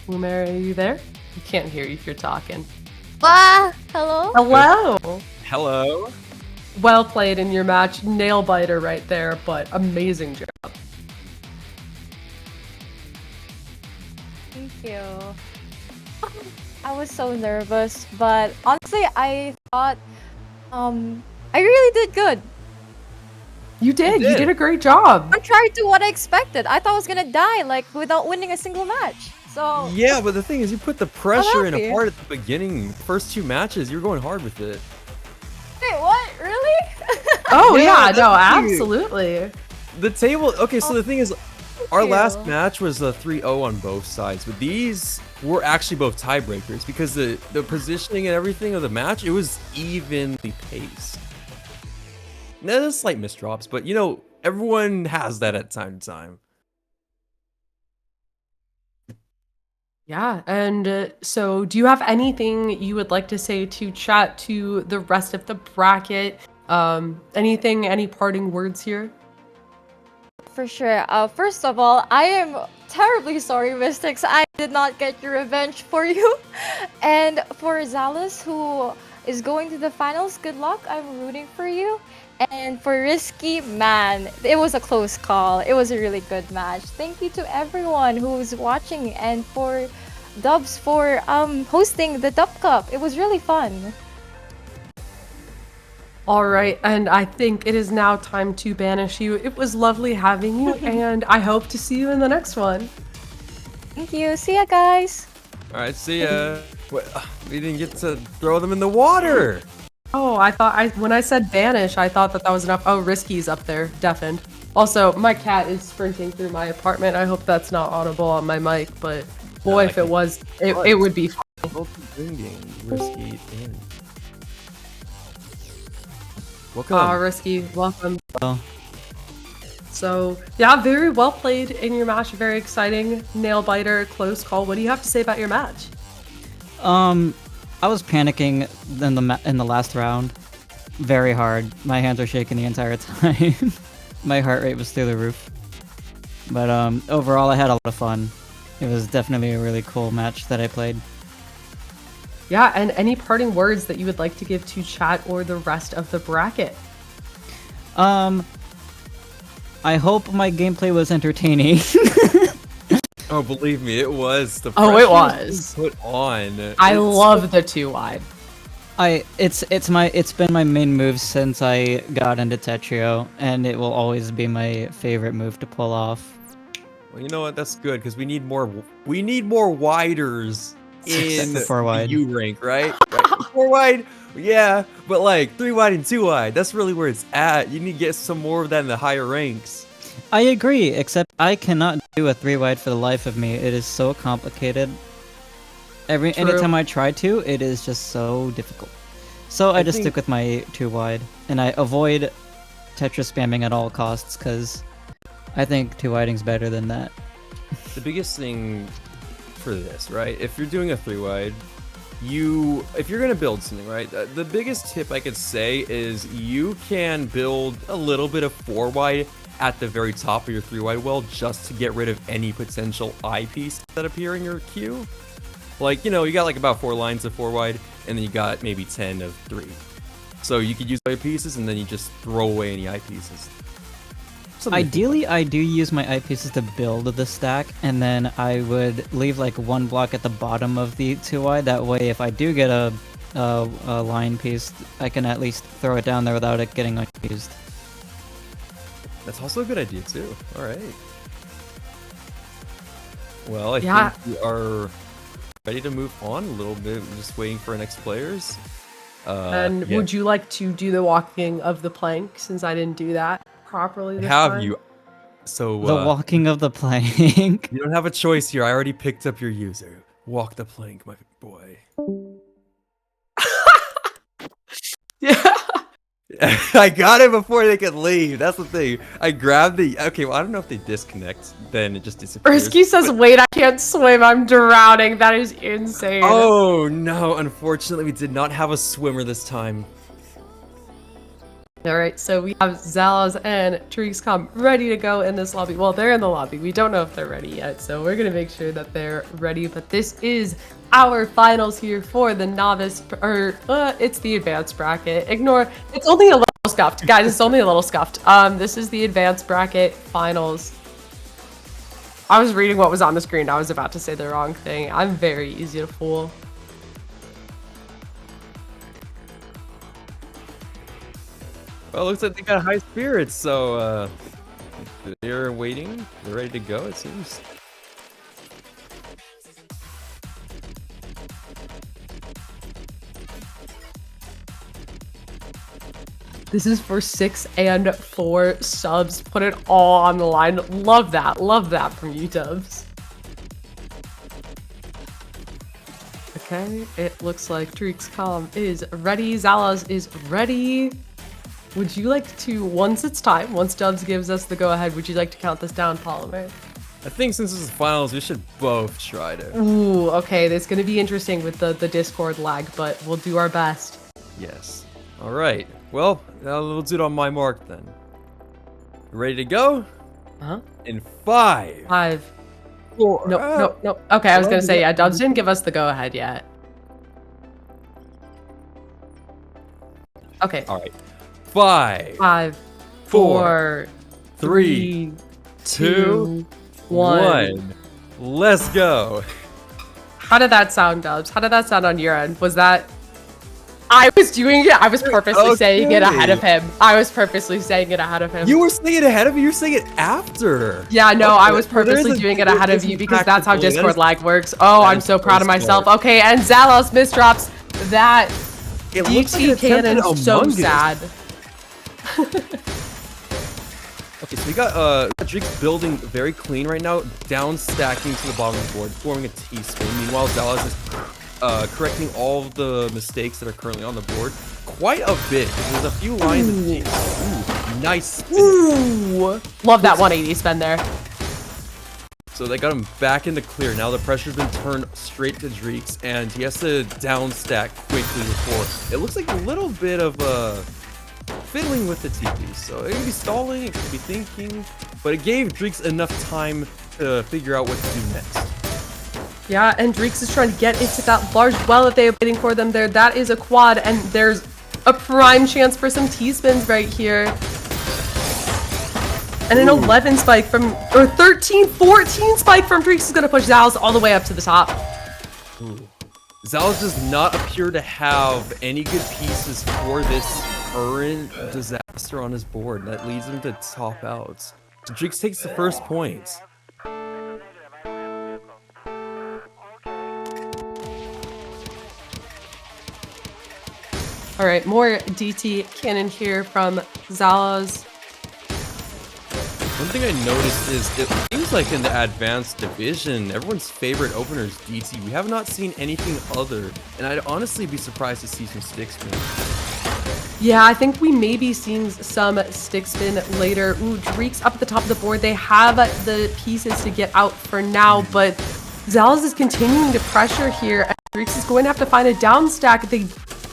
Lumeria, are you there? You can't hear you if you're talking. Hello? Hello. Hello. Well played in your match. Nail biter right there, but amazing job. Thank you. I was so nervous, but honestly, I thought I really did good. You did. You did a great job. Contrary to what I expected, I thought I was gonna die like without winning a single match. So Yeah, but the thing is, you put the pressure in happy. hard at the beginning. First 2 matches, you're going hard with it. Oh yeah, no, that's cute. absolutely. The table. Okay, so the thing is, our last match was a 3-0 on both sides, but these were actually both tiebreakers because the positioning and everything of the match, it was evenly paced. Now, there's slight misdrops, but you know, everyone has that at time to time. Yeah, and so do you have anything you would like to say to chat to the rest of the bracket? Anything, any parting words here? For sure. First of all, I am terribly sorry, Mystics. I did not get your revenge for you. And for Zalozz, who is going to the finals, good luck. I'm rooting for you. And for Risky, man, it was a close call. It was a really good match. Thank you to everyone who's watching, and for Dubs for hosting the Dup Cup. It was really fun. All right, and I think it is now time to banish you. It was lovely having you, and I hope to see you in the next one. Thank you. See ya, guys. All right, see ya. We didn't get to throw them in the water. Oh, I thought when I said banish, I thought that was enough. Oh, Risky's up there, deafened. Also, my cat is sprinting through my apartment. I hope that's not audible on my mic, but boy, if it was, it would be fun. Risky in. Welcome. Risky, welcome. So, yeah, very well played in your match. Very exciting. Nail biter, close call. What do you have to say about your match? I was panicking in the last round very hard. My hands were shaking the entire time. My heart rate was through the roof. But overall, I had a lot of fun. It was definitely a really cool match that I played. Yeah, and any parting words that you would like to give to chat or the rest of the bracket? I hope my gameplay was entertaining. Oh, believe me, it was. The oh, it was put on. I love the 2-wide. It's been my main move since I got into Tetrio, and it will always be my favorite move to pull off. Well, you know what? That's good because we need more widers in the 4-wide. U rank, right? 4-wide, yeah, but like 3-wide and 2-wide. That's really where it's at. You need to get some more of that in the higher ranks. I agree, except I cannot do a 3-wide for the life of me. It is so complicated. Anytime I try to, it is just so difficult. So I just stick with my 2-wide, and I avoid Tetris spamming at all costs, because I think 2-widing's better than that. The biggest thing for this, right? If you're doing a 3-wide, if you're gonna build something, right? The biggest tip I could say is you can build a little bit of 4-wide at the very top of your 3-wide well, just to get rid of any potential eyepiece that appear in your queue. Like, you know, you got like about 4 lines of 4-wide, and then you got maybe 10 of 3. So you could use eyepieces, and then you just throw away any eyepieces. Ideally, I do use my eyepieces to build the stack, and then I would leave like 1 block at the bottom of the 2-wide. That way, if I do get a line piece, I can at least throw it down there without it getting unused. That's also a good idea too. All right. Well, I think we are ready to move on a little bit. We're just waiting for our next players. And would you like to do the walking of the plank, since I didn't do that properly this time? you? So the walking of the plank. You don't have a choice here. I already picked up your user. Walk the plank, my boy. Yeah. I got it before they could leave. That's the thing. I grabbed the... Okay, well, I don't know if they disconnect. Then it just disappears. Risky says, wait, I can't swim. I'm drowning. That is insane. Oh, no. Unfortunately, we did not have a swimmer this time. All right, so we have Zalozz and Dreaxkom ready to go in this lobby. Well, they're in the lobby. We don't know if they're ready yet, so we're going to make sure that they're ready. But this is our finals here for the novice, it's the advanced bracket. Ignore, it's only a little scuffed. Guys, it's only a little scuffed. This is the advanced bracket finals. I was reading what was on the screen. I was about to say the wrong thing. I'm very easy to fool. Well, it looks like they got high spirits, so they're waiting. They're ready to go, it seems. This is for 6 and 4 subs. Put it all on the line. Love that. Love that from you, Dubs. Okay, it looks like Dreaxkom is ready. Zalozz is ready. Would you like to, once it's time, once Dubs gives us the go-ahead, would you like to count this down, Polymer? I think since this is finals, we should both try to. Ooh, okay, that's going to be interesting with the Discord lag, but we'll do our best. Yes. All right. Well, we'll do it on my mark then. Ready to go? Uh-huh. In 5. 5. 4. No. Okay, I was going to say, yeah, Dubs didn't give us the go-ahead yet. Okay. All right. 5. 5. 4. 3. 2. 1. Let's go. How did that sound, Dubs? How did that sound on your end? Was that... I was doing it. I was purposely saying it ahead of him. I was purposely saying it ahead of him. You were saying it ahead of me? You were saying it after. Yeah, no, I was purposely doing it ahead of you because that's how Discord lag works. Oh, I'm so proud of myself. Okay, and Zalozz misdrops that DT cannon. So sad. Okay, so we got Dreaxkom building very clean right now, down stacking to the bottom of the board, forming a T-spin. Meanwhile, Zalozz is correcting all of the mistakes that are currently on the board quite a bit. There's a few lines of T. Ooh, nice spin. Ooh, love that 180 spin there. So they got him back in the clear. Now the pressure's been turned straight to Dreax, and he has to down stack quickly before. It looks like a little bit of fiddling with the TP. So it could be stalling, it could be thinking, but it gave Dreax enough time to figure out what to do next. Yeah, and Dreax is trying to get into that large well that they are waiting for them there. That is a quad, and there's a prime chance for some T-spins right here. And an 11 spike from, or 13, 14 spike from Dreax is going to push Zalozz all the way up to the top. Ooh. Zalozz does not appear to have any good pieces for this current disaster on his board. That leads him to top out. So Dreax takes the first point. All right, more DT cannon here from Zalozz. One thing I noticed is it seems like in the advanced division, everyone's favorite opener is DT. We have not seen anything other, and I'd honestly be surprised to see some stick spin. Yeah, I think we may be seeing some stick spin later. Ooh, Dreax up at the top of the board. They have the pieces to get out for now, but Zalozz is continuing to pressure here. And Dreax is going to have to find a down stack. They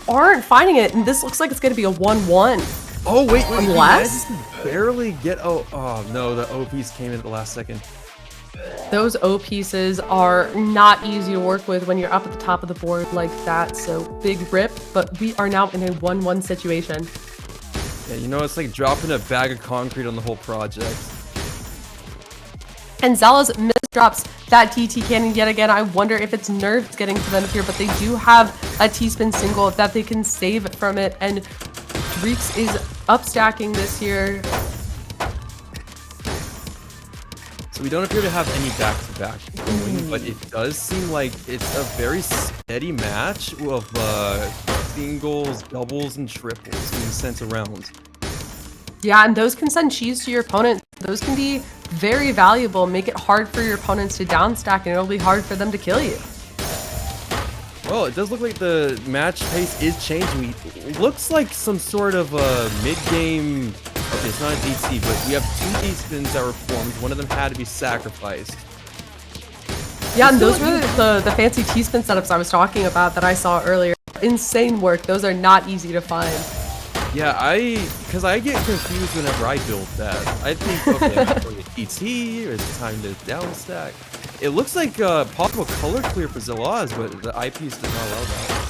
aren't finding it, and this looks like it's going to be a 1-1. Oh, wait, unless barely get oh no, the O piece came in at the last second. Those O pieces are not easy to work with when you're up at the top of the board like that, so big rip, but we are now in a 1-1 situation. Yeah, you know, it's like dropping a bag of concrete on the whole project. And Zalozz misdrops that DT cannon yet again. I wonder if it's nerfs getting to them here, but they do have a T-spin single that they can save from it, and Dreax is upstacking this here. So we don't appear to have any back-to-back going, but it does seem like it's a very steady match of singles, doubles, and triples being sent around. Yeah, and those can send cheese to your opponent. Those can be very valuable, make it hard for your opponents to downstack, and it'll be hard for them to kill you. Well, it does look like the match pace is changing. It looks like some sort of mid-game... Okay, it's not a DT, but we have 2 D-spins that were formed. One of them had to be sacrificed. Yeah, and those were the fancy T-spin setups I was talking about that I saw earlier. Insane work. Those are not easy to find. Yeah, because I get confused whenever I build that. I think, okay, I'm going to DT, or is it time to downstack? It looks like possible color clear for Zalozz, but the eyepiece does not allow that.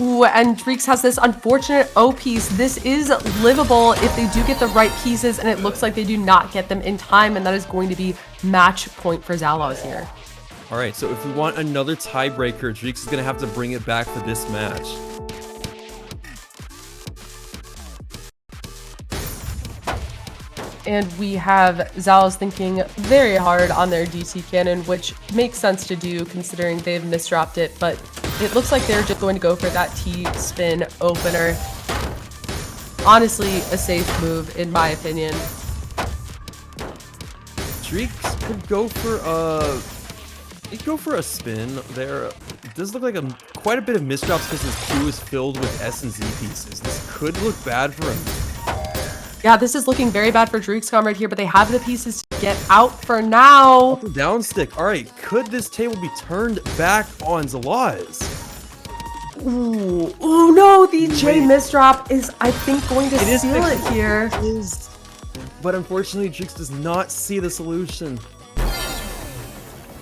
Ooh, and Dreax has this unfortunate O piece. This is livable if they do get the right pieces, and it looks like they do not get them in time, and that is going to be match point for Zalozz here. All right, so if we want another tiebreaker, Dreax is going to have to bring it back for this match. And we have Zalozz thinking very hard on their DT cannon, which makes sense to do considering they've misdropped it, but it looks like they're just going to go for that T-spin opener. honestly a safe move in my opinion. Dreax could go for a spin there. It does look like quite a bit of misdrops because his queue is filled with S and Z pieces. This could look bad for him. Yeah, this is looking very bad for Dreaxkom right here, but they have the pieces to get out for now. Up and down stick. All right, could this table be turned back on Zalozz? Ooh, oh no, the J misdrop is, I think, going to seal it here. It is. But unfortunately, Dreax does not see the solution.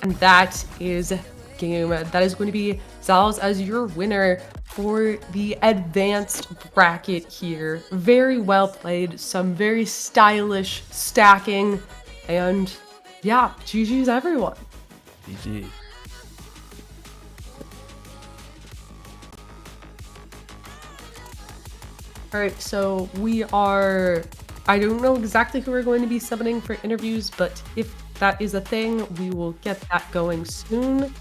And that is game. That is going to be Zalozz as your winner for the advanced bracket here. Very well played, some very stylish stacking, and yeah, GG's everyone. GG. Alright, so we are... I don't know exactly who we're going to be summoning for interviews, but if that is a thing, we will get that going soon.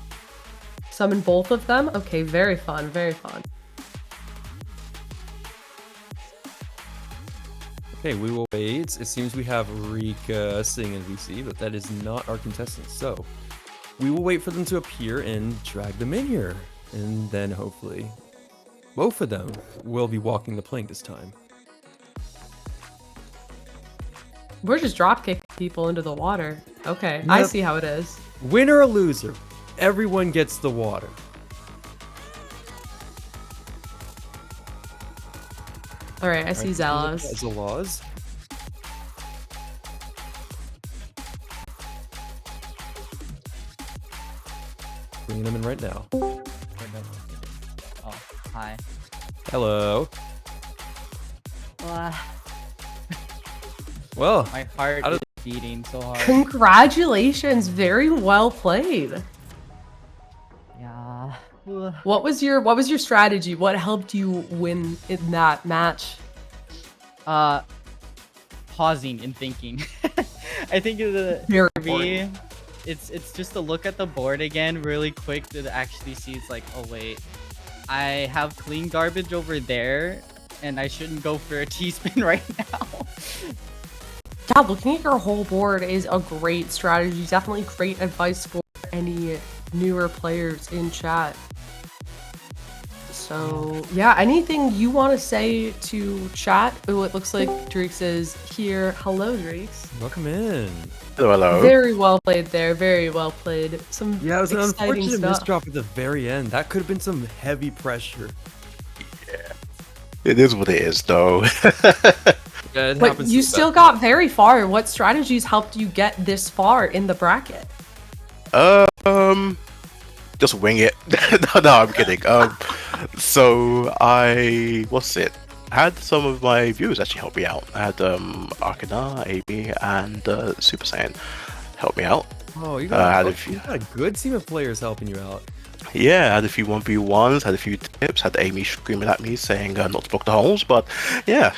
Summon both of them? Okay, very fun, very fun. Okay, we will wait. It seems we have Rikka sitting in VC, but that is not our contestant. So we will wait for them to appear and drag them in here. And then hopefully both of them will be walking the plank this time. We're just dropkicking people into the water. Okay, I see how it is. Winner or loser, everyone gets the water. Alright, I see Zalozz. Zalozz. Bringing them in right now. Oh, hi. Hello. Well, my heart is beating so hard. Congratulations, very well played. Yeah. What was your strategy? What helped you win in that match? Pausing and thinking. I think for me, it's just to look at the board again really quick to actually see it's like, oh wait, I have clean garbage over there and I shouldn't go for a T-spin right now. Yeah, looking at your whole board is a great strategy. Definitely great advice for any newer players in chat. So, yeah, anything you want to say to chat? Oh, it looks like Dreax is here. Hello, Dreax. Welcome in. Hello, hello. Very well played there. Very well played. Some it was an exciting unfortunate stuff. misdrop at the very end. That could have been some heavy pressure. Yeah. It is what it is, though. Yeah, it But happens you to still the got very far. What strategies helped you get this far in the bracket? Just wing it. No, I'm kidding. So I had some of my viewers actually help me out. I had Arkana, AB, and Super Saiyan help me out. Oh, you got a good team of players helping you out. Yeah, I had a few 1v1s, had a few tips, had Amy screaming at me saying not to block the holes, but yeah.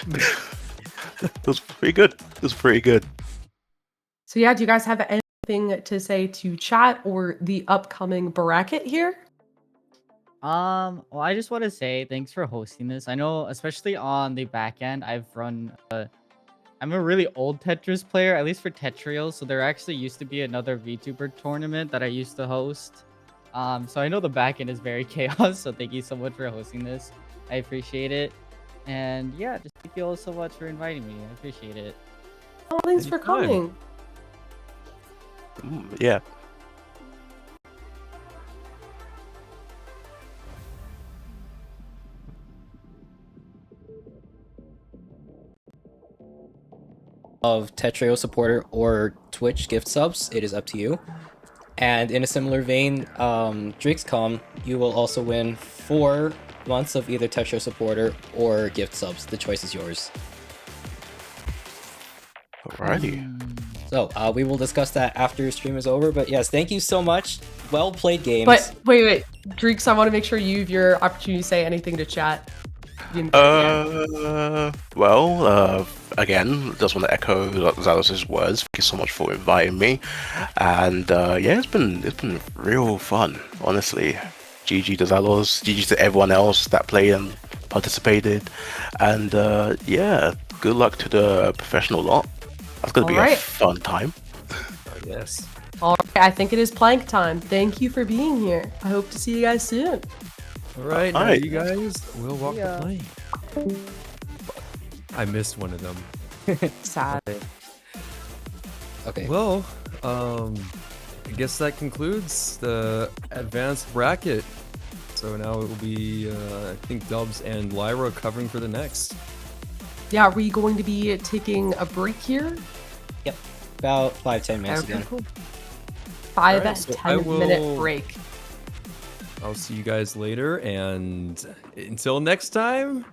It was pretty good. It was pretty good. So yeah, do you guys have anything to say to chat or the upcoming bracket here? Well, I just want to say thanks for hosting this. I know, especially on the back end, I'm a really old Tetris player, at least for Tetrials. So there actually used to be another VTuber tournament that I used to host. So I know the back end is very chaos. So thank you so much for hosting this. I appreciate it. And yeah, just thank you all so much for inviting me. I appreciate it. Oh, thanks for coming. Yeah. Of Tetrio supporter or Twitch gift subs, it is up to you. And in a similar vein, Dreaxkom, you will also win 4 months of either Tetrio supporter or gift subs. The choice is yours. Alrighty. So we will discuss that after your stream is over. But yes, thank you so much. Well played games. But wait, Dreax, I want to make sure you have your opportunity to say anything to chat. Again, just want to echo Zalozz's words. Thank you so much for inviting me, and yeah, it's been real fun, honestly. GG to Zalozz, GG to everyone else that played and participated, and yeah, good luck to the professional lot. That's gonna be a fun time. Yes. All right, I think it is plank time. Thank you for being here. I hope to see you guys soon. All right, now Alright. you guys will walk the plank. I missed one of them. Sad. Okay. Well, I guess that concludes the advanced bracket. So now it will be, I think, Dubs and Lyra covering for the next. Yeah, are we going to be taking a break here? Yep. About 5-10 minutes Okay, again. cool. 5 Alright, so I 10-minute break. I'll see you guys later, and until next time.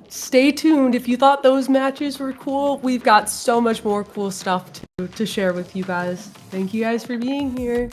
Stay tuned. If you thought those matches were cool, we've got so much more cool stuff to share with you guys. Thank you guys for being here.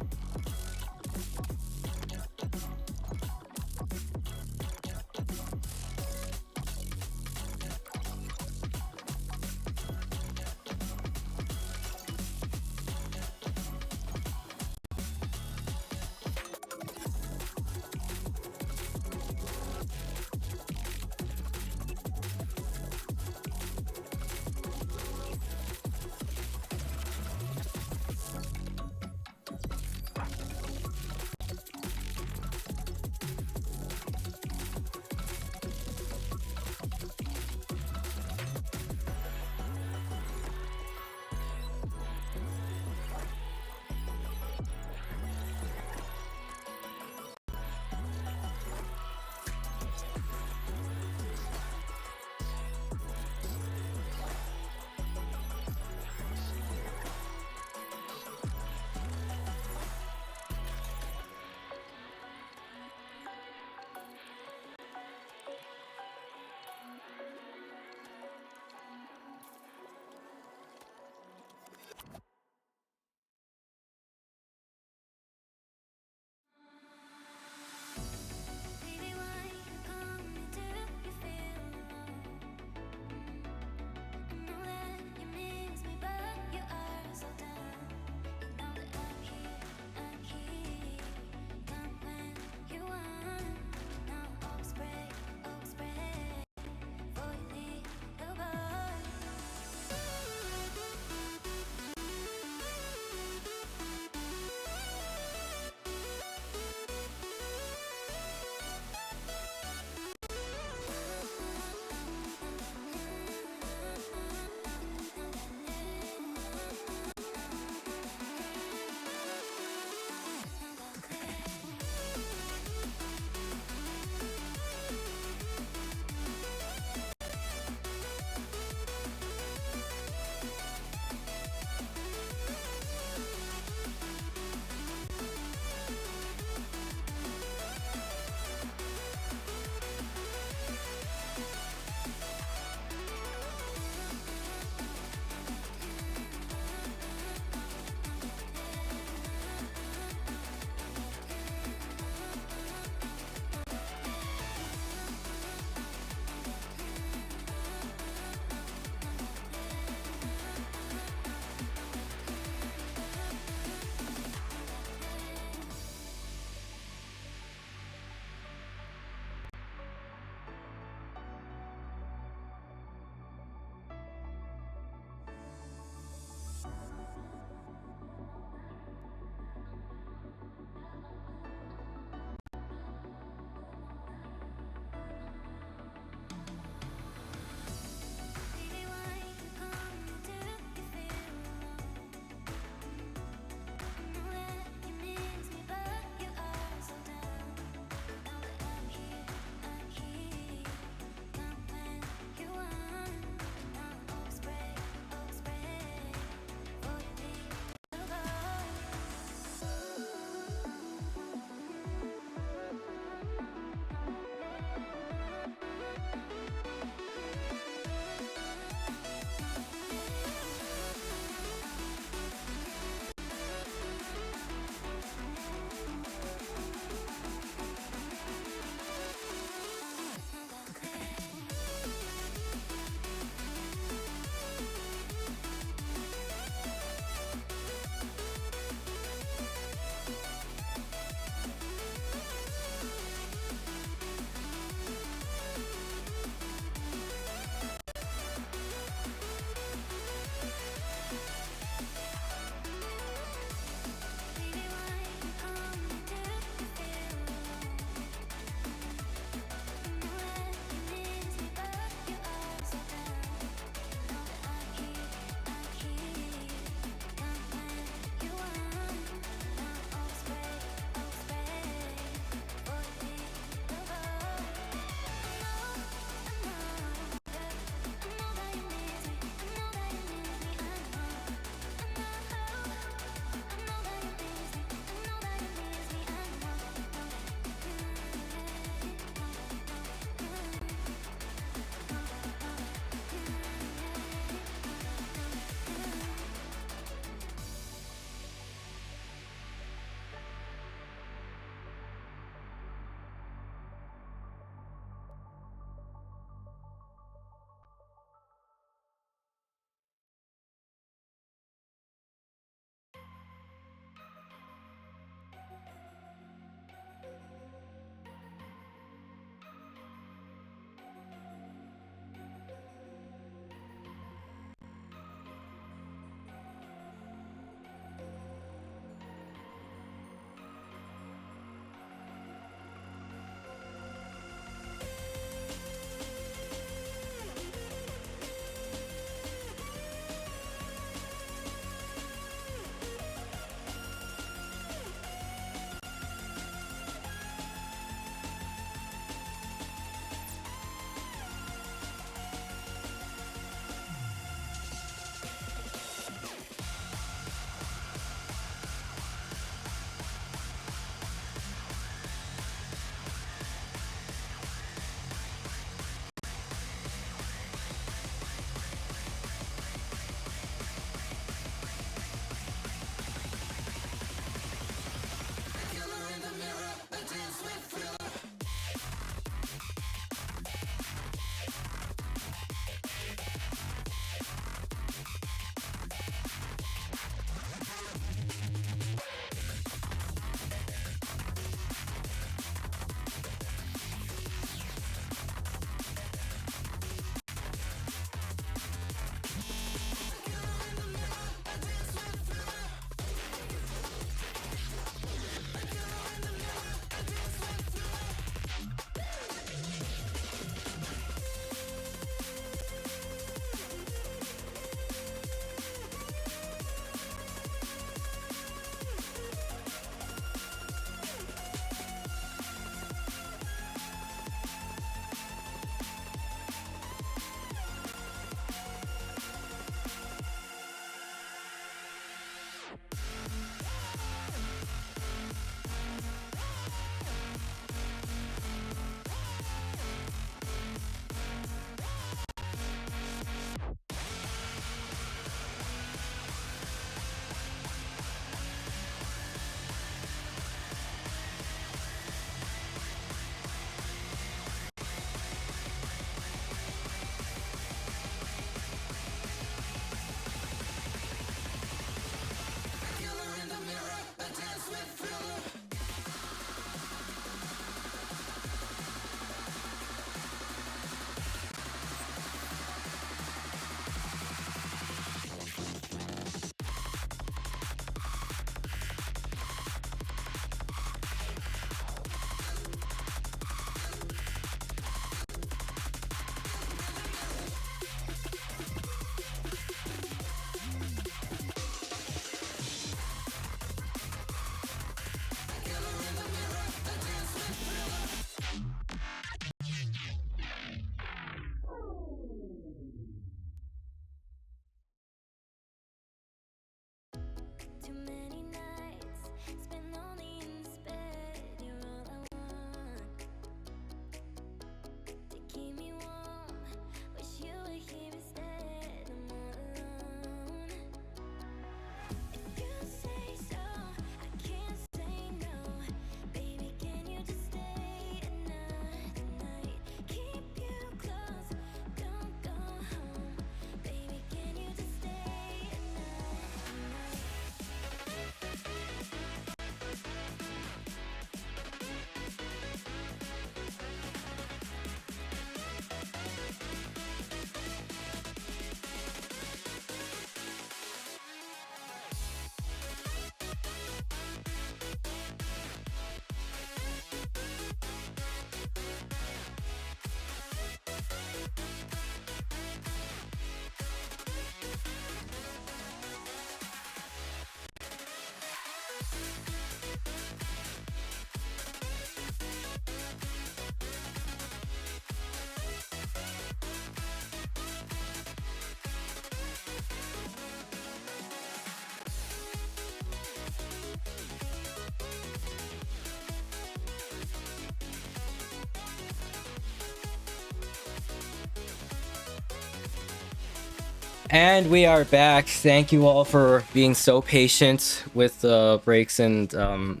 And we are back. Thank you all for being so patient with the breaks and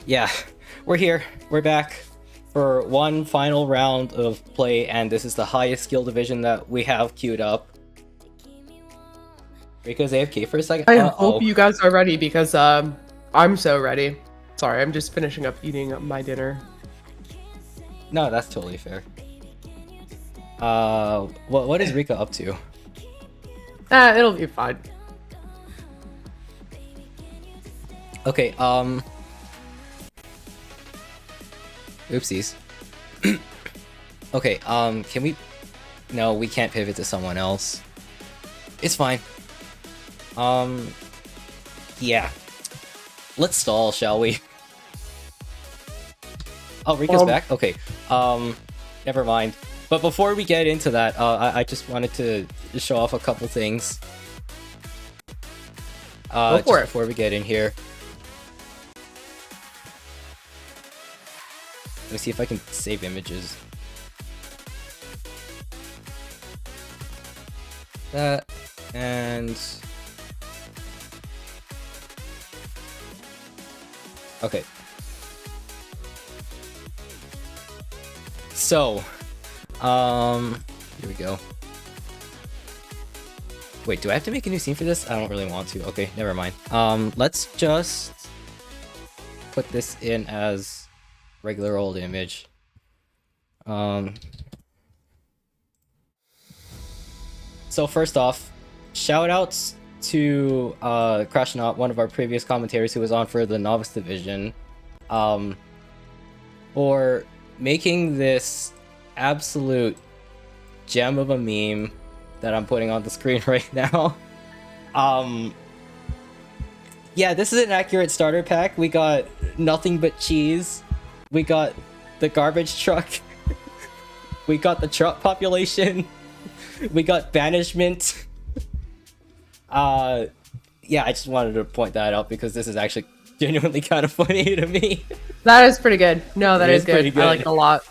yeah, we're here. We're back for one final round of play, and this is the highest skill division that we have queued up. Rikka's AFK for a second. I hope you guys are ready because I'm so ready. Sorry, I'm just finishing up eating my dinner. No, that's totally fair. What is Rikka up to? It'll be fine. Okay, oopsies. Okay, can we... No, we can't pivot to someone else. It's fine. Yeah. Let's stall, shall we? Oh, Rikka's back? Okay, never mind. But before we get into that, I just wanted to show off a couple things. Go for it. Before we get in here. Let me see if I can save images. That, and... Okay. So, here we go. Wait, do I have to make a new scene for this? I don't really want to. Okay, never mind. Let's just put this in as regular old image. So first off, shout outs to Crashnaught, one of our previous commentators who was on for the Novice division, for making this absolute gem of a meme that I'm putting on the screen right now. Yeah, this is an accurate starter pack. We got nothing but cheese. We got the garbage truck. We got the truck population. We got banishment. Yeah, I just wanted to point that out because this is actually genuinely kind of funny to me. That is pretty good. No, that is pretty good. I like it a lot.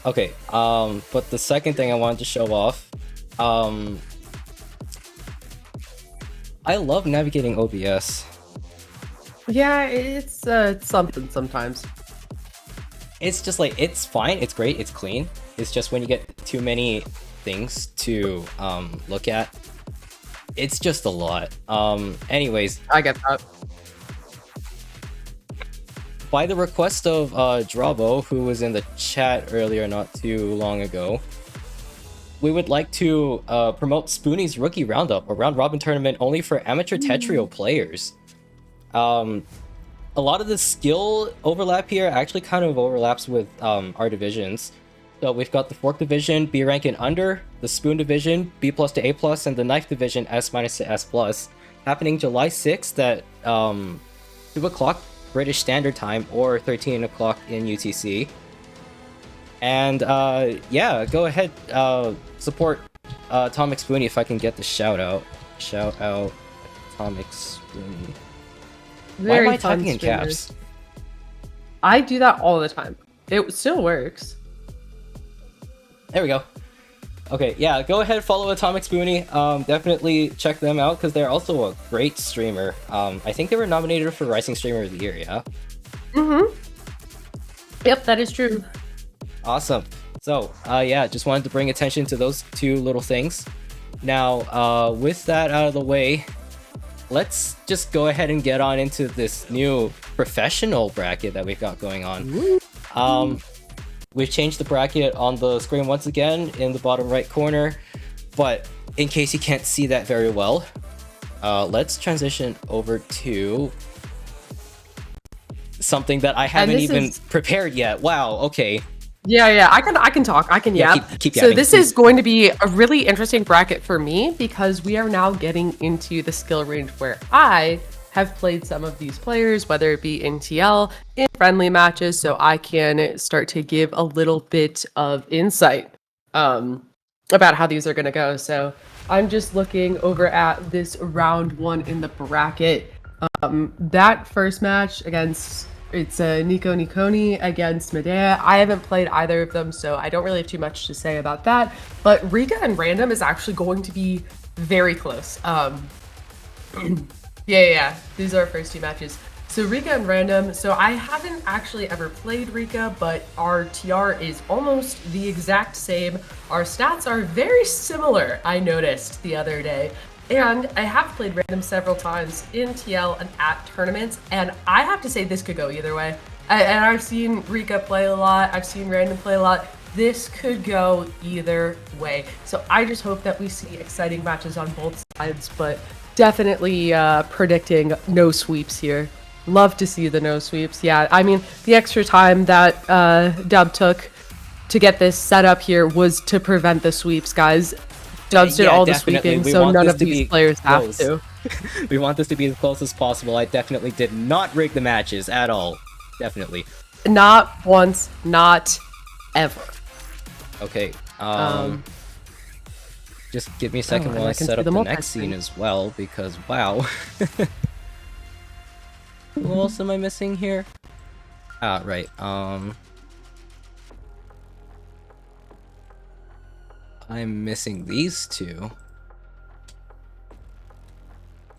Okay, but the second thing I wanted to show off, I love navigating OBS. Yeah, it's something sometimes. It's just like, it's fine, it's great, it's clean. It's just when you get too many things to look at, it's just a lot. Anyways, I get that. By the request of Drabo, who was in the chat earlier not too long ago, we would like to promote Spoonie's Rookie Roundup, a round-robin tournament only for amateur Tetrio players. A lot of the skill overlap here actually kind of overlaps with our divisions. So we've got the Fork division, B rank and under, the Spoon division, B+ to A+, and the Knife division, S- to S+, happening July 6th at 2 o'clock British Standard Time or 13 o'clock in UTC. And yeah, go ahead, support Atomic Spoonie if I can get the shout out. Shout out Atomic Spoonie. Why am I talking in caps? I do that all the time. It still works. There we go. Okay, yeah, go ahead, follow Atomic Spoonie. Definitely check them out because they're also a great streamer. I think they were nominated for Rising Streamer of the Year, yeah? Mm-hmm. Yep, that is true. Awesome. So, yeah, just wanted to bring attention to those two little things. Now, with that out of the way, let's just go ahead and get on into this new professional bracket that we've got going on. We've changed the bracket on the screen once again in the bottom right corner, but in case you can't see that very well, let's transition over to something that I haven't even prepared yet. Wow, okay. Yeah, I can talk. I can yap. Keep so yapping, this please. is going to be a really interesting bracket for me because we are now getting into the skill range where I have played some of these players, whether it be in TL, in friendly matches, so I can start to give a little bit of insight about how these are going to go. So I'm just looking over at this round one in the bracket. That first match against It's Neko Nikoni against Medea. I haven't played either of them, so I don't really have too much to say about that. But Rikka and Random is actually going to be very close. Yeah. These are our first two matches. So Rikka and Random. So I haven't actually ever played Rikka, but our TR is almost the exact same. Our stats are very similar, I noticed the other day. And I have played Random several times in TL and at tournaments, and I have to say this could go either way. And I've seen Rikka play a lot, I've seen Random play a lot. This could go either way. So I just hope that we see exciting matches on both sides, but definitely predicting no sweeps here. Love to see the no sweeps. Yeah, I mean, the extra time that Dub took to get this set up here was to prevent the sweeps, guys. Dubs did all the sweeping, so none of these players have to. We want this to be as close as possible. I definitely did not rig the matches at all. Definitely. Not once, not ever. Okay, just give me a second while I set up the next scene as well, because wow. Who else am I missing here? Ah, right, I'm missing these two.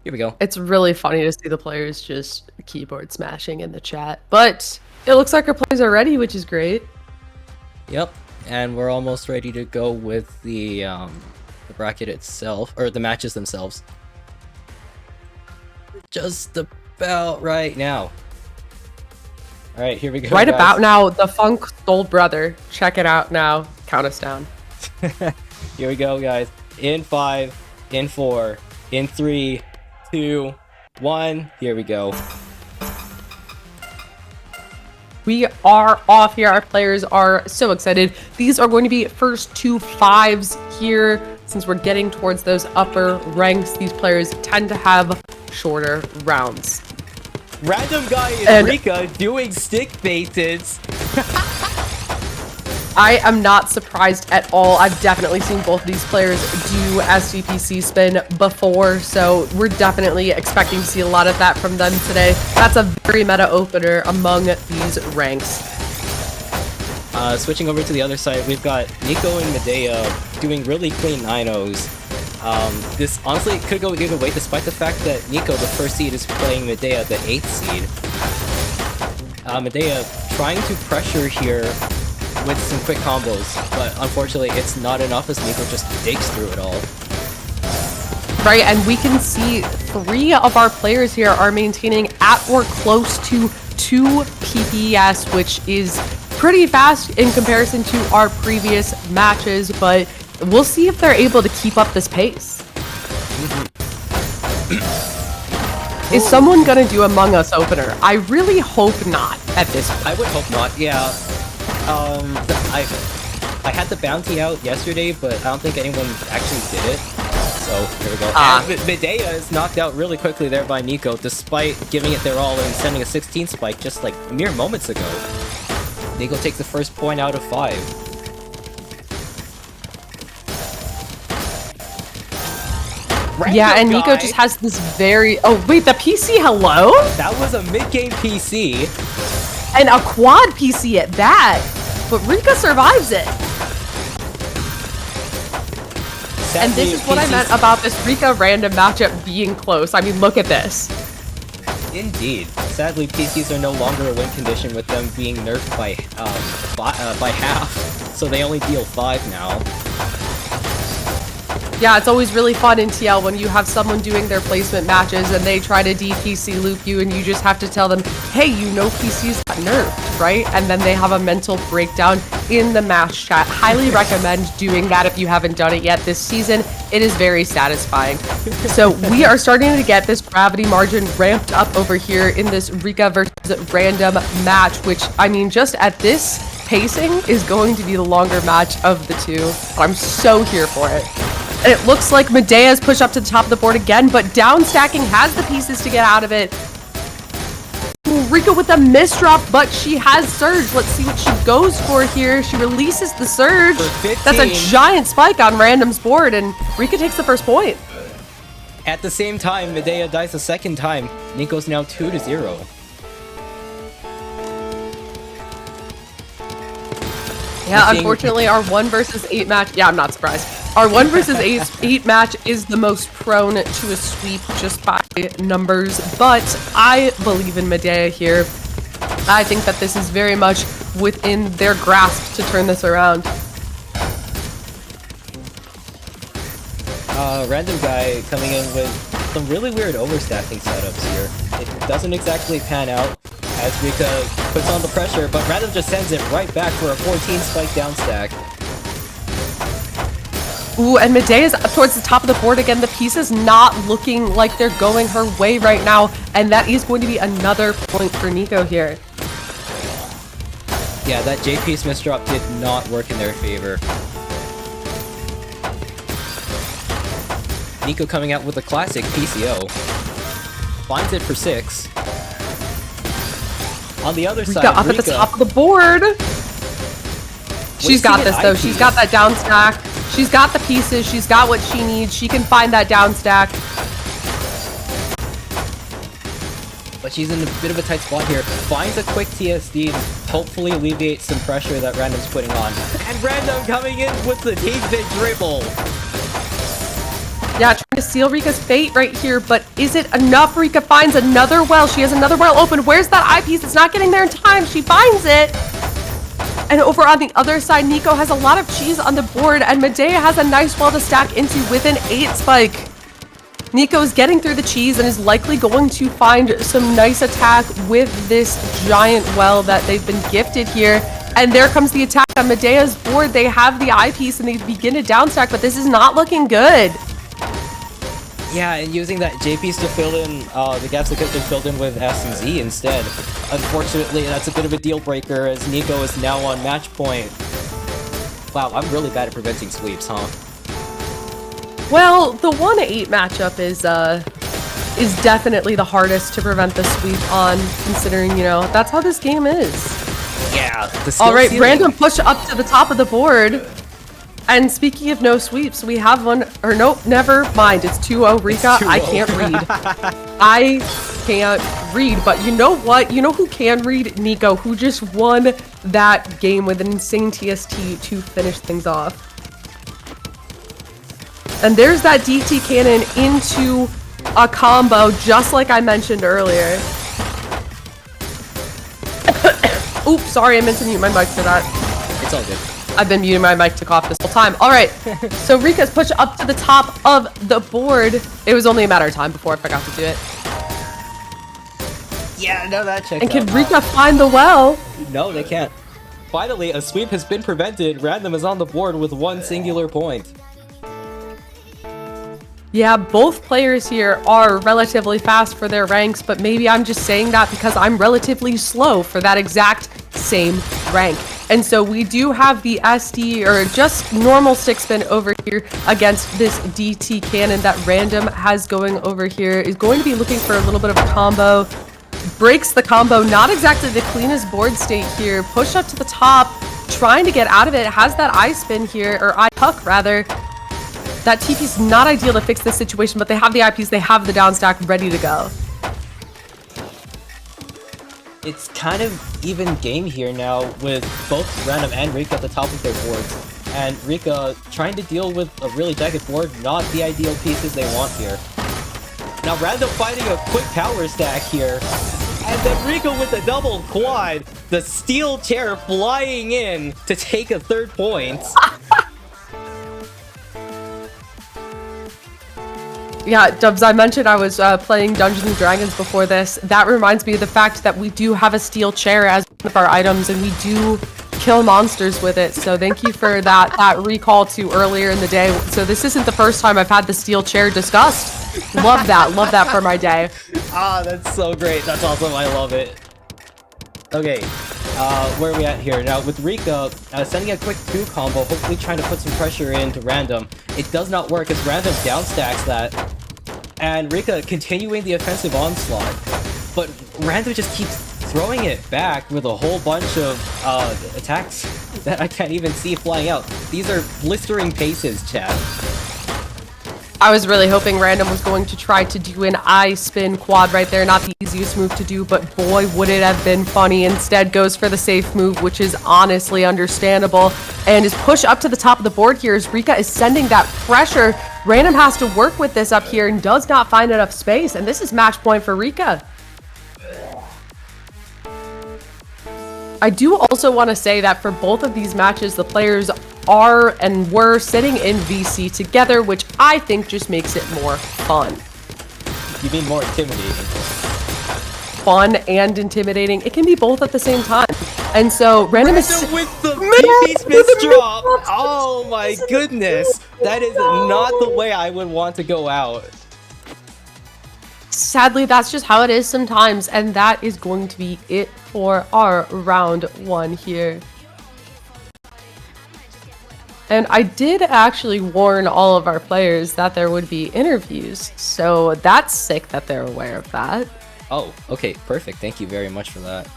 Here we go. It's really funny to see the players just keyboard smashing in the chat, but it looks like our players are ready, which is great. Yep, and we're almost ready to go with the bracket itself, or the matches themselves. Just about right now. All right, here we go. Right guys. about now, the Funk Soul Brother. Check it out now. Count us down. Here we go, guys. In 5, in 4, in 3, 2, 1. Here we go. We are off here. Our players are so excited. These are going to be first 2 5s here. Since we're getting towards those upper ranks, these players tend to have shorter rounds. Random guy in Rikka doing stick baiteds. I am not surprised at all. I've definitely seen both of these players do SDPC spin before, so we're definitely expecting to see a lot of that from them today. That's a very meta opener among these ranks. Switching over to the other side, we've got Neko and Medea doing really clean 9-0s. This honestly could go either way, despite the fact that Neko, the first seed, is playing Medea, the 8th seed. Medea trying to pressure here with some quick combos, but unfortunately it's not enough as Neko just digs through it all. Right, and we can see 3 of our players here are maintaining at or close to 2 PPS, which is pretty fast in comparison to our previous matches, but we'll see if they're able to keep up this pace. Is someone gonna do Among Us opener? I really hope not at this point. I would hope not, yeah. I had the bounty out yesterday, but I don't think anyone actually did it. So, here we go. And Medea is knocked out really quickly there by Neko, despite giving it their all and sending a 16 spike just like mere moments ago. Neko takes the first point out of 5. Yeah, and Neko just has this very... Oh, wait, the PC, hello? That was a mid-game PC. And a quad PC at that. But Rikka survives it. Sadly, and this is what I meant about this Rikka random matchup being close. I mean, look at this. Indeed. Sadly, PCs are no longer a win condition with them being nerfed by half. So they only deal 5 now. Yeah, it's always really fun in TL when you have someone doing their placement matches and they try to DPC loop you and you just have to tell them, hey, you know PCs got nerfed, right? And then they have a mental breakdown in the match chat. Highly recommend doing that if you haven't done it yet this season. It is very satisfying. So we are starting to get this gravity margin ramped up over here in this Rikka versus Random match, which, I mean, just at this pacing is going to be the longer match of the two. I'm so here for it. And it looks like Medea's pushed up to the top of the board again, but down stacking has the pieces to get out of it. Ooh, Rikka with a misdrop, but she has Surge. Let's see what she goes for here. She releases the Surge. That's a giant spike on Random's board, and Rikka takes the first point. At the same time, Medea dies a second time. Neko's now 2-0. Yeah, unfortunately, our 1 versus 8 match. Yeah, I'm not surprised. Our 1 versus 8 match is the most prone to a sweep just by numbers, but I believe in Medea here. I think that this is very much within their grasp to turn this around. Random guy coming in with some really weird overstacking setups here. It doesn't exactly pan out as Rikka puts on the pressure, but Random just sends it right back for a 14 spike down stack. Ooh, and Medea is towards the top of the board again. The piece is not looking like they're going her way right now, and that is going to be another point for Neko here. Yeah, that J-piece misdrop did not work in their favor. Neko coming out with a classic PCO. Finds it for 6. On the other side, Rikka up at the top of the board. She's got this though. She's got that down stack. She's got the pieces. She's got what she needs. She can find that down stack. But she's in a bit of a tight spot here. Finds a quick TSD to hopefully alleviate some pressure that Random's putting on. And Random coming in with the take the dribble. Yeah, trying to seal Rikka's fate right here, but is it enough? Rikka finds another well. She has another well open. Where's that eyepiece? It's not getting there in time. She finds it. And over on the other side, Neko has a lot of cheese on the board, and Medea has a nice well to stack into with an 8 spike. Neko is getting through the cheese and is likely going to find some nice attack with this giant well that they've been gifted here. And there comes the attack on Medea's board. They have the eyepiece and they begin to downstack, but this is not looking good. Yeah, and using that J-piece to fill in the gaps that could have been filled in with S and Z instead. Unfortunately, that's a bit of a deal breaker as Neko is now on match point. Wow, I'm really bad at preventing sweeps, huh? Well, the 1-8 matchup is definitely the hardest to prevent the sweep on, considering, you know, that's how this game is. Yeah. All right, Random push up to the top of the board. And speaking of no sweeps, we have one, or nope, never mind. It's 2-0 Rikka. I can't read. I can't read, but you know what? You know who can read? Neko, who just won that game with an insane TST to finish things off. And there's that DT cannon into a combo, just like I mentioned earlier. Oops, sorry, I meant to mute my mic for that. It's all good. I've been muting my mic to cough this whole time. All right, so Rikka's pushed up to the top of the board. It was only a matter of time before I forgot to do it. Yeah, no, that checked And can out. Rikka find the well? No, they can't. Finally, a sweep has been prevented. Random is on the board with 1 singular point. Yeah, both players here are relatively fast for their ranks, but maybe I'm just saying that because I'm relatively slow for that exact same rank. And so we do have the SD, or just normal stick spin over here against this DT cannon that Random has going over here. Is going to be looking for a little bit of a combo. Breaks the combo, not exactly the cleanest board state here. Push up to the top, trying to get out of it. Has that eye spin here, or eye tuck rather. That TP is not ideal to fix this situation, but they have the eyepiece, they have the down stack ready to go. It's kind of even game here now with both Random and Rikka at the top of their boards. And Rikka trying to deal with a really jagged board, not the ideal pieces they want here. Now Random finding a quick power stack here. And then Rikka with a double quad. The steel chair flying in to take a 3rd point. Yeah, Dubs, I mentioned I was playing Dungeons & Dragons before this. That reminds me of the fact that we do have a steel chair as one of our items, and we do kill monsters with it. So thank you for that recall to earlier in the day. So this isn't the first time I've had the steel chair discussed. Love that for my day. Ah, that's so great. That's awesome. I love it. Okay, where are we at here? Now with Rikka, sending a quick 2 combo, hopefully trying to put some pressure into Random. It does not work as Random downstacks that. And Rikka continuing the offensive onslaught. But Random just keeps throwing it back with a whole bunch of attacks that I can't even see flying out. These are blistering paces, chat. I was really hoping Random was going to try to do an I spin quad right there. Not the easiest move to do, but boy, would it have been funny. Instead goes for the safe move, which is honestly understandable. And his push up to the top of the board here as Rikka is sending that pressure. Random has to work with this up here and does not find enough space. And this is match point for Rikka. I do also want to say that for both of these matches, the players are and were sitting in VC together, which I think just makes it more fun. You mean more intimidating? Fun and intimidating. It can be both at the same time. And so Random is with the PP Smith drop. Oh my goodness. That is not the way I would want to go out. Sadly, that's just how it is sometimes, and that is going to be it for our round one here. And I did actually warn all of our players that there would be interviews, so that's sick that they're aware of that. Oh, okay, perfect. Thank you very much for that.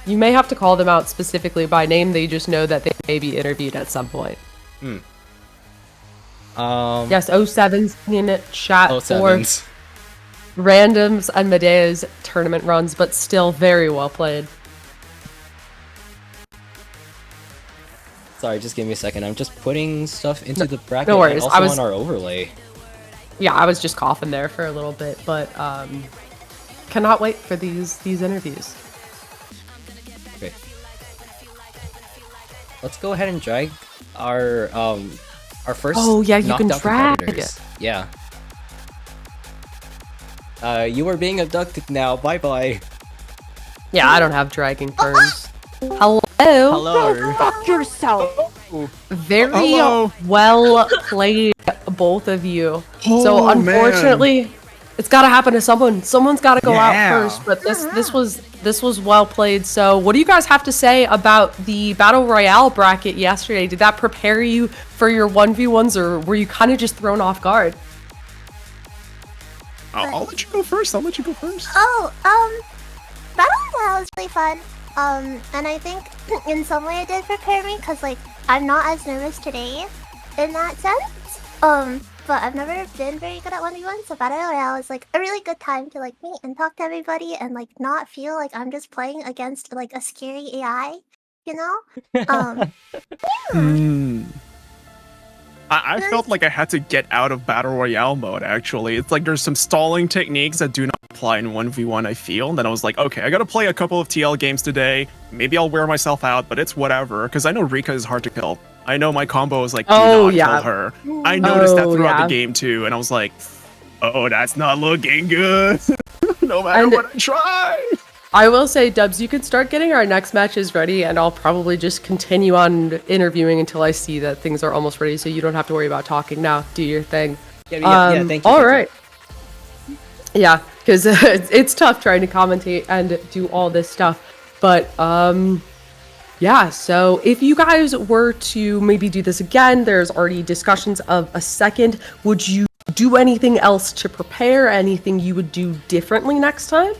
You may have to call them out specifically by name, they just know that they may be interviewed at some point. Yes, 07's in chat 07s. for Random's and Medea's tournament runs, but still very well played. Sorry, just give me a second. I'm just putting stuff into the bracket no worries. and also on our overlay. Yeah, I was just coughing there for a little bit, but cannot wait for these interviews. Okay. Let's go ahead and drag our first. Oh yeah, you can knocked out drag. competitors. Yeah. You are being abducted now. Bye bye. Yeah, I don't have dragging terms. Hello. Hello. Fuck yourself. Very well played, both of you. So unfortunately, it's got to happen to someone. Someone's got to go out first. But this was well played. So what do you guys have to say about the Battle Royale bracket yesterday? Did that prepare you for your 1v1s, or were you kind of just thrown off guard? I'll let you go first. Oh, Battle Royale was really fun. And I think in some way it did prepare me, because like I'm not as nervous today in that sense. But I've never been very good at 1v1, so Battle Royale is like a really good time to like meet and talk to everybody and like not feel like I'm just playing against like a scary AI, you know? I felt like I had to get out of Battle Royale mode, actually. It's like there's some stalling techniques that do not apply in 1v1, I feel. And then I was like, okay, I gotta play a couple of TL games today. Maybe I'll wear myself out, but it's whatever. Because I know Rikka is hard to kill. I know my combo is like, do not kill her. I noticed that throughout the game too, and I was like, oh, that's not looking good. No matter what I try. I will say, Dubs, you can start getting our next matches ready, and I'll probably just continue on interviewing until I see that things are almost ready, so you don't have to worry about talking now. Do your thing. Yeah, thank you. All right. Yeah, because it's tough trying to commentate and do all this stuff. But, yeah, so if you guys were to maybe do this again, there's already discussions of a second. Would you do anything else to prepare? Anything you would do differently next time?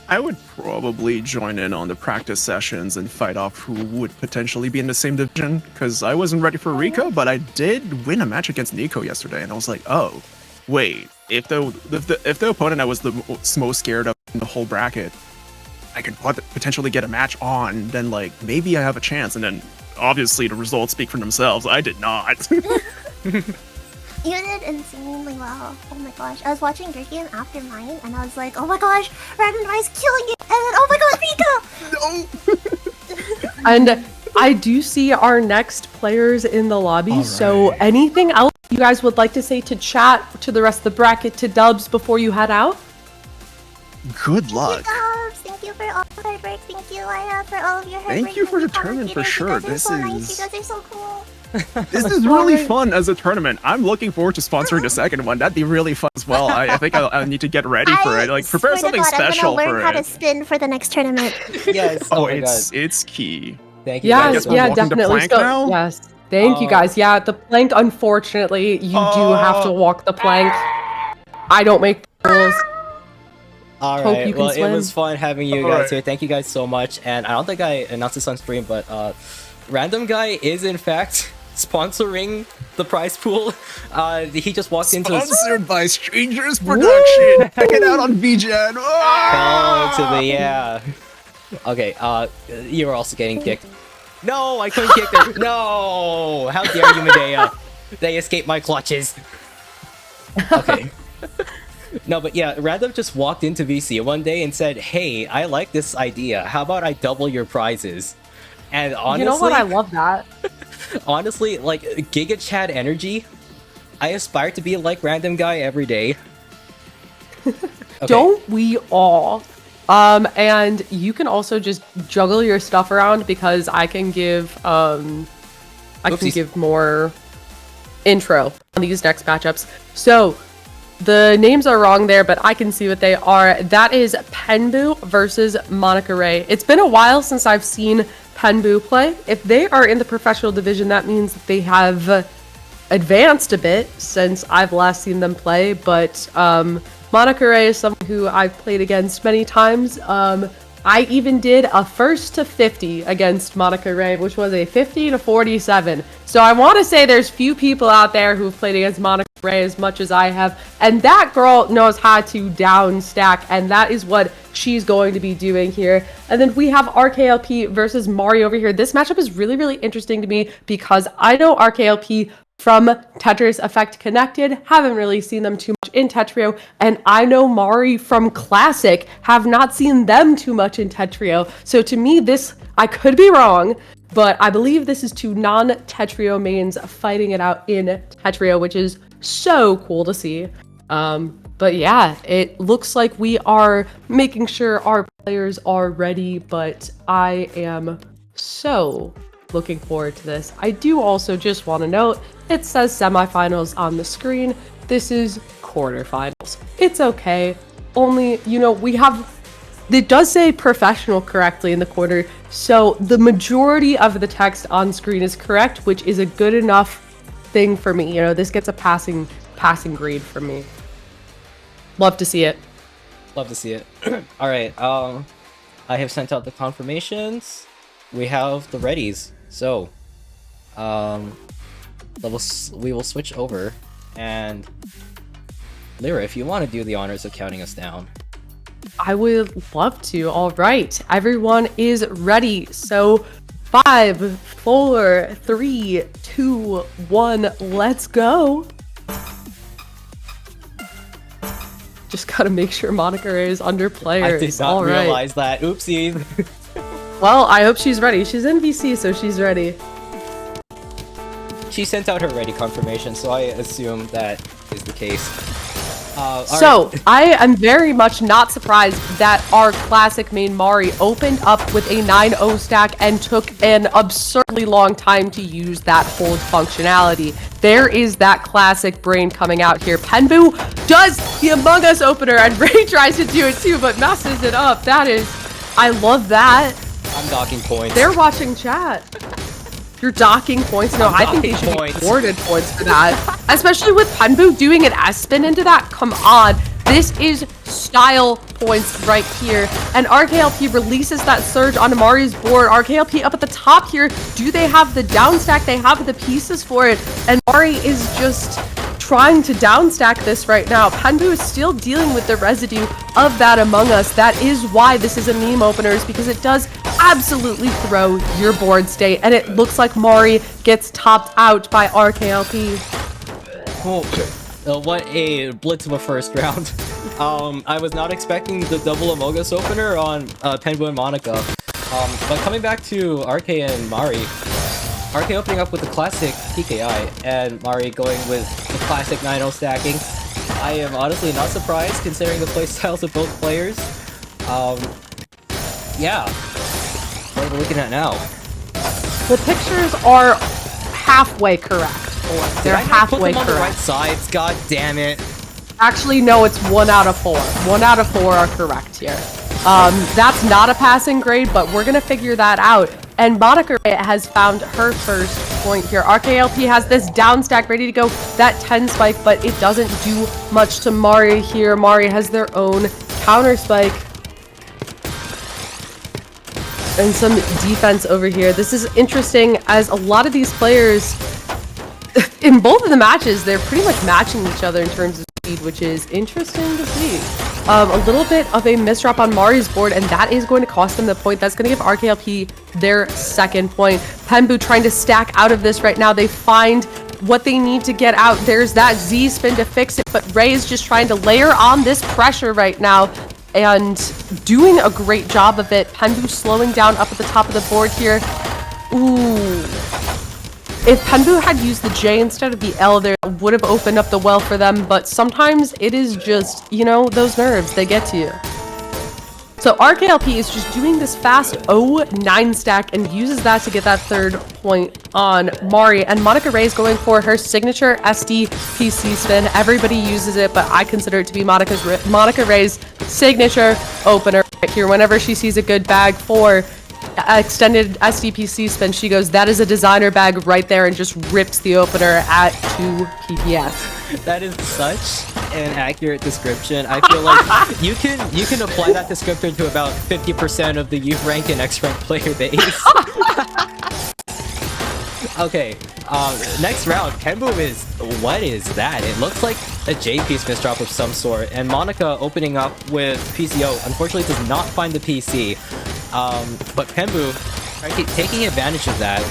I would probably join in on the practice sessions and fight off who would potentially be in the same division, because I wasn't ready for Rikka, but I did win a match against Neko yesterday, and I was like, oh, wait, if the opponent I was the most scared of in the whole bracket, I could potentially get a match on, then like maybe I have a chance. And then obviously the results speak for themselves. I did not. You did insanely well. Oh my gosh. I was watching your game after mine, and I was like, oh my gosh, Random Device killing it! And then, oh my god, Rikka! No! And I do see our next players in the lobby, so anything else you guys would like to say to chat, to the rest of the bracket, to Dubs before you head out? Good luck. Thank you for all the hard work. Thank you, Lyra, for all of your hard work. Thank you for the tournament for sure. This is so nice. You guys are so cool. This is really fun as a tournament. I'm looking forward to sponsoring the second one. That'd be really fun as well. I think I need to get ready for it. Like prepare something special for it. I'm gonna learn how to spin for the next tournament. Yes. Oh, it's key. Thank you. Yes, yeah, definitely. So, yes. Thank you guys. Yeah, the plank, unfortunately, you do have to walk the plank. I don't make the rules. All Hope right, you can well, swim. it was fun having you guys here. Thank you guys so much. And I don't think I announced this on stream, but Random Guy is in fact sponsoring the prize pool. He just walked into Sponsored by Strangers Production. Check it out on VGen. Oh, to the yeah. Okay, you were also getting kicked. No, I couldn't kick her. No, how dare you, Medea? They escaped my clutches. Okay. No, but yeah, Random just walked into VC one day and said, "Hey, I like this idea. How about I double your prizes?" And honestly, you know what? I love that. Honestly, like Giga Chat energy, I aspire to be like Random Guy every day. Okay. Don't we all? And you can also just juggle your stuff around because I can give can give more intro on these next matchups. So the names are wrong there, but I can see what they are. That is Penbu versus Monica Ray. It's been a while since I've seen Penbu play. If they are in the professional division, that means that they have advanced a bit since I've last seen them play, but Monica Ray is someone who I've played against many times. I even did a 1st to 50 against Monica Ray, which was a 50 to 47. So I want to say there's few people out there who've played against Monica Ray as much as I have. And that girl knows how to down stack, and that is what she's going to be doing here. And then we have RKLP versus Mari over here. This matchup is really, really interesting to me because I know RKLP from Tetris Effect Connected, haven't really seen them too much in Tetrio, and I know Mari from Classic, have not seen them too much in Tetrio. So to me, this, I could be wrong, but I believe this is two non-Tetrio mains fighting it out in Tetrio, which is so cool to see. But yeah, it looks like we are making sure our players are ready, but I am so looking forward to this. I do also just want to note, it says semifinals on the screen. This is quarterfinals. It's okay. Only, you know, we have, it does say professional correctly in the corner, so the majority of the text on screen is correct, which is a good enough thing for me. You know, this gets a passing grade from me. Love to see it. Love to see it. All right, I have sent out the confirmations. We have the readies. So, we will switch over, and Lyra, if you want to do the honors of counting us down. I would love to. All right, everyone is ready. So 5, 4, 3, 2, 1, let's go. Just gotta make sure Monica Ray is under players. I did not realize that. Oopsie. Well, I hope she's ready. She's in VC, so she's ready. She sent out her ready confirmation, so I assume that is the case. So, right. I am very much not surprised that our classic main Mari opened up with a 9-0 stack and took an absurdly long time to use that hold functionality. There is that classic brain coming out here. Penbu does the Among Us opener, and Ray tries to do it too, but messes it up. That is, I love that. I'm docking points. They're watching chat. You're docking points? No, I think they should be awarded points for that. Especially with Penbu doing an S-spin into that. Come on. This is style points right here. And RKLP releases that surge on Mari's board. RKLP up at the top here. Do they have the down stack? They have the pieces for it. And Mari is just trying to down stack this right now. Penbu is still dealing with the residue of that Among Us. That is why this is a meme opener, is because it does absolutely throw your board state, and it looks like Mari gets topped out by RKLP. Cool. What a blitz of a first round. I was not expecting the double Among Us opener on Penbu and Monica. But coming back to RK and Mari, RK opening up with the classic TKI, and Mari going with the classic 9-0 stacking. I am honestly not surprised considering the playstyles of both players. Yeah. What are we looking at now? The pictures are halfway correct. They're halfway correct. On the right sides? God damn it. Actually, no, it's 1 out of 4. 1 out of 4 are correct here. That's not a passing grade, but we're gonna figure that out. And Monica Ray has found her first point here. RKLP has this down stack ready to go, that 10 spike, but it doesn't do much to Mari here. Mari has their own counter spike. And some defense over here. This is interesting as a lot of these players in both of the matches, they're pretty much matching each other in terms of speed, which is interesting to see. A little bit of a misdrop on Mari's board, and that is going to cost them the point. That's going to give RKLP their second point. Penbu trying to stack out of this right now. They find what they need to get out. There's that Z spin to fix it, but Ray is just trying to layer on this pressure right now and doing a great job of it. Penbu slowing down up at the top of the board here. Ooh. If Penbu had used the J instead of the L there, it would have opened up the well for them, but sometimes it is just, you know, those nerves, they get to you. So RKLP is just doing this fast 0-9 stack and uses that to get that third point on Mari. And Monica Ray is going for her signature SD PC spin. Everybody uses it, but I consider it to be Monica Ray's signature opener right here. Whenever she sees a good bag for extended SDPC spin, she goes, that is a designer bag right there, and just rips the opener at 2 PPS. That is such an accurate description. I feel like you can apply that descriptor to about 50% of the youth rank and X rank player base. Okay, next round, Penbu is, what is that? It looks like a J-piece misdrop of some sort, and Monica opening up with PCO unfortunately does not find the PC. But Penbu, taking advantage of that,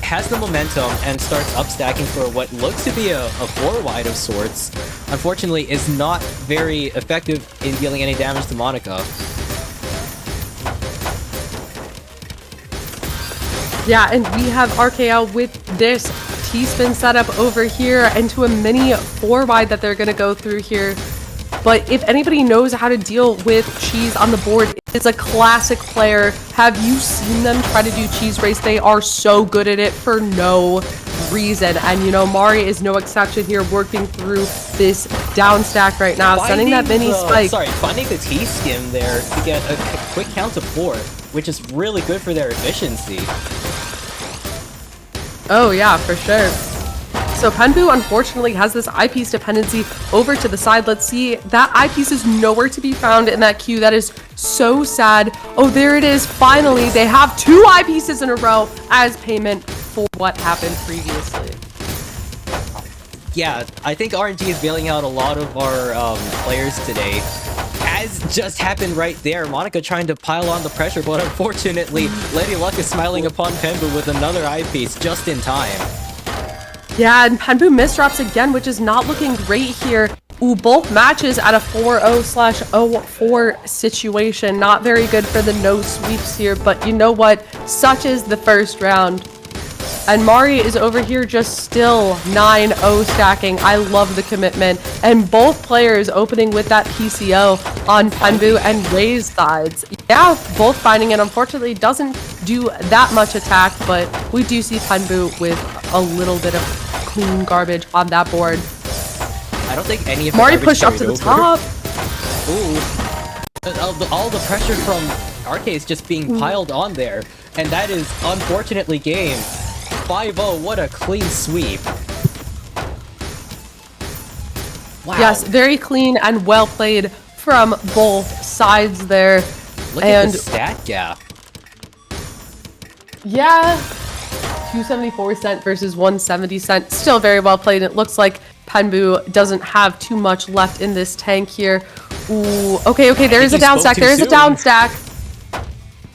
has the momentum and starts upstacking for what looks to be a 4-wide of sorts. Unfortunately, is not very effective in dealing any damage to Monica. Yeah, and we have RKL with this T-spin setup over here into a mini 4-wide that they're going to go through here. But if anybody knows how to deal with cheese on the board, it's a classic player. Have you seen them try to do cheese race? They are so good at it for no reason. And you know, Mari is no exception here, working through this down stack right now, sending that mini spike. Finding the T-skim there to get a quick count to 4, which is really good for their efficiency. Oh yeah, for sure. So Penbu unfortunately has this eyepiece dependency over to the side. Let's see, that eyepiece is nowhere to be found in that queue. That is so sad. Oh, there it is. Finally, they have 2 eyepieces in a row as payment for what happened previously. Yeah, I think RNG is bailing out a lot of our players today. As just happened right there, Monica trying to pile on the pressure, but unfortunately, Lady Luck is smiling upon Penbu with another eyepiece just in time. Yeah, and Penbu misdrops again, which is not looking great here. Ooh, both matches at a 4-0/04 situation. Not very good for the no sweeps here, but you know what? Such is the first round. And Mari is over here just still 9-0 stacking. I love the commitment. And both players opening with that PCO on Penbu and Ray's sides. Yeah, both finding it. Unfortunately, doesn't do that much attack, but we do see Penbu with a little bit of clean garbage on that board. I don't think any of Mari pushed up to the top. Ooh. All the pressure from Arcade just being piled on there. And that is unfortunately game. 5-0, what a clean sweep. Wow. Yes, very clean and well played from both sides there. Look at the stat gap. Yeah, 274 cent versus 170 cent. Still very well played. It looks like Penbu doesn't have too much left in this tank here. Ooh, okay, there is a down stack. There is a down stack.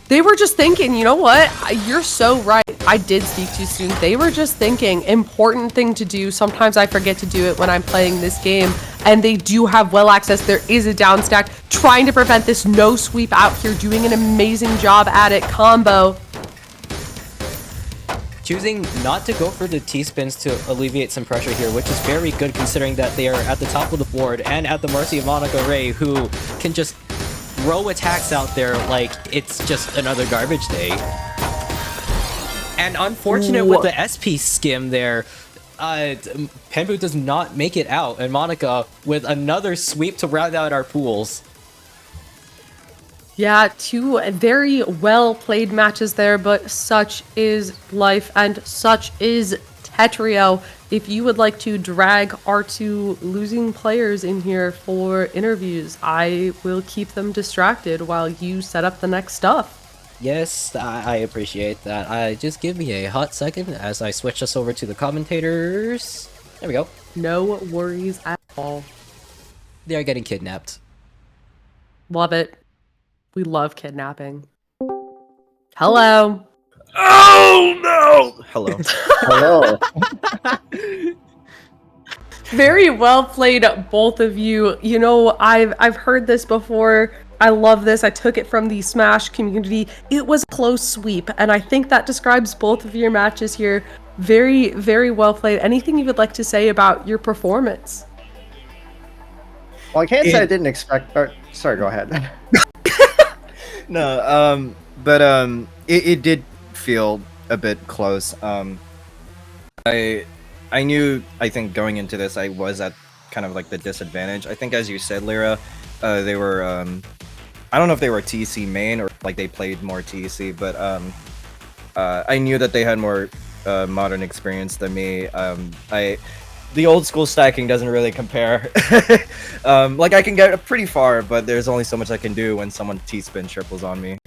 They were just thinking, you know what? You're so right. I did speak too soon. They were just thinking, important thing to do. Sometimes I forget to do it when I'm playing this game. And they do have well access. There is a down stack. Trying to prevent this no sweep out here. Doing an amazing job at it. Combo. Choosing not to go for the T-spins to alleviate some pressure here, which is very good considering that they are at the top of the board and at the mercy of Monica Ray, who can just throw attacks out there like it's just another garbage day. And unfortunate with the SP skim there, Penbu does not make it out, and Monica with another sweep to round out our pools. Yeah, 2 very well played matches there, but such is life and such is Tetrio. If you would like to drag our 2 losing players in here for interviews, I will keep them distracted while you set up the next stuff. Yes, I appreciate that. Just give me a hot second as I switch us over to the commentators. There we go. No worries at all. They are getting kidnapped. Love it. We love kidnapping. Hello. Oh no! Hello. Hello. Very well played, both of you. You know, I've heard this before. I love this. I took it from the Smash community. It was a close sweep, and I think that describes both of your matches here. Very, very well played. Anything you would like to say about your performance? Well, I can't say I didn't expect. Sorry, go ahead. No, but it did feel a bit close. I knew, I think going into this, I was at kind of like the disadvantage. I think, as you said, Lyra, they were, I don't know if they were TC main or like they played more TC, but I knew that they had more modern experience than me. The old school stacking doesn't really compare. Like I can get pretty far, but there's only so much I can do when someone T-spin triples on me.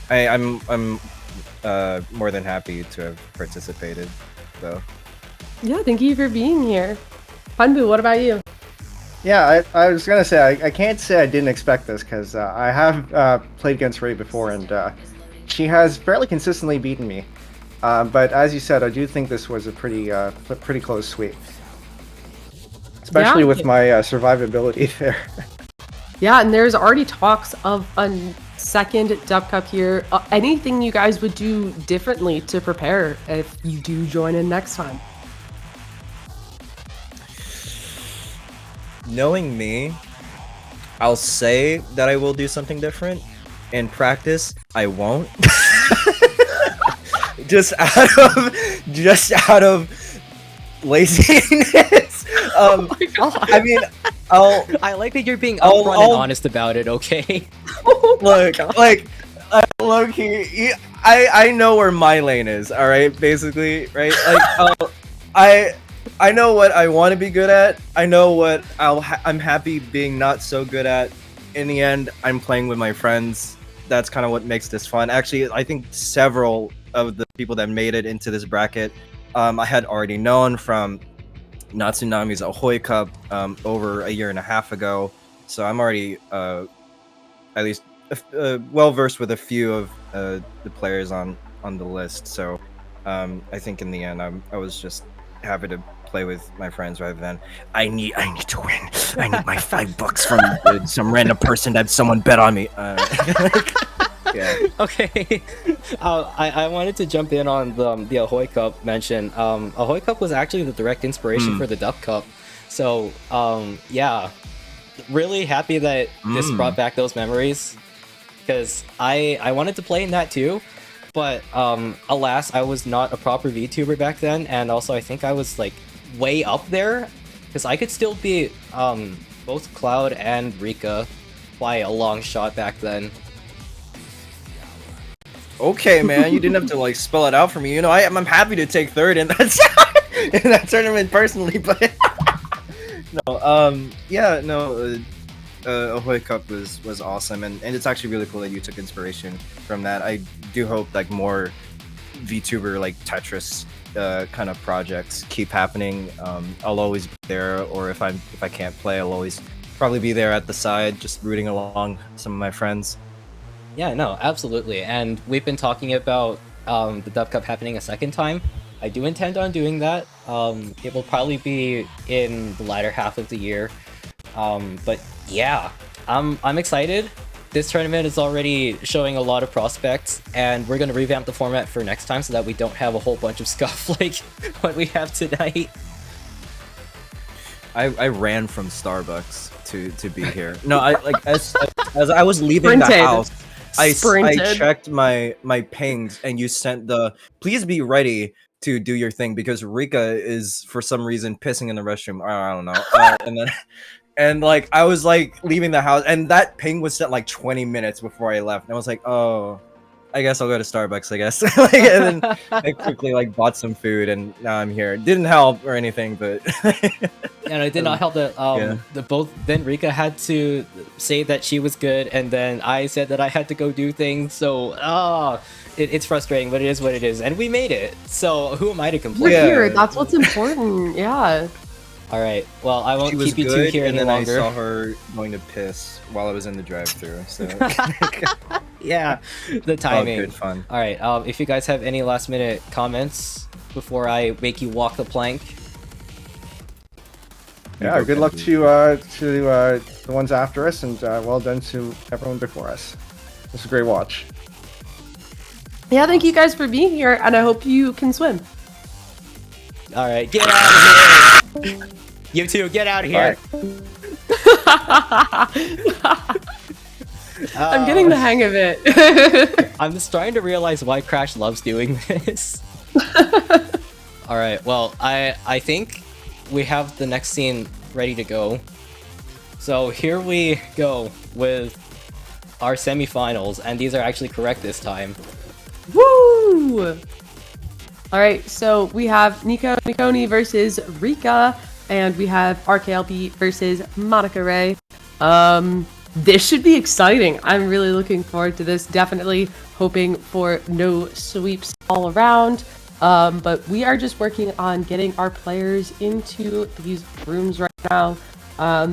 I'm more than happy to have participated, though. Yeah, thank you for being here. Funbu, what about you? Yeah, I was gonna say I can't say I didn't expect this because I have played against Ray before, and she has fairly consistently beaten me. But as you said, I do think this was a pretty close sweep, especially with my survivability there. Yeah, and there's already talks of a second Dup Cup here. Anything you guys would do differently to prepare if you do join in next time? Knowing me, I'll say that I will do something different. In practice, I won't. just out of laziness. Oh my god! I mean, I like that you're being upfront and honest about it. Okay. Look, low-key, I know where my lane is. All right, basically, right? Like, I know what I want to be good at. I know what I'm happy being not so good at. In the end, I'm playing with my friends. That's kind of what makes this fun. Actually, I think several of the people that made it into this bracket, I had already known from Natsunami's Ahoy Cup over a year and a half ago. So I'm already at least well versed with a few of the players on the list. So I think in the end, I was just happy to play with my friends rather than I need to win. I need my $5 from some random person that someone bet on me. Yeah. Okay. I wanted to jump in on the Ahoy Cup mention. Ahoy Cup was actually the direct inspiration for the Dup Cup. So yeah, really happy that this brought back those memories, because I wanted to play in that too, but alas, I was not a proper VTuber back then, and also I think I was like way up there, because I could still beat both Cloud and Rikka by a long shot back then. Okay, man, you didn't have to like spell it out for me. You know, I'm happy to take third in that tournament personally, but no, yeah, no, Ahoy Cup was awesome, and it's actually really cool that you took inspiration from that. I do hope like more VTuber like Tetris kind of projects keep happening. I'll always be there, or if I can't play, I'll always probably be there at the side, just rooting along some of my friends. Yeah, no, absolutely. And we've been talking about the Dup Cup happening a second time. I do intend on doing that. It will probably be in the latter half of the year. But yeah, I'm excited. This tournament is already showing a lot of prospects, and we're going to revamp the format for next time so that we don't have a whole bunch of scuff like what we have tonight. I ran from Starbucks to be here. No, I like as I was leaving the house, I checked my pings, and you sent the please be ready to do your thing because Rikka is for some reason pissing in the restroom. I don't know. And like I was like leaving the house, and that ping was sent like 20 minutes before I left, and I was like, oh, I guess I'll go to Starbucks. I guess, like, and then I quickly like bought some food, and now I'm here. Didn't help or anything, but and it did not help that then Rikka had to say that she was good, and then I said that I had to go do things. So it's frustrating, but it is what it is, and we made it. So who am I to complain? We're here. That's what's important. Yeah. All right. Well, I won't she was keep you good, two here and any then longer. I saw her going to piss while I was in the drive-thru. So yeah, the timing. Good fun. All right. If you guys have any last-minute comments before I make you walk the plank. Yeah, good luck to the ones after us, and well done to everyone before us. It's a great watch. Yeah, thank you guys for being here, and I hope you can swim. All right, get out of here! You two, get out of here! I'm getting the hang of it. I'm just trying to realize why Crash loves doing this. All right, well, I think we have the next scene ready to go. So here we go with our semifinals, and these are actually correct this time. Woo! Alright, so we have Nikoni versus Rikka, and we have RKLB versus Monica Ray. This should be exciting. I'm really looking forward to this. Definitely hoping for no sweeps all around. But we are just working on getting our players into these rooms right now. What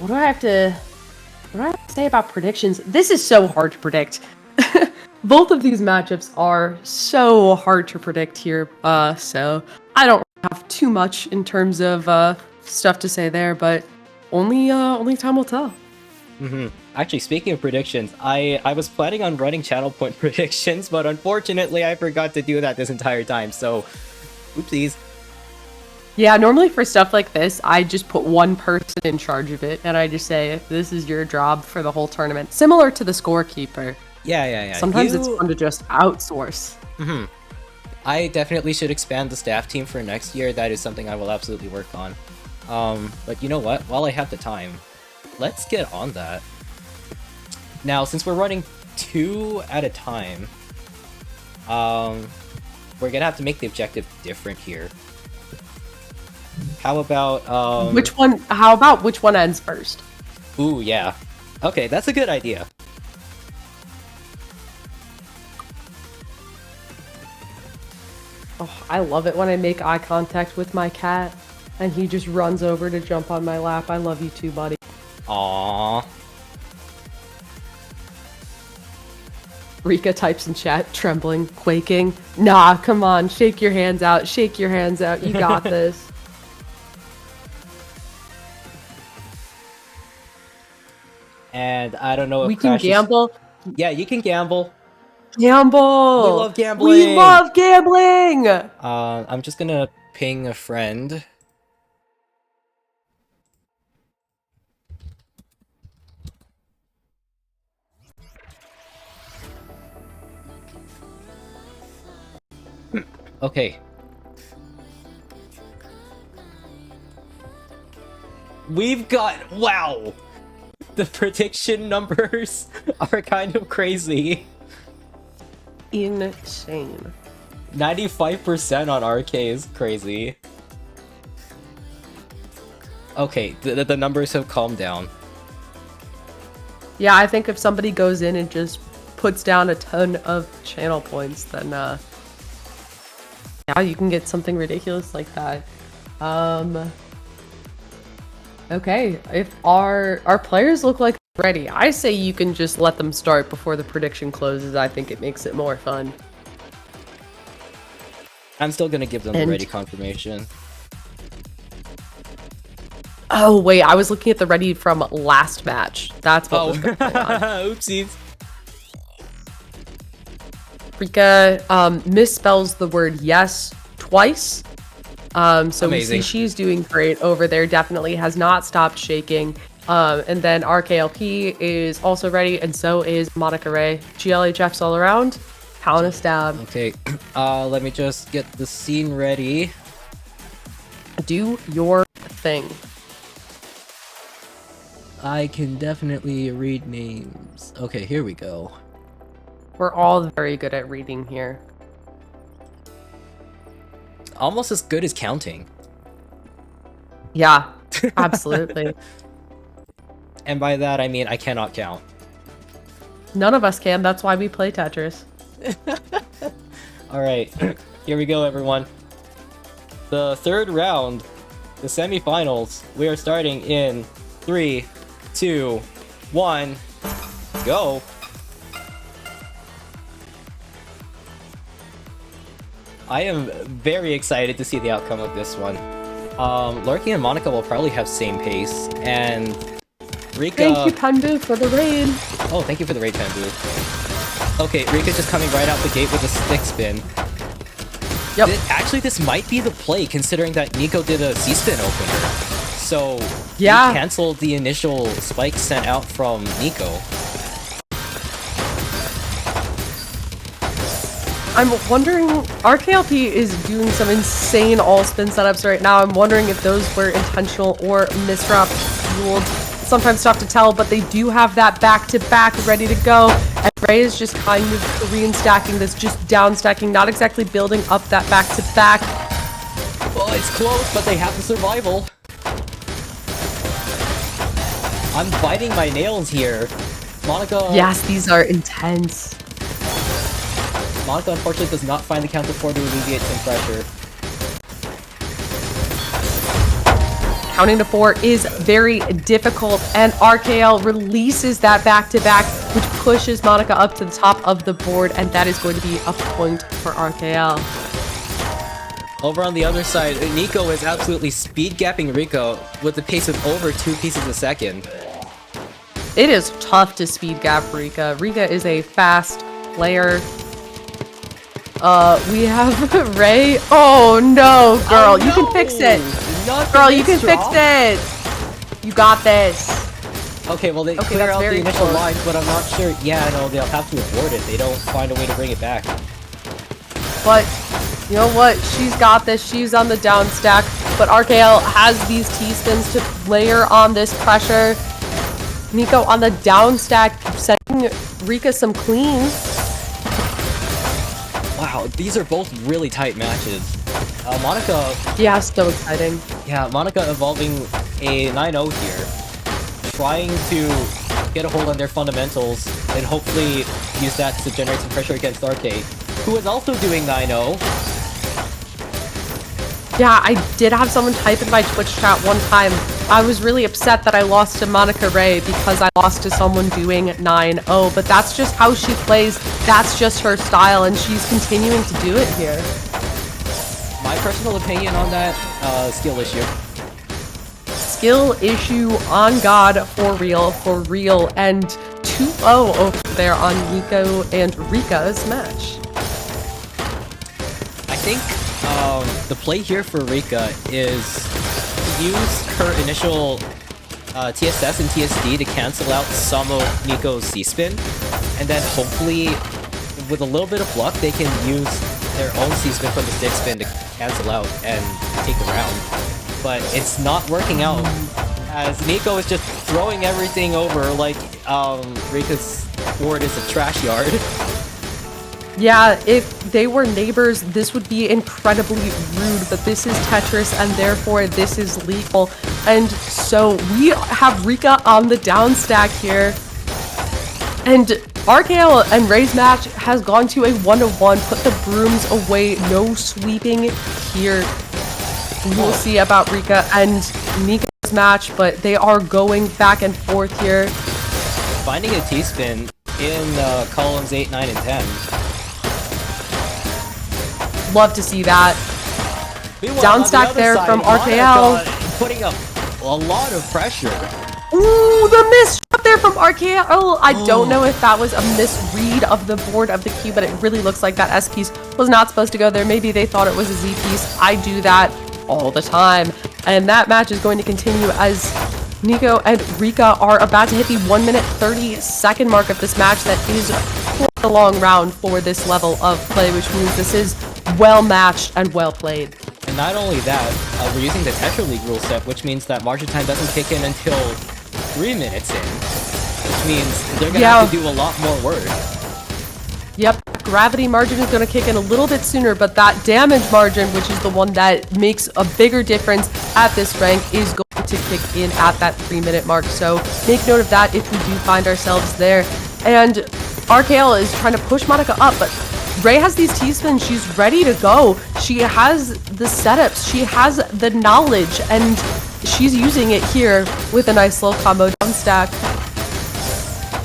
do I have to say about predictions? This is so hard to predict. Both of these matchups are so hard to predict here, so I don't have too much in terms of stuff to say there, but only time will tell. Actually, speaking of predictions, I was planning on running channel point predictions, but unfortunately I forgot to do that this entire time, so oopsies. Yeah, normally for stuff like this, I just put one person in charge of it, and I just say, this is your job for the whole tournament. Similar to the scorekeeper. Yeah. Sometimes it's fun to just outsource. I definitely should expand the staff team for next year. That is something I will absolutely work on. But you know what? While I have the time, let's get on that. Now, since we're running 2 at a time, we're gonna have to make the objective different here. How about How about which one ends first? Ooh, yeah. Okay, that's a good idea. Oh, I love it when I make eye contact with my cat and he just runs over to jump on my lap. I love you too, buddy. Aww. Rikka types in chat, trembling, quaking. Nah, come on, shake your hands out, shake your hands out. You got this. And I don't know if we can gamble. Yeah, you can gamble. Gamble! We love gambling! We love gambling! I'm just gonna ping a friend. Okay. We've got... Wow! The prediction numbers are kind of crazy. Insane. 95% on RK is crazy. Okay, the numbers have calmed down. Yeah, I think if somebody goes in and just puts down a ton of channel points, then yeah, you can get something ridiculous like that. Okay, if our players look like they're ready, I say you can just let them start before the prediction closes. I think it makes it more fun. I'm still gonna give them the ready confirmation. Oh wait, I was looking at the ready from last match. That's what was going on. Oopsies. Rikka misspells the word yes twice. So we see she's doing great over there. Definitely has not stopped shaking. And then RKLP is also ready, and so is Monica Ray. GLHFs all around. Pound a stab. Okay, let me just get the scene ready. Do your thing. I can definitely read names. Okay, here we go. We're all very good at reading here. Almost as good as counting. Yeah, absolutely. And by that, I mean I cannot count. None of us can. That's why we play Tetris. Alright, here we go, everyone. The third round, the semifinals. We are starting in 3, 2, 1, go! I am very excited to see the outcome of this one. Lurky and Monica will probably have same pace, and Rikka... Thank you, Pandu, for the raid. Oh, thank you for the raid, Pandu. Okay, Rikka just coming right out the gate with a stick spin. Yep. Actually, this might be the play, considering that Neko did a C-spin opener. So, yeah, he canceled the initial spike sent out from Neko. I'm wondering, RKLP is doing some insane all-spin setups right now. I'm wondering if those were intentional or misrap fueled. It's sometimes tough to tell, but they do have that back-to-back ready to go. And Ray is just kind of Korean stacking this, just down stacking, not exactly building up that back-to-back. Well, it's close, but they have the survival. I'm biting my nails here. Monica... Yes, these are intense. Monica unfortunately does not find the counter 4 to alleviate some pressure. Counting to 4 is very difficult, and RKL releases that back-to-back, which pushes Monica up to the top of the board, and that is going to be a point for RKL. Over on the other side, Neko is absolutely speed-gapping Rikka with the pace of over 2 pieces a second. It is tough to speed-gap Rikka. Rikka is a fast player. We have Ray. Oh no, girl, you can fix it. Girl, you can fix it. You got this. Okay, well they clear out the initial lines, but I'm not sure. Yeah, no, they'll have to abort it. They don't find a way to bring it back. But you know what? She's got this. She's on the down stack. But RKL has these T-spins to layer on this pressure. Neko on the down stack, setting Rikka some cleans. Wow, these are both really tight matches. Monica... Yeah, so exciting. Yeah, Monica evolving a 9-0 here. Trying to get a hold on their fundamentals and hopefully use that to generate some pressure against RK, who is also doing 9-0. Yeah, I did have someone type in my Twitch chat one time. I was really upset that I lost to Monica Ray because I lost to someone doing 9-0, but that's just how she plays. That's just her style, and she's continuing to do it here. My personal opinion on that, skill issue. Skill issue on God, for real, and 2-0 over there on Neko and Rikka's match. I think the play here for Rikka is to use her initial TSS and TSD to cancel out some of Neko's C-spin, and then hopefully, with a little bit of luck, they can use their own C-spin from the stick spin to cancel out and take the round. But it's not working out, as Neko is just throwing everything over like Rikka's board is a trash yard. Yeah, if they were neighbors, this would be incredibly rude, but this is Tetris, and therefore this is legal. And so we have Rikka on the down stack here. And RKL and Ray's match has gone to a 1-1. Put the brooms away. No sweeping here. We'll see about Rikka and Neko's match, but they are going back and forth here. Finding a T-spin in columns 8, 9, and 10. Love to see that. Down stack there from RKL. Putting up a lot of pressure. Ooh, the miss shot there from RKL. Oh, I don't know if that was a misread of the board of the cube, but it really looks like that S piece was not supposed to go there. Maybe they thought it was a Z piece. I do that all the time. And that match is going to continue as Neko and Rikka are about to hit the 1-minute 30-second mark of this match. That is quite a long round for this level of play, which means this is well matched and well played. And not only that, we're using the Tetra League rule set, which means that margin time doesn't kick in until 3 minutes in, which means they're gonna Yeah. have to do a lot more work. Yep, gravity margin is going to kick in a little bit sooner, but that damage margin, which is the one that makes a bigger difference at this rank, is going to kick in at that 3-minute mark. So make note of that if we do find ourselves there. And RKL is trying to push Monica up, but Ray has these T-spins. She's ready to go. She has the setups. She has the knowledge, and she's using it here with a nice little combo down stack.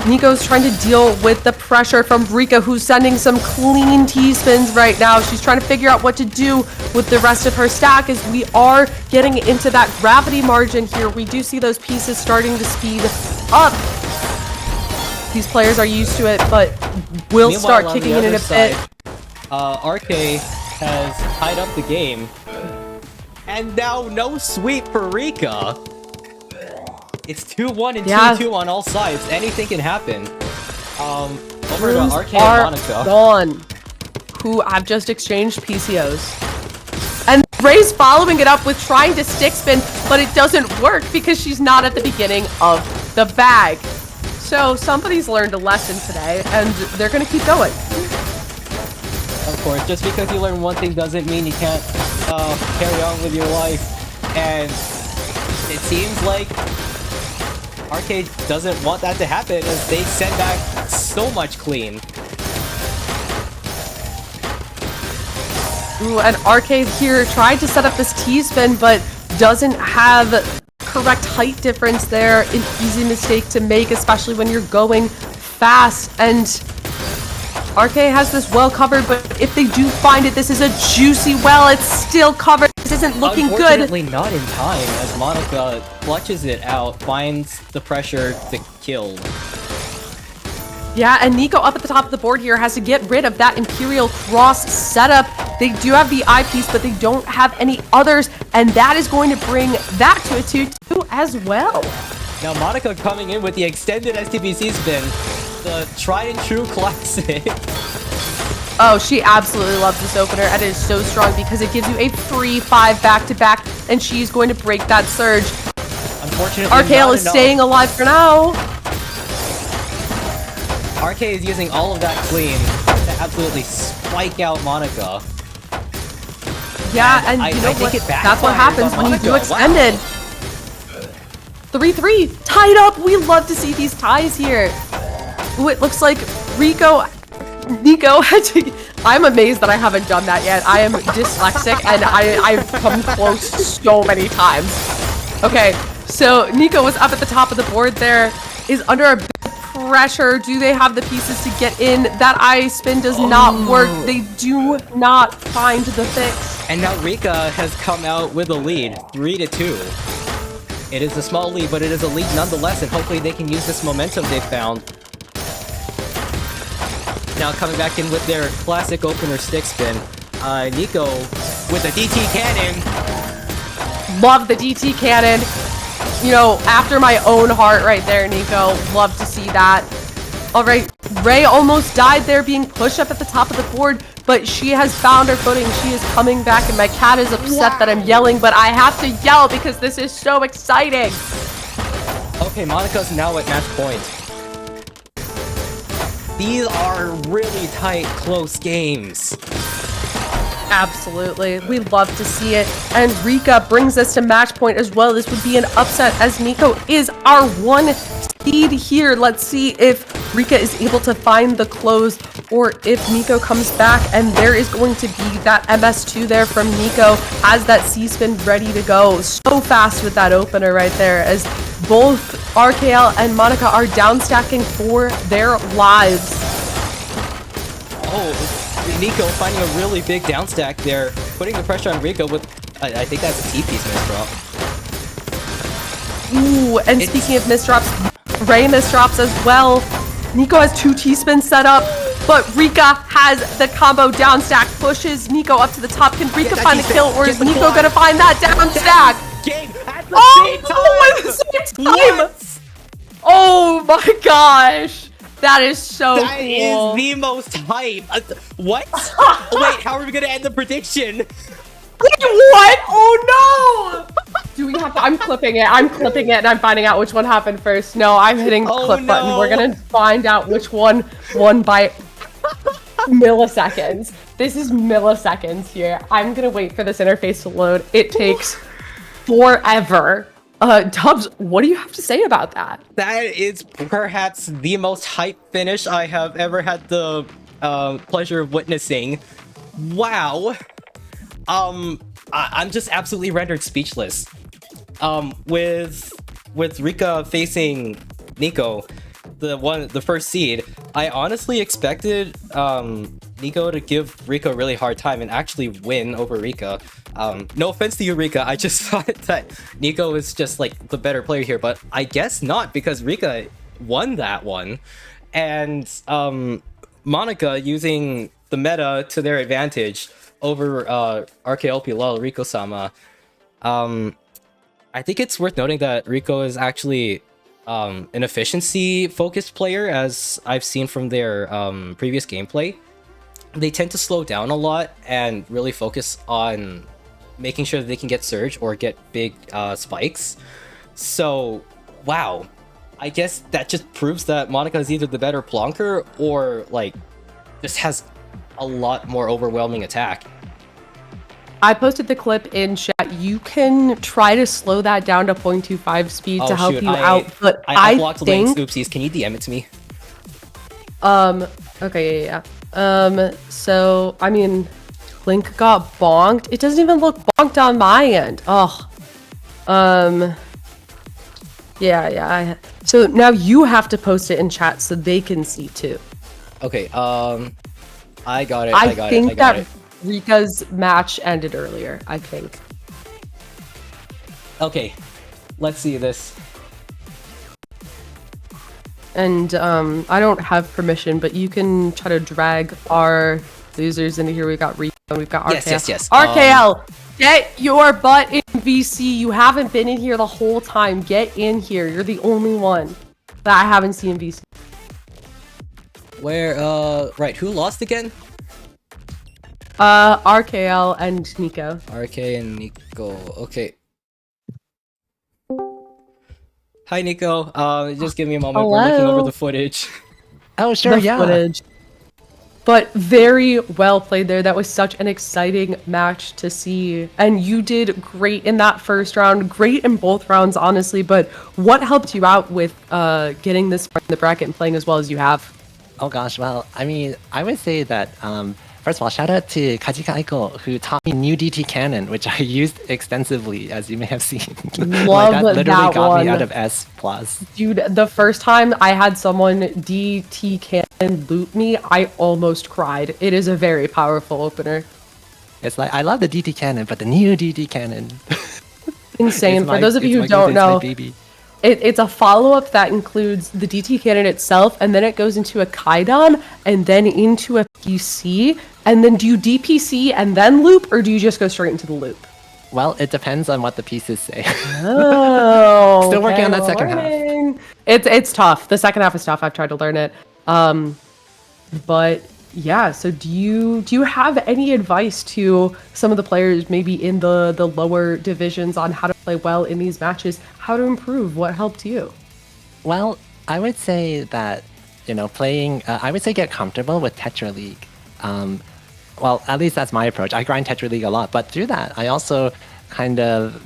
Neko's trying to deal with the pressure from Rikka, who's sending some clean T-spins right now. She's trying to figure out what to do with the rest of her stack as we are getting into that gravity margin here. We do see those pieces starting to speed up. These players are used to it, but will Meanwhile, start on kicking the in a other bit. side, RK has tied up the game. And now no sweep for Rikka. It's 2-1 and 2-2 on all sides. Anything can happen. Over to Rooms RK are and Monica. gone, who have just exchanged PCOs. And Ray's following it up with trying to stick spin, but it doesn't work because she's not at the beginning of the bag. So somebody's learned a lesson today, and they're gonna keep going. Of course, just because you learn one thing doesn't mean you can't carry on with your life. And it seems like Arcade doesn't want that to happen as they send back so much clean. Ooh, and Arcade here tried to set up this T-spin, but doesn't have correct height difference there. An easy mistake to make, especially when you're going fast. And RK has this well covered, but if they do find it, this is a juicy well. It's still covered. This isn't looking good. Unfortunately, not in time as Monica clutches it out, finds the pressure to kill. Yeah, and Neko up at the top of the board here has to get rid of that Imperial Cross setup. They do have the eyepiece, but they don't have any others, and that is going to bring that to a 2-2 as well. Now Monica coming in with the extended STBC spin, the tried and true classic. Oh, she absolutely loves this opener, and it is so strong because it gives you a free 5 back-to-back, and she's going to break that surge. Unfortunately, RKL is staying alive for now. RK is using all of that clean to absolutely spike out Monica. Yeah, and you know what? That's what happens when you do extended. 3-3, tied up. We love to see these ties here. Ooh, it looks like Neko had to... I'm amazed that I haven't done that yet. I am dyslexic, and I've come close so many times. Okay, so Neko was up at the top of the board there, is under a bit of pressure. Do they have the pieces to get in? That eye spin does not work. They do not find the fix. And now Rikka has come out with a lead, 3-2. It is a small lead, but it is a lead nonetheless, and hopefully they can use this momentum they found. Now coming back in with their classic opener stick spin. Neko with a DT cannon. Love the DT cannon. You know, after my own heart right there, Neko. Love to see that. Alright, Ray almost died there being pushed up at the top of the board, but she has found her footing. She is coming back, and my cat is upset that I'm yelling, but I have to yell because this is so exciting. Okay, Monica's now at match point. These are really tight, close games. Absolutely. We love to see it. And Rikka brings us to match point as well. This would be an upset as Neko is our 1 seed here. Let's see if Rikka is able to find the close or if Neko comes back, and there is going to be that MS2 there from Neko as that C-spin ready to go. So fast with that opener right there as both RKL and Monica are down stacking for their lives. Oh, Neko finding a really big down stack there, putting the pressure on Rikka with, I think that's a T-piece misdrop. Ooh, and speaking of misdrops, Ray misdrops as well. Neko has 2 T-spins set up, but Rikka has the combo down stack, pushes Neko up to the top. Can Rikka find the kill, or is Neko gonna find that down stack? Game at the same time! At the same time! Oh my gosh! That is so cool. That is the most hype. What? Wait, how are we gonna end the prediction? Wait, what? Oh no! Do we have to? I'm clipping it. I'm clipping it, and I'm finding out which one happened first. No, I'm hitting the clip button. We're gonna find out which one won by milliseconds. This is milliseconds here. I'm gonna wait for this interface to load. It takes forever. Tubbs, what do you have to say about that? That is perhaps the most hype finish I have ever had the pleasure of witnessing. Wow. I'm just absolutely rendered speechless. With Rikka facing Neko, the first seed, I honestly expected Neko to give Rikka a really hard time and actually win over Rikka. No offense to you, Rikka, I just thought that Neko was just like the better player here, but I guess not, because Rikka won that one. And Monica using the meta to their advantage over RKLP lol Riko-sama. I think it's worth noting that Rikko is actually an efficiency-focused player, as I've seen from their previous gameplay. They tend to slow down a lot and really focus on making sure that they can get surge or get big spikes. So, wow. I guess that just proves that Monica is either the better plonker or, like, just has a lot more overwhelming attack. I posted the clip in chat. You can try to slow that down to 0.25 speed to help you out, but I blocked Link's oopsies. Can you DM it to me? Okay, yeah. So, I mean, Link got bonked. It doesn't even look bonked on my end. Oh. Yeah. So now you have to post it in chat so they can see too. Okay, I got it. I think that Rikka's match ended earlier, I think. Okay, let's see this. And I don't have permission, but you can try to drag our losers into here. We've got Rikka and we've got RKL. Yes. RKL, get your butt in VC. You haven't been in here the whole time. Get in here. You're the only one that I haven't seen VC. Where, right, who lost again? RKL and Neko. RK and Neko. Okay. Hi, Neko. Just give me a moment. Hello. We're looking over the footage. Oh, sure, The yeah. footage. But very well played there. That was such an exciting match to see. And you did great in that first round. Great in both rounds, honestly. But what helped you out with getting this far in the bracket and playing as well as you have? Oh gosh, well, I mean, I would say that, first of all, shout out to Kajika Aiko, who taught me new DT cannon, which I used extensively, as you may have seen. Love that literally that got one. me out of S+. Dude, the first time I had someone DT cannon loop me, I almost cried. It is a very powerful opener. It's like, I love the DT cannon, but the new DT cannon. Insane. For those of you who don't know, baby. It's a follow-up that includes the DT cannon itself, and then it goes into a Kaidan, and then into a PC, and then do you DPC and then loop, or do you just go straight into the loop? Well, it depends on what the pieces say. Oh, Still working on okay, that second half. learning. It's tough. The second half is tough. I've tried to learn it. But yeah, so do you have any advice to some of the players maybe in the lower divisions on how to play well in these matches, how to improve, what helped you? Well, I would say that, playing, I would say get comfortable with Tetra League. Well, at least that's my approach. I grind Tetra League a lot, but through that, I also kind of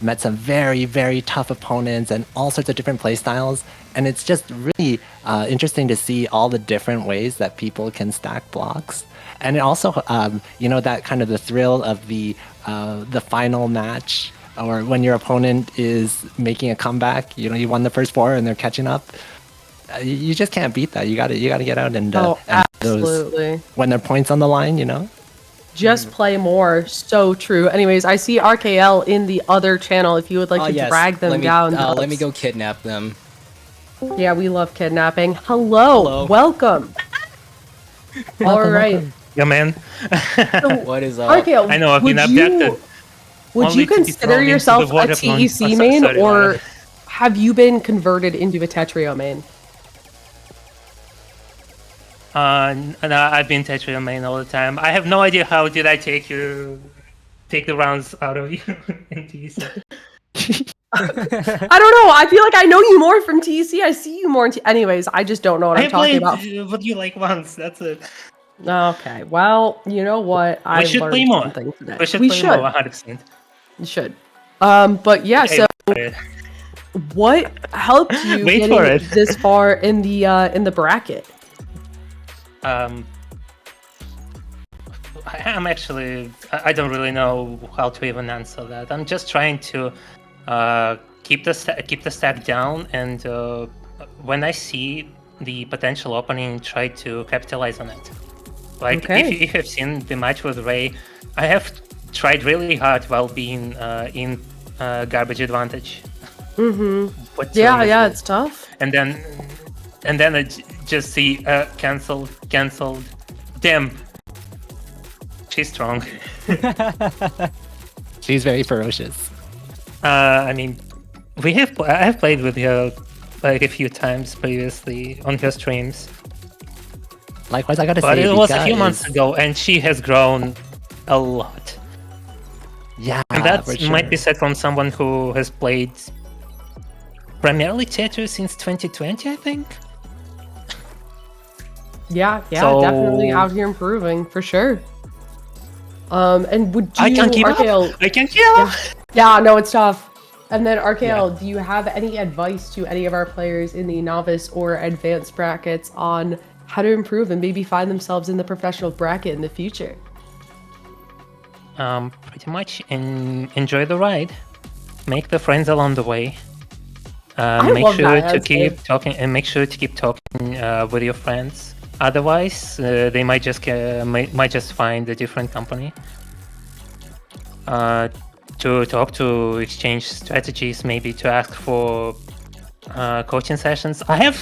met some very, very tough opponents and all sorts of different playstyles. And it's just really interesting to see all the different ways that people can stack blocks. And it also, that kind of the thrill of the final match, or when your opponent is making a comeback, you won the first 4 and they're catching up. You just can't beat that. You gotta get out and absolutely. When there are points on the line, Just play more. So true. Anyways, I see RKL in the other channel. If you would like to drag them down. Let me go kidnap them. Yeah, we love kidnapping. Hello. Welcome. All right. Yeah, man. What is up? RKL, I know I've been abducted. Would you consider yourself a TEC main, or have you been converted into a Tetrio main? No, I've been Tetrio main all the time. I have no idea how did I take you. take the rounds out of you in TEC. I don't know. I feel like I know you more from TEC. I see you more. Anyways, I just don't know what I'm talking about. What you like once. That's it. Okay. Well, you know what? I should learned play more. something today. We should We play should. more. 100%. You should. But yeah. So, what helped you Wait getting for it. this far in the bracket? I'm actually. I don't really know how to even answer that. I'm just trying to keep the stack down, and when I see the potential opening, try to capitalize on it. Like if you have seen the match with Ray, I have tried really hard while being in garbage advantage. Mm-hmm. Yeah, it's tough. And then I just see cancelled. Damn. She's strong. She's very ferocious. I mean, I have played with her like a few times previously on her streams. Likewise, I gotta say, but it was a few Rikka months ago, and she has grown a lot. Yeah, and that for sure. might be said from someone who has played primarily Tetris since 2020, I think. Yeah, So- definitely out here improving for sure. And would you, I can't keep up. Archael, I can't keep up. Yeah, no, it's tough. And then Archael, do you have any advice to any of our players in the novice or advanced brackets on how to improve and maybe find themselves in the professional bracket in the future? Pretty much enjoy the ride. Make the friends along the way. Make love sure that to answer. keep talking and make sure to keep talking with your friends. Otherwise, they might just find a different company to talk to, exchange strategies, maybe to ask for coaching sessions. I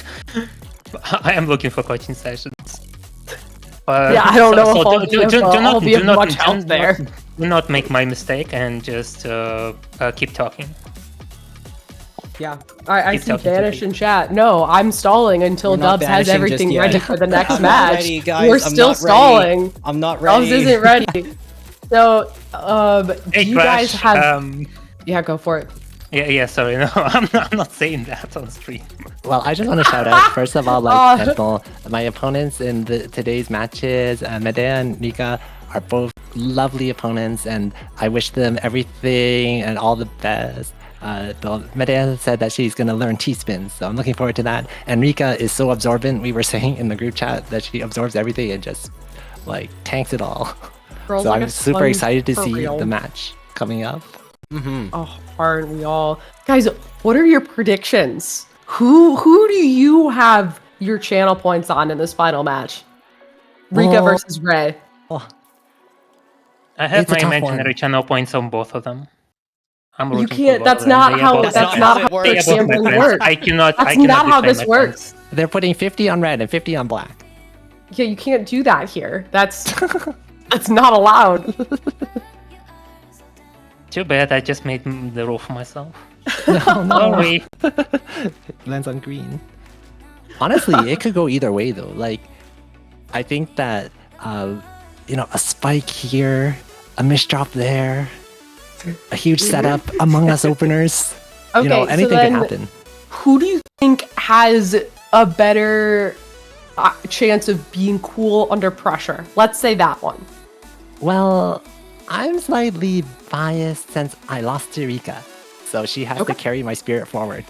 am looking for coaching sessions. Yeah, I don't know if I'll be of much help there. Do not make my mistake and just keep talking. Yeah, I Keep see talking to Banish in chat. No, I'm stalling until We're not Dubs has banishing everything just ready yet. for the next I'm not match. ready, guys. We're I'm still not ready. stalling. I'm not Dubs ready. isn't ready. So, Hey, do you Crash, guys have? Yeah, go for it. Yeah. Sorry, no, I'm not saying that on stream. Well, I just want to shout out, first of all, like, Ethel, my opponents in today's matches, Medea and Rikka, are both lovely opponents, and I wish them everything and all the best. Medea said that she's going to learn T-spins, so I'm looking forward to that. And Rikka is so absorbent, we were saying in the group chat that she absorbs everything and just, like, tanks it all. Girls So like I'm a super sponge excited to for see real. the match coming up. Oh, aren't we all? Guys, what are your predictions? Who do you have your channel points on in this final match? Rikka Well- versus Ray. I have It's a my tough imaginary one. channel points on both of them. I'm You rooting for can't. both That's of them. not They are how. both That's my not friends. how They are both my gambling friends. works. I cannot That's defend not how my this friends. works. They're putting 50 on red and 50 on black. Yeah, you can't do that here. That's not allowed. Too bad, I just made the rule for myself. No. Sorry. Lands on green. Honestly, it could go either way though. Like, I think that a spike here, a misdrop there, a huge setup among us openers. Okay, so anything then can happen. who do you think has a better chance of being cool under pressure? Let's say that one. Well, I'm slightly biased since I lost to Rikka, so she has to carry my spirit forward.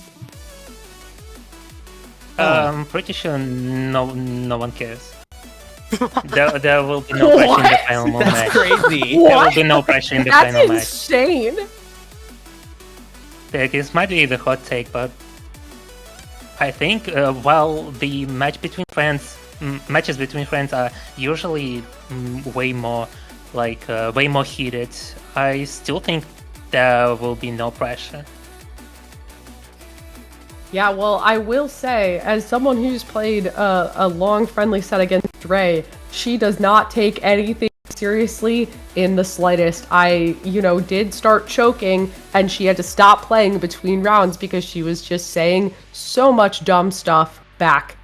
I'm pretty sure no one cares. There will be no pressure in the final moment. That's crazy. There will be no pressure in the That's final match. insane. This might be the hot take, but I think while the matches between friends are usually way more heated, I still think there will be no pressure. Yeah, well, I will say, as someone who's played a long friendly set against Ray, she does not take anything seriously in the slightest. I, did start choking, and she had to stop playing between rounds because she was just saying so much dumb stuff back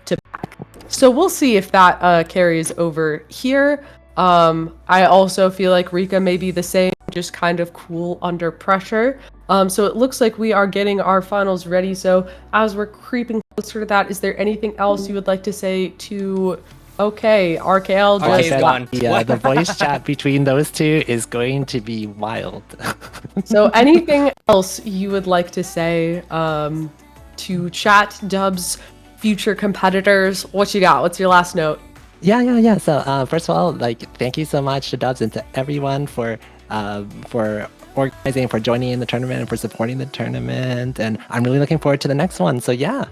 to back. So we'll see if that carries over here. I also feel like Rikka may be the same, just kind of cool under pressure. So it looks like we are getting our finals ready. So as we're creeping closer to that, is there anything else you would like to say to... Okay, RKL just got... Yeah, the voice chat between those two is going to be wild. So anything else you would like to say to chat, Dubs, future competitors? What you got? What's your last note? Yeah. So first of all, like, thank you so much to Dubs and to everyone for organizing, for joining in the tournament, and for supporting the tournament. And I'm really looking forward to the next one. So yeah,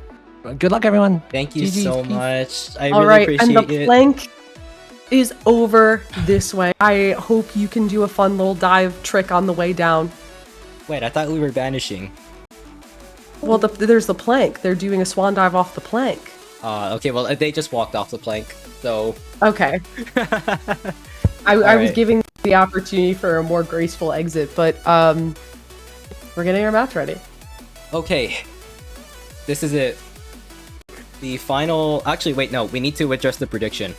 good luck, everyone. Thank you so much. I All really right, appreciate and the plank is over this way. I hope you can do a fun little dive trick on the way down. Wait, I thought we were banishing. Well, there's the plank. They're doing a swan dive off the plank. Okay, well, they just walked off the plank, so... Okay. I was giving the opportunity for a more graceful exit, but we're getting our match ready. Okay. This is it. The final... Actually, wait, no. We need to address the prediction.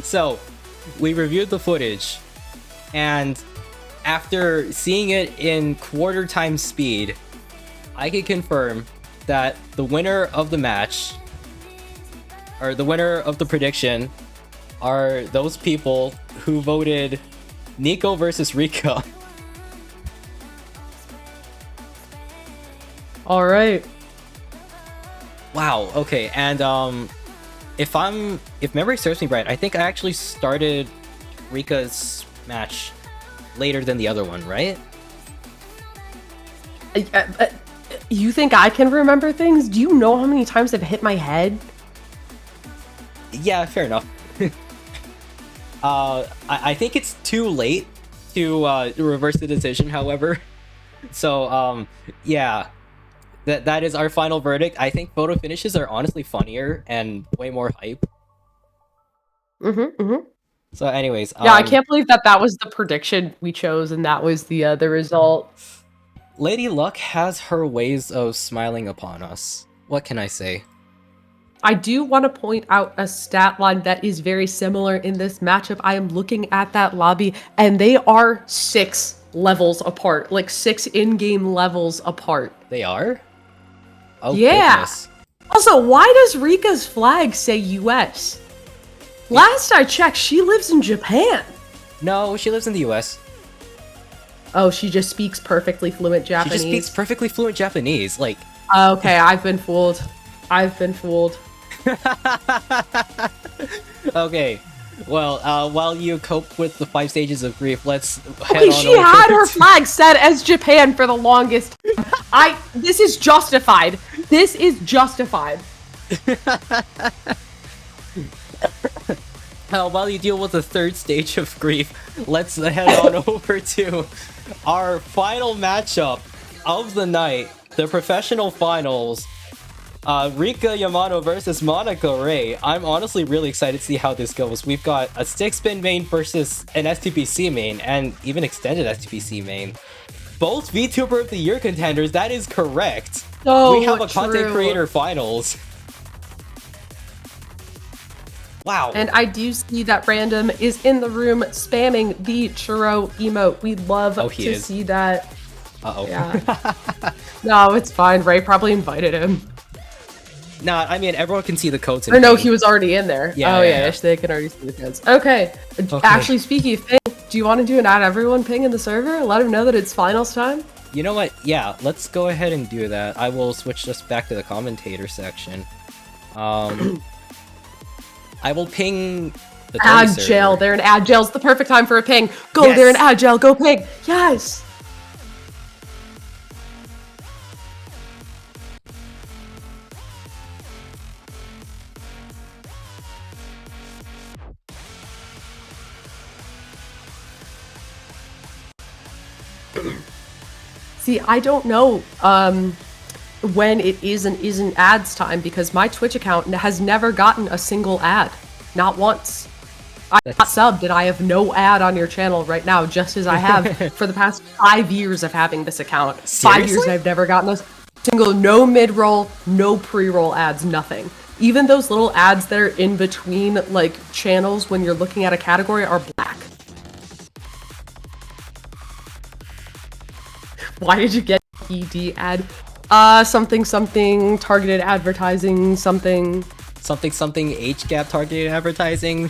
So, we reviewed the footage, and after seeing it in quarter time speed, I can confirm that the winner of the match, or the winner of the prediction, are those people who voted Neko versus Rikka. All right. Wow. Okay. And if memory serves me right, I think I actually started Rikka's match later than the other one, right? You think I can remember things? Do you know how many times I've hit my head? Yeah, fair enough. I think it's too late to reverse the decision, however. So, yeah. That is our final verdict. I think photo finishes are honestly funnier and way more hype. So anyways... Yeah, I can't believe that was the prediction we chose and that was the result. Lady Luck has her ways of smiling upon us. What can I say? I do want to point out a stat line that is very similar in this matchup. I am looking at that lobby, and they are 6 levels apart. Like, 6 in-game levels apart. They are? Oh, yeah. Goodness. Also, why does Rikka's flag say US? Last I checked, she lives in Japan. No, she lives in the US. Oh, she just speaks perfectly fluent Japanese. She just speaks perfectly fluent Japanese, like... Okay, I've been fooled. Okay, well, while you cope with the 5 stages of grief, let's head Okay, on she over had her flag set as Japan for the longest time. This is justified. This is justified. While you deal with the 3rd stage of grief, let's head on over to our final matchup of the night, the professional finals. Rikka Yamano versus Monaco Ray. I'm honestly really excited to see how this goes. We've got a stick spin main versus an STPC main, and even extended STPC main. Both VTuber of the Year contenders, that is correct. So we have a content true. creator finals. Wow. And I do see that Random is in the room spamming the xiruo emote. We'd love to see that. Uh-oh. Yeah. No, it's fine. Ray probably invited him. Nah, I mean, everyone can see the codes. Or no, he was already in there. Yeah, oh, yeah. They can already see the codes. Okay. Actually, speaking of ping, do you want to do an add everyone ping in the server? Let them know that it's finals time? You know what? Yeah, let's go ahead and do that. I will switch this back to the commentator section. I will ping the Ad server. jail. They're in ad jail. It's the perfect time for a ping. Go, Yes! they're in ad jail. Go ping. Yes. See, I don't know when it is and isn't ads time because my Twitch account has never gotten a single ad. Not once. I got subbed and I have no ad on your channel right now, just as I have for the past 5 years of having this account. 5 years Seriously? and I've never gotten a single, no mid-roll, no pre-roll ads, nothing. Even those little ads that are in between like channels when you're looking at a category are black. Why did you get ED ad? Something something targeted advertising something. Something age gap targeted advertising.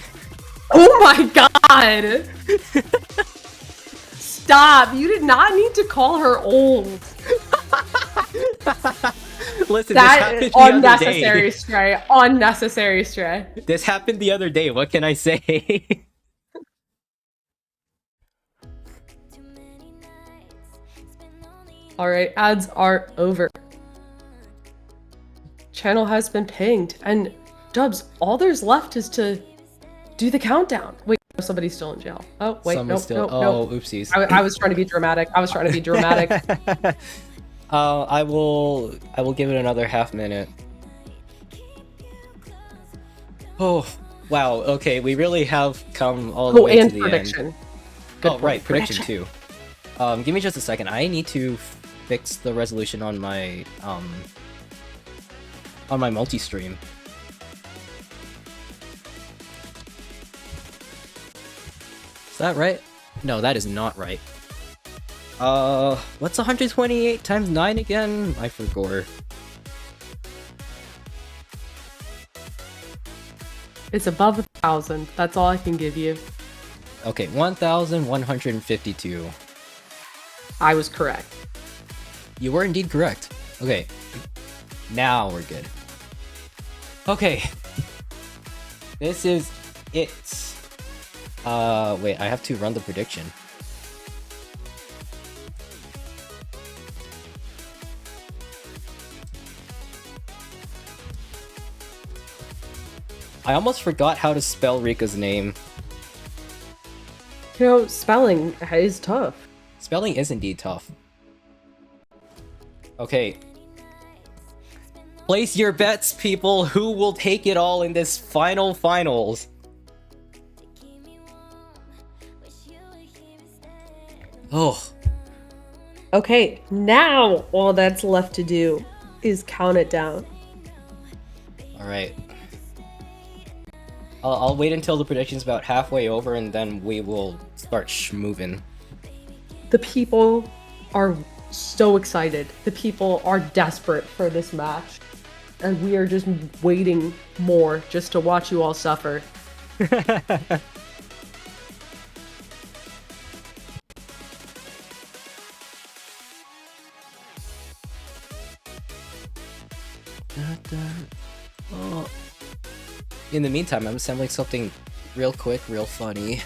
Oh my god! Stop! You did not need to call her old. Listen, That this is happened the other unnecessary day. stray. Unnecessary stray. This happened the other day. What can I say? Alright, ads are over. Channel has been pinged, and Dubs, all there's left is to do the countdown. Wait, somebody's still in jail. Oh, wait, Someone's nope, still- nope, oh, nope. oopsies. I was trying to be dramatic. I will give it another half minute. Oh, wow. Okay, we really have come all the way and to the prediction. end. Good Oh, point. right, prediction too. Give me just a second. I need to fix the resolution on my multi-stream. Is that right? No, that is not right. What's 128 times 9 again? I forgot. It's above 1,000. That's all I can give you. Okay, 1,152. I was correct. You were indeed correct. Okay. Now we're good. Okay. This is it. Wait, I have to run the prediction. I almost forgot how to spell Rikka's name. You know, spelling is tough. Spelling is indeed tough. Okay. Place your bets, people. Who will take it all in this finals? Oh. Okay, now all that's left to do is count it down. Alright. I'll wait until the prediction's about halfway over and then we will start schmoving. The people are so excited. The people are desperate for this match. And we are just waiting more just to watch you all suffer. Oh. In the meantime, I'm assembling something real quick, real funny.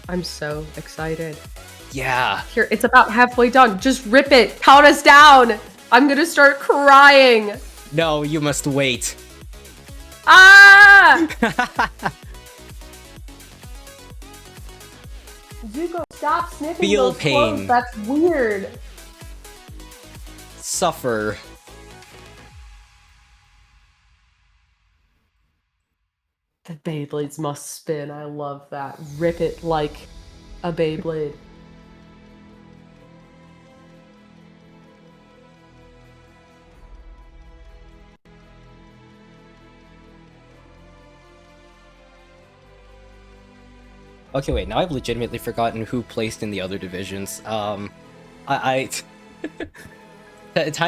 I'm so excited. Yeah. Here, it's about halfway done. Just rip it. Count us down. I'm gonna start crying. No, you must wait. Ah! Zuko, stop sniffing Feel those pain. clothes. That's weird. Suffer. The Beyblades must spin. I love that. Rip it like a Beyblade. Okay, wait, now I've legitimately forgotten who placed in the other divisions. Time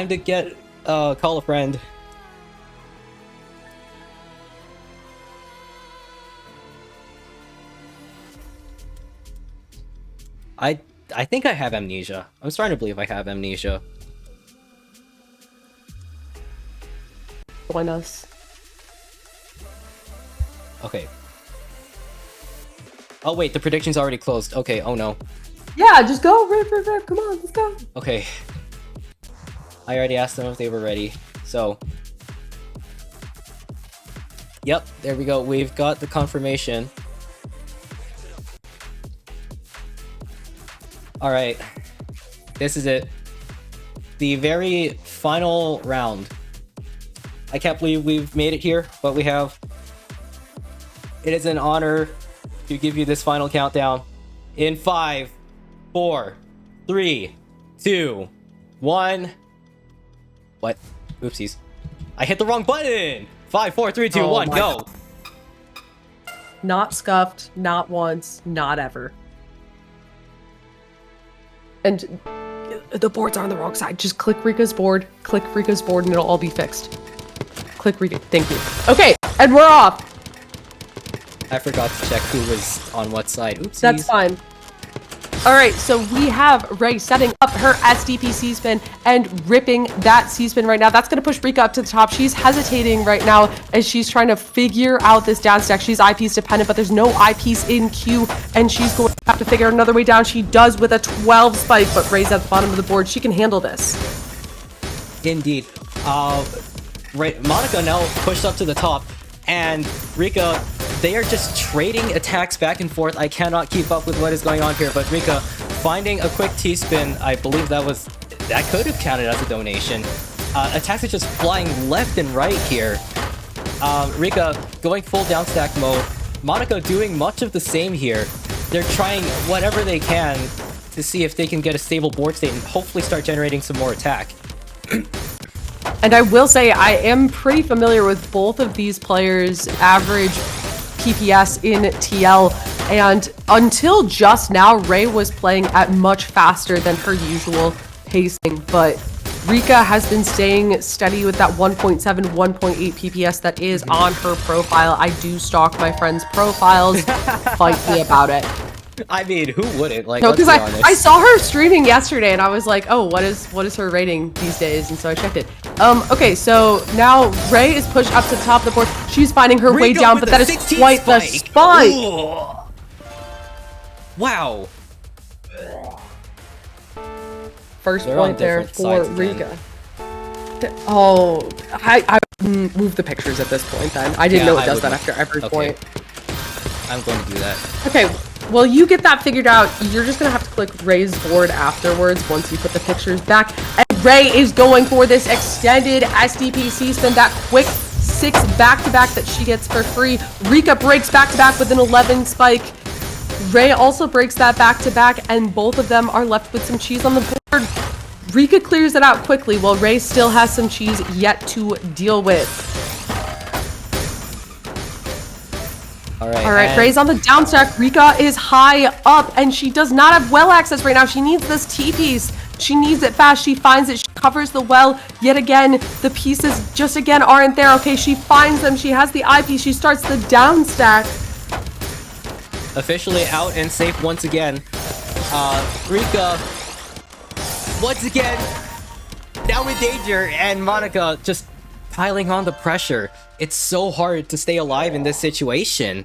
to get, call a friend. I think I have amnesia. I'm starting to believe I have amnesia. Join us. Okay. Oh wait, the prediction's already closed. Okay, oh no. Yeah, just go. Rip, rip, rip. Come on, let's go. Okay. I already asked them if they were ready, so... Yep, there we go. We've got the confirmation. Alright. This is it. The very final round. I can't believe we've made it here, but we have. it is an honor to give you this final countdown. In 5, 4, 3, 2, 1. What? Oopsies. I hit the wrong button! 5, 4, 3, 2, 1, go! Not scuffed, not once, not ever. And the boards are on the wrong side. Just click Rikka's board, and it'll all be fixed. Click Rikka. Thank you. Okay, and we're off. I forgot to check who was on what side. Oopsies. That's fine. All right, so we have Ray setting up her SDP C-spin and ripping that C-spin right now. That's going to push Rikka up to the top. She's hesitating right now as she's trying to figure out this down stack. She's eyepiece dependent, but there's no eyepiece in queue, and she's going to have to figure out another way down. She does with a 12 spike, but Ray's at the bottom of the board. She can handle this. Indeed. Right, Monica now pushed up to the top, and Rikka, they are just trading attacks back and forth. I cannot keep up with what is going on here, but Rikka finding a quick T-spin, I believe that could have counted as a donation. Attacks are just flying left and right here. Rikka going full down stack mode. Monica doing much of the same here. They're trying whatever they can to see if they can get a stable board state and hopefully start generating some more attack. And I will say I am pretty familiar with both of these players' average PPS in TL, and until just now, Ray was playing at much faster than her usual pacing, but Rikka has been staying steady with that 1.7, 1.8 PPS that is on her profile. I do stalk my friends' profiles. Fight me about it. I mean, who wouldn't? Like, No, let's because be honest. I saw her streaming yesterday, and I was like, oh, what is her rating these days? And so I checked it. Okay, so now Ray is pushed up to the top of the board. She's finding her way Rikka down, with but the that is 16 quite the spike. spike. Ooh. Wow. First They're on point there different for sides Rikka. Oh, I move the pictures at this point then. I didn't Yeah, know it I does that would- after every okay. point. I'm going to do that. Okay, well, you get that figured out. You're just going to have to click Ray's board afterwards once you put the pictures back. And Ray is going for this extended SDP C-spin, that quick 6 back-to-back that she gets for free. Rikka breaks back-to-back with an 11 spike. Ray also breaks that back-to-back, and both of them are left with some cheese on the board. Rikka clears it out quickly, while Ray still has some cheese yet to deal with. All right, Ray's on the down stack. Rikka is high up, and she does not have well access right now. She needs this T-piece. She needs it fast. She finds it. She covers the well. Yet again, the pieces just again aren't there. Okay, she finds them. She has the eyepiece. She starts the down stack. Officially out and safe once again. Rikka, once again, now in danger, and Monica just piling on the pressure. It's so hard to stay alive in this situation.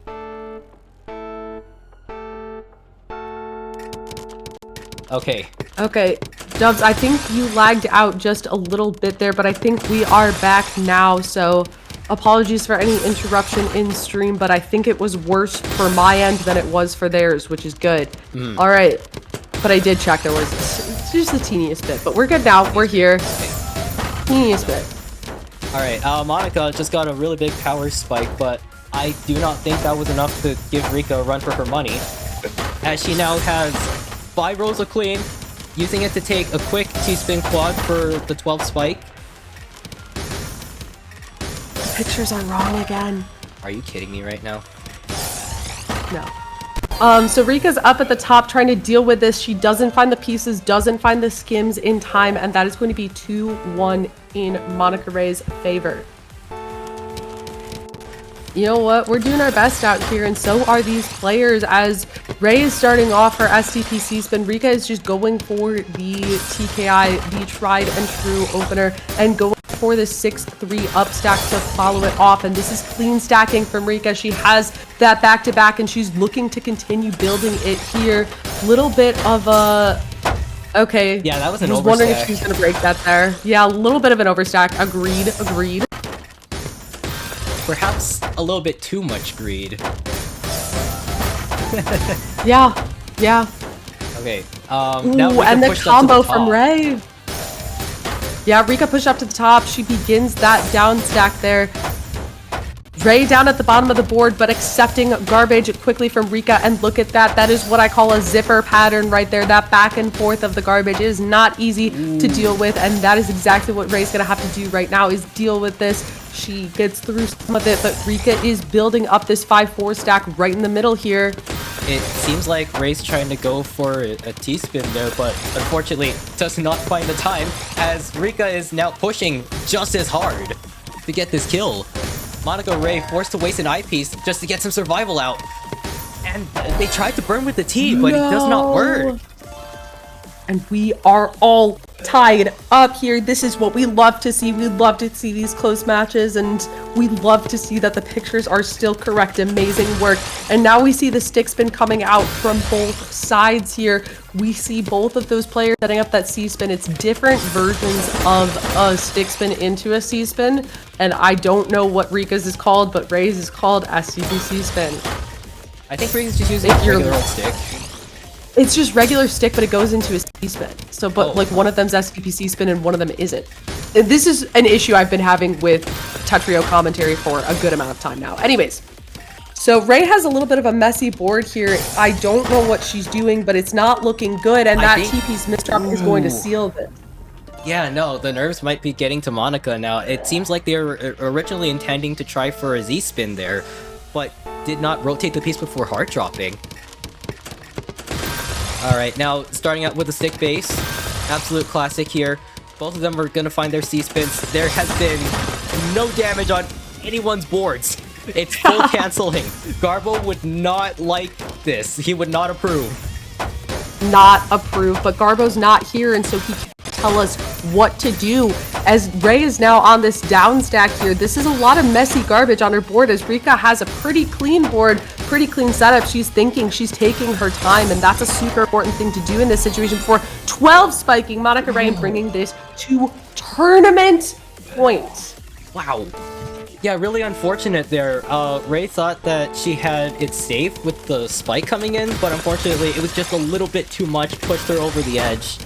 Okay. Okay, Dubs, I think you lagged out just a little bit there, but I think we are back now, so apologies for any interruption in stream, but I think it was worse for my end than it was for theirs, which is good. All right, but I did check. There was just the teeniest bit, but we're good now. We're here. Teeniest bit. All right, Monica just got a really big power spike, but I do not think that was enough to give Rikka a run for her money, as she now has 5 rolls of clean, using it to take a quick T-spin quad for the 12 spike. The pictures are wrong again. Are you kidding me right now? No. So Rikka's up at the top trying to deal with this. She doesn't find the pieces, doesn't find the skims in time, and that is going to be 2-1 in Monica Ray's favor. You know what? We're doing our best out here, and so are these players. As Ray is starting off her STPC spin, Rikka is just going for the TKI, the tried and true opener, and going for the 6-3 up stack to follow it off. And this is clean stacking from Rikka. She has that back-to-back, and she's looking to continue building it here. Little bit of a... Okay. Yeah, that was an I was wondering if overstack. she was going to break that there. Yeah, a little bit of an overstack. Agreed. Perhaps a little bit too much greed. Yeah. Okay, Ooh, now Rikka and the pushed up to combo the from top. Ray. Yeah, Rikka pushed up to the top. She begins that down stack there. Ray down at the bottom of the board, but accepting garbage quickly from Rikka. And look at that. That is what I call a zipper pattern right there. That back and forth of the garbage is not easy to deal with. And that is exactly what Ray's going to have to do right now, is deal with this. She gets through some of it, but Rikka is building up this 5-4 stack right in the middle here. It seems like Ray's trying to go for a T-spin there, but unfortunately does not find the time, as Rikka is now pushing just as hard to get this kill. Monaco Ray forced to waste an eyepiece just to get some survival out. And they tried to burn with the T, but it does not work. And we are all tied up here. This is what we love to see. We love to see these close matches, and we love to see that the pictures are still correct. Amazing work. And now we see the stick spin coming out from both sides here. We see both of those players setting up that C-spin. It's different versions of a stick spin into a C-spin, and I don't know what Rikka's is called, but Ray's is called SCPC spin. I think Rikka's just using a regular old stick. It's just regular stick, but it goes into a C-spin. So, but like one of them's SPPC spin and one of them isn't. This is an issue I've been having with Tetrio commentary for a good amount of time now. Anyways, so Ray has a little bit of a messy board here. I don't know what she's doing, but it's not looking good, and that TP's misdrop is going to seal this. Yeah, no, the nerves might be getting to Monaco now. It seems like they were originally intending to try for a Z-spin there, but did not rotate the piece before hard dropping. Alright, now starting out with the stick base. Absolute classic here. Both of them are gonna find their C-spins. There has been no damage on anyone's boards. It's full canceling. Garbo would not like this. He would not approve. Not approve, but Garbo's not here, and so he can tell us what to do. As Ray is now on this down stack here, this is a lot of messy garbage on her board, as Rikka has a pretty clean board, pretty clean setup. She's thinking, she's taking her time, and that's a super important thing to do in this situation for 12 spiking Monaco Ray and bringing this to tournament points. Wow. Yeah, really unfortunate there. Ray thought that she had it safe with the spike coming in, but unfortunately it was just a little bit too much, pushed her over the edge.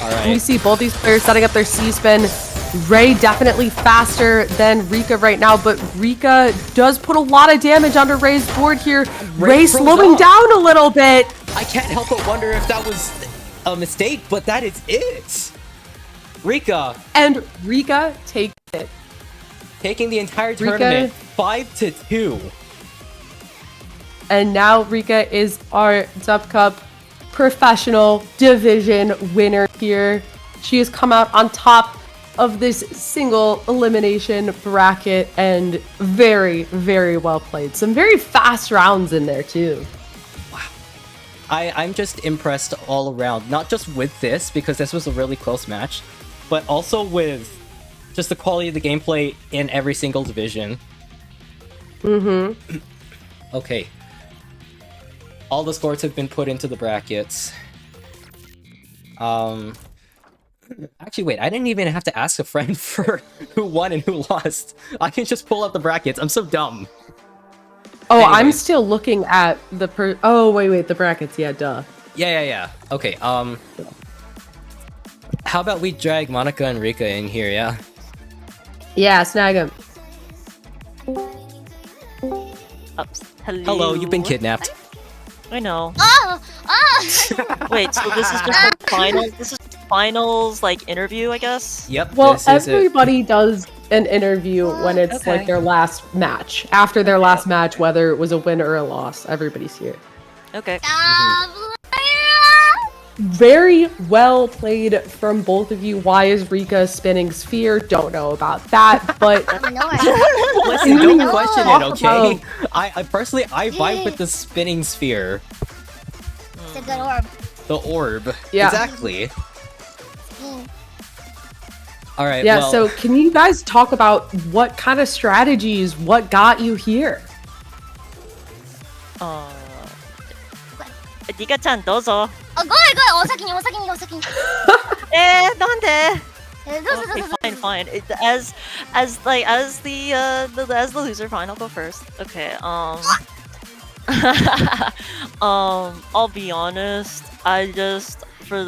Alright. We see both these players setting up their C-spin. Ray definitely faster than Rikka right now, but Rikka does put a lot of damage onto Ray's board here. Ray slowing down a little bit. I can't help but wonder if that was a mistake, but that is it. Rikka. And Rikka takes it. Taking the entire tournament 5-2. And now Rikka is our Dup Cup professional division winner here. She has come out on top of this single elimination bracket, and very, very well played. Some very fast rounds in there too. I'm just impressed all around, not just with this, because this was a really close match, but also with just the quality of the gameplay in every single division. Mm-hmm. Okay. All the scores have been put into the brackets. Actually, wait, I didn't even have to ask a friend for who won and who lost. I can just pull up the brackets. I'm so dumb. Oh, Anyways. I'm still looking at the oh, wait, the brackets. Yeah, duh. Yeah. Okay, how about we drag Monaco and Rikka in here, yeah? Yeah, snag him. Oops. Hello, you've been kidnapped. I know. Oh! Wait, so this is just a final. This is finals, like interview, I guess. Yep. Well, everybody does an interview when it's like their last match. After their last match, whether it was a win or a loss, everybody's here. Okay. Very well played from both of you. Why is Rikka spinning sphere? Don't know about that, but Listen, don't question it, okay? I personally, I vibe with the spinning sphere. It's a good orb. The orb. Yeah. Exactly. Alright, yeah, well... so can you guys talk about what kind of strategies, what got you here? Rikka-chan, どうぞ. Go ahead. お先に。なんで? Okay, fine. As the loser, fine. I'll go first. Okay. I'll be honest. I just for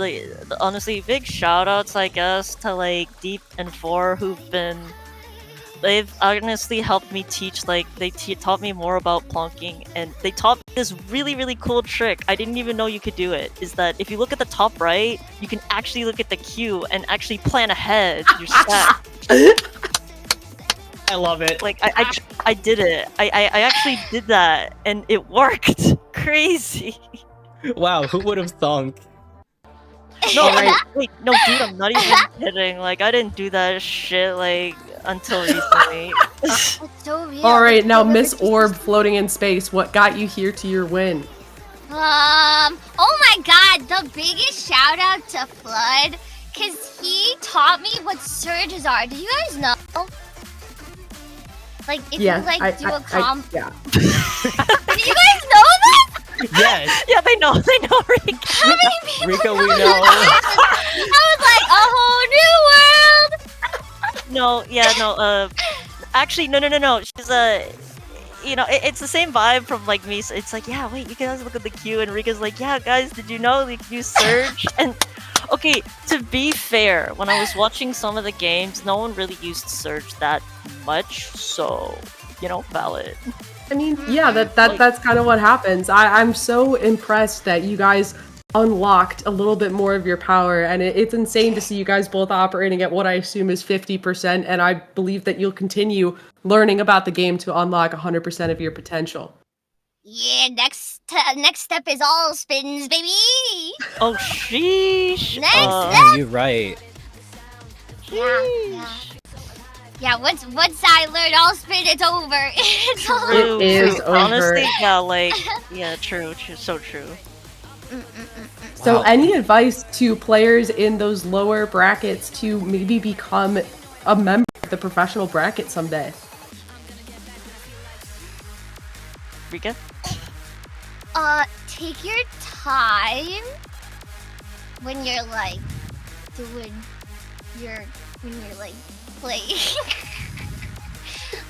honestly, big shout outs, I guess, to like Deep and Four, they've honestly helped me teach, they taught me more about plonking, and they taught me this really, really cool trick. I didn't even know you could do it, is that if you look at the top right, you can actually look at the queue and actually plan ahead your stack. I love it. Like, I did it. I actually did that, and it worked. Crazy. Wow, who would have thunk? No, wait, no, dude, I'm not even kidding. Like, I didn't do that shit, like, until recently. So real. All right, now Miss Orb floating in space. What got you here to your win? Oh my god, the biggest shout out to Flood, cause he taught me what surges are. Do you guys know? Like, if you like do a comp. Yeah. Do you guys know this? Yes. Yeah, they know, Rikka. How many people Rikka, we know know. I was like, a whole new world. No, yeah, no, actually, no. She's you know, it's the same vibe from like me. So it's like, yeah, wait, you guys look at the queue, and Rikka's like, yeah, guys, did you know you can use Surge? And okay, to be fair, when I was watching some of the games, no one really used Surge that much, so you know, valid. I mean, yeah, that's kind of what happens. I'm so impressed that you guys unlocked a little bit more of your power, and it's insane to see you guys both operating at what I assume is 50%, and I believe that you'll continue learning about the game to unlock 100% of your potential. Yeah, next step is all spins, baby. Oh, sheesh. Next step. You're right. Yeah, once I learn all spin, it's over. It's over. It is over. Honestly, yeah, like, yeah, true, so true. So any advice to players in those lower brackets to maybe become a member of the professional bracket someday? Rikka? Take your time when you're like doing when you're like playing.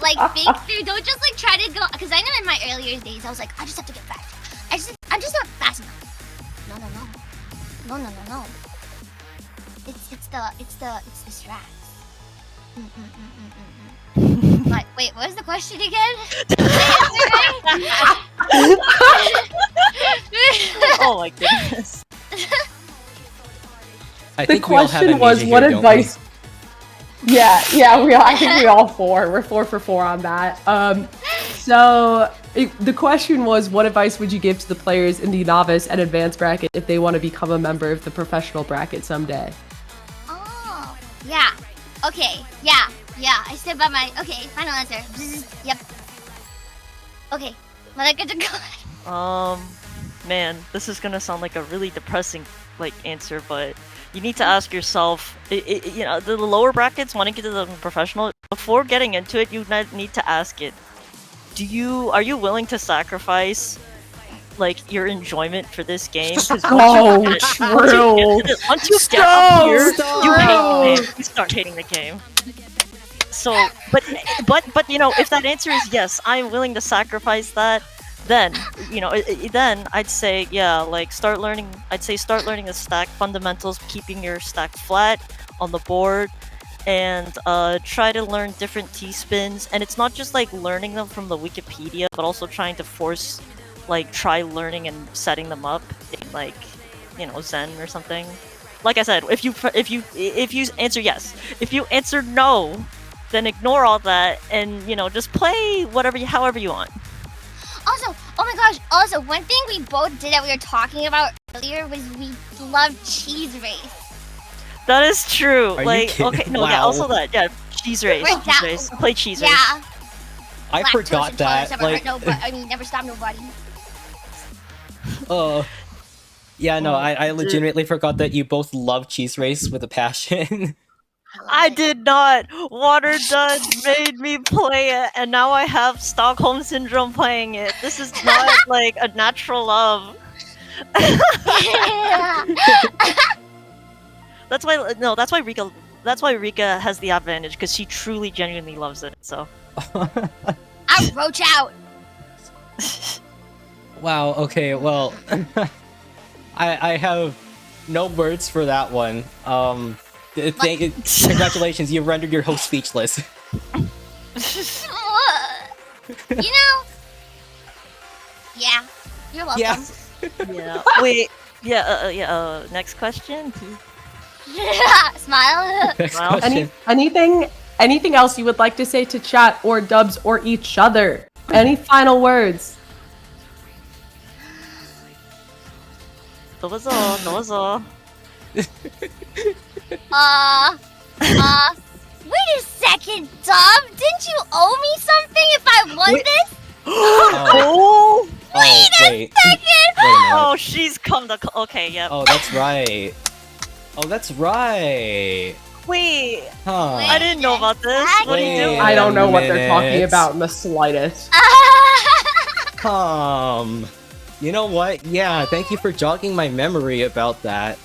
Like think through, don't just like try to go, because I know in my earlier days I was like, I just have to get fast. I'm just not fast enough. No. It's the strats. But wait, what was the question again? Oh my goodness. The question was, what advice? Yeah, I think we all four. We're 4 for 4 on that. So the question was, what advice would you give to the players in the novice and advanced bracket if they want to become a member of the professional bracket someday? Oh, yeah. Okay, yeah. I stand by my, final answer. Yep. Okay, good to go. Man, this is gonna sound like a really depressing, like, answer, but you need to ask yourself, you know, the lower brackets wanting to get to the professional, before getting into it, you need to ask it, are you willing to sacrifice, like, your enjoyment for this game? Once you get up here, you hate the game. You start hating the game. So, but you know, if that answer is yes, I'm willing to sacrifice that, then, you know, then I'd say, yeah, like, start learning the stack fundamentals, keeping your stack flat on the board, and try to learn different T-spins. And it's not just like learning them from the Wikipedia, but also trying to try learning and setting them up in, like, you know, Zen or something. Like I said, if you answer yes, if you answer no, then ignore all that and, you know, just play however you want. Also, oh my gosh, also, one thing we both did that we were talking about earlier was we loved Cheese Race. That is true. Are like, you kidding? okay, no, Wow. yeah, also that, yeah, Cheese Race. Play Cheese Race. Yeah. I forgot that. Never Like, hurt nobody, never stop nobody. oh. Yeah, no, I legitimately forgot that you both love Cheese Race with a passion. I did not. Water Dud made me play it, and now I have Stockholm Syndrome playing it. This is not like a natural love. That's why Rikka has the advantage, because she truly genuinely loves it. So I roach out. Wow, okay, well, I have no words for that one. Congratulations, you've rendered your host speechless. You know? Yeah. You're welcome. Yeah. Yeah. Wait. Yeah. Next question. Smile. Smile. Anything else you would like to say to chat or Dubs or each other? Any final words? That was all. Wait a second, Dub. Didn't you owe me something if I won this? Oh. Wait a second. Oh, she's come to. Okay, yep. Oh, that's right. Wait. Huh. I didn't know about this. What are you doing? I don't know what they're talking about in the slightest. You know what? Yeah, thank you for jogging my memory about that.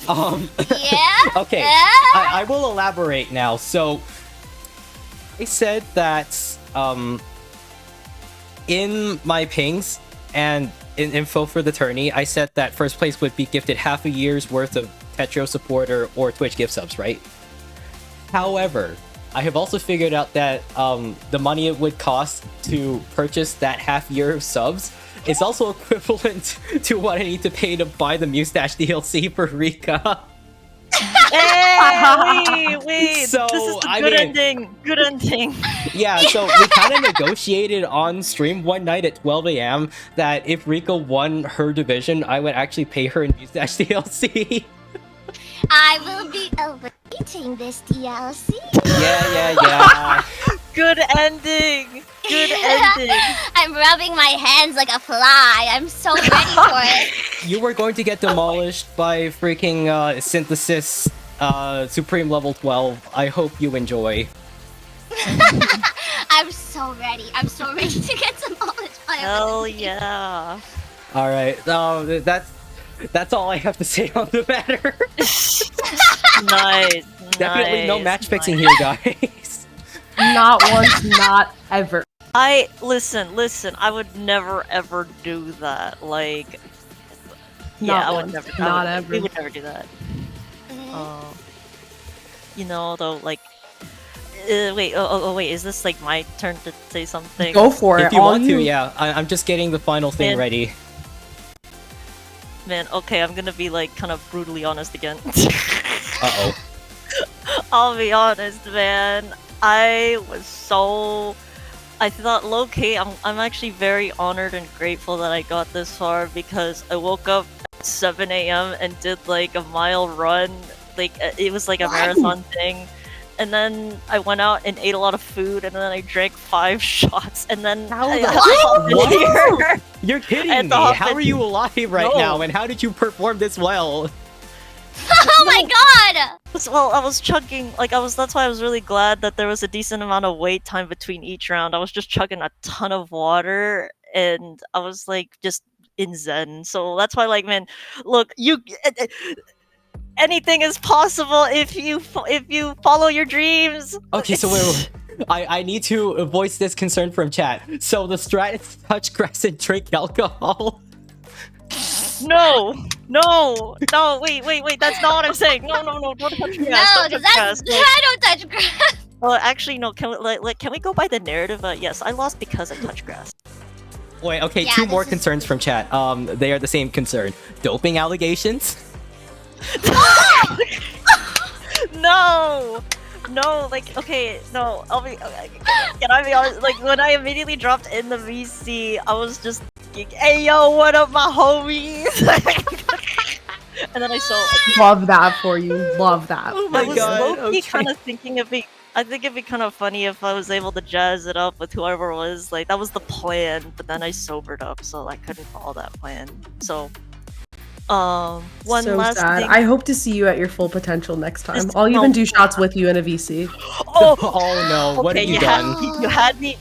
Yeah? Okay, I will elaborate now. So, I said that, in my pings and in info for the tourney, I said that first place would be gifted half a year's worth of Tetrio supporter or Twitch gift subs, right? However, I have also figured out that the money it would cost to purchase that half year of subs is also equivalent to what I need to pay to buy the Mustache DLC for Rikka. Hey, wait. So, this is the I good mean- ending. Good ending. Yeah, so we kind of negotiated on stream one night at 12 a.m. that if Rikka won her division, I would actually pay her in Mustache DLC. I will be awaiting this DLC. Yeah. Good ending. Good ending. I'm rubbing my hands like a fly. I'm so ready for it. You were going to get demolished by freaking Synthesis Supreme Level 12. I hope you enjoy. I'm so ready. I'm so ready to get demolished by a Hell yeah. Alright, that's all I have to say on the matter. Nice. Definitely no match fixing here, guys. Not once, not ever. Listen, I would never ever do that. Like, Not I would once, never. not I would, ever. We would never do that. You know, though, like, wait, wait, is this like my turn to say something? Go for it. If you all want you... to, yeah. I'm just getting the final thing Man. ready. Man, okay, I'm gonna be like kind of brutally honest again. Uh-oh. I'll be honest, man. I thought low-key, I'm actually very honored and grateful that I got this far because I woke up at 7 a.m. and did like a mile run. Like, it was like a marathon thing. And then I went out and ate a lot of food, and then I drank 5 shots, and then I hopped in here. You're kidding And me! the How are you alive right No. now, and how did you perform this well? Oh my god! Well, I was chugging, like, that's why I was really glad that there was a decent amount of wait time between each round. I was just chugging a ton of water, and I was, like, just in zen. So that's why, like, man, look, anything is possible if you follow your dreams. Okay, so wait. I need to voice this concern from chat. So the strat is touch grass and drink alcohol. No, wait, that's not what I'm saying. No, don't touch grass. No, don't because touch that's... grass. I don't touch grass. Well, actually, no, can we go by the narrative? Yes, I lost because I touched grass. Wait, okay, Yeah, 2 this more is- concerns from chat. They are the same concern. Doping allegations? No, like, okay, no, can I be honest? Like, when I immediately dropped in the VC, I was just thinking, hey, yo, what up, my homies? And then I saw... Love that for you. Love that. Oh my I was god, low-key okay. kind of thinking I think it'd be kind of funny if I was able to jazz it up with whoever was, like, that was the plan, but then I sobered up, so I couldn't follow that plan. So, one so last sad. thing. I hope to see you at your full potential next time. Just- I'll even no. do shots with you in a VC. Oh no, what have you done? You had me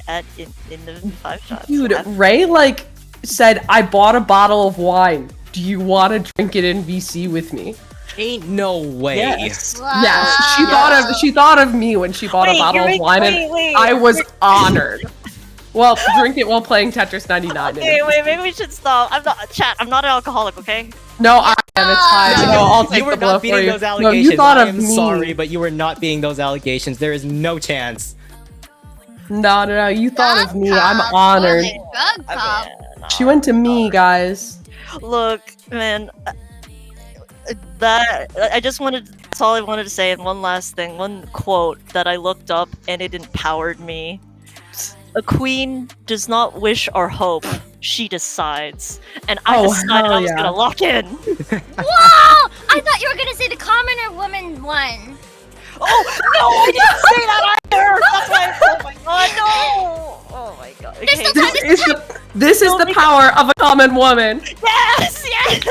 at in the 5 shots. Dude, Ray like said I bought a bottle of wine. Do you want to drink it in VC with me? Ain't no way. Yes. Yes. She thought of me when she bought a bottle of wine, and I was honored. Well, drink it while playing Tetris 99. Okay, wait, maybe we should stop. I'm not an alcoholic, okay? No, I am. It's fine. No, I'll take You were the blow not for beating you. those No, allegations. you thought I of am me. sorry, but you were not beating those allegations. There is no chance. No. You thought of me. I'm honored. She went to me, guys. Look, man, I just wanted. That's all I wanted to say. And one last thing, one quote that I looked up, and it empowered me. A queen does not wish or hope; she decides. And I decided I was gonna lock in. Whoa! I thought you were gonna say the commoner woman one. Oh no! I didn't say that either. That's why. Oh my god! No! Oh my god. Okay. This is the power of a common woman. Yes! Yes!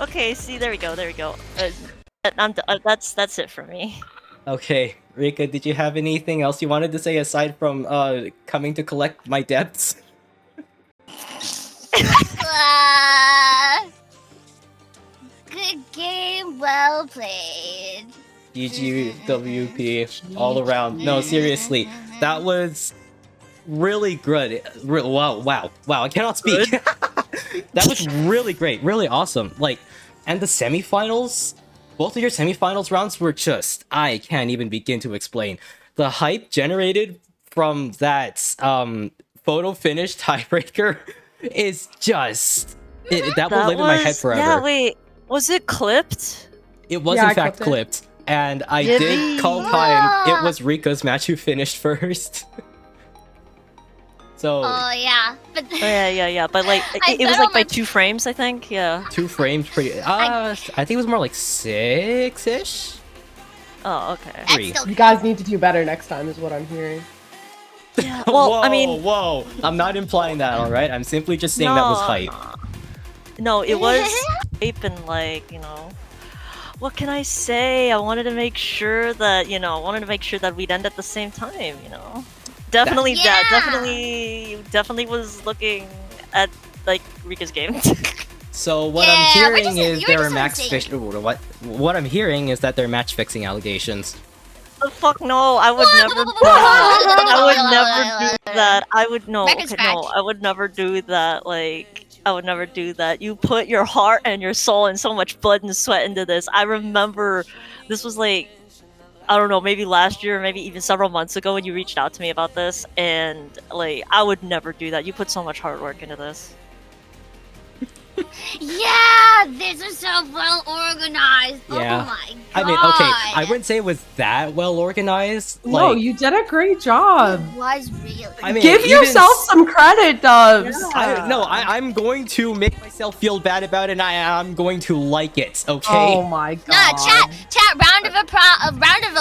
Okay, see, there we go. That's it for me. Okay, Rikka, did you have anything else you wanted to say aside from coming to collect my debts? Good game, well played. GGWP all around. No, seriously, that was really good. Wow, I cannot speak. That was really great, really awesome. Like, and the semifinals, both of your semifinals rounds were just, I can't even begin to explain. The hype generated from that photo finish tiebreaker is just, that will live in my head forever. Yeah, wait, was it clipped? It was in fact clipped, and I did call time. It was Rikka's match who finished first. So. Oh yeah, but. Yeah. But like, it was like by 2 frames, I think. Yeah. 2 frames, pretty. I think it was more like 6-ish. Oh, okay. 3. You guys need to do better next time, is what I'm hearing. Yeah. Well, whoa, I mean. Whoa! I'm not implying that, all right? I'm simply just saying that was hype. No, it was hype and like, you know. What can I say? I wanted to make sure that, we'd end at the same time, you know. Definitely, definitely was looking at like Rikka's game. So what I'm hearing is there are what I'm hearing is that there are match fixing allegations. Oh, fuck no! I would never do that. I would never do that. I would never do that. Like, I would never do that. You put your heart and your soul and so much blood and sweat into this. I remember this was like, I don't know, maybe last year, maybe even several months ago when you reached out to me about this, and like, I would never do that. You put so much hard work into this. Yeah, this is so well organized. Yeah. Oh my god. I mean, okay, I wouldn't say it was that well organized. No, Like, you did a great job. It was really. I mean, Give yourself some credit, Dubs. I'm going to make myself feel bad about it, and I'm going to like it. Okay. Oh my god. No, chat. Round of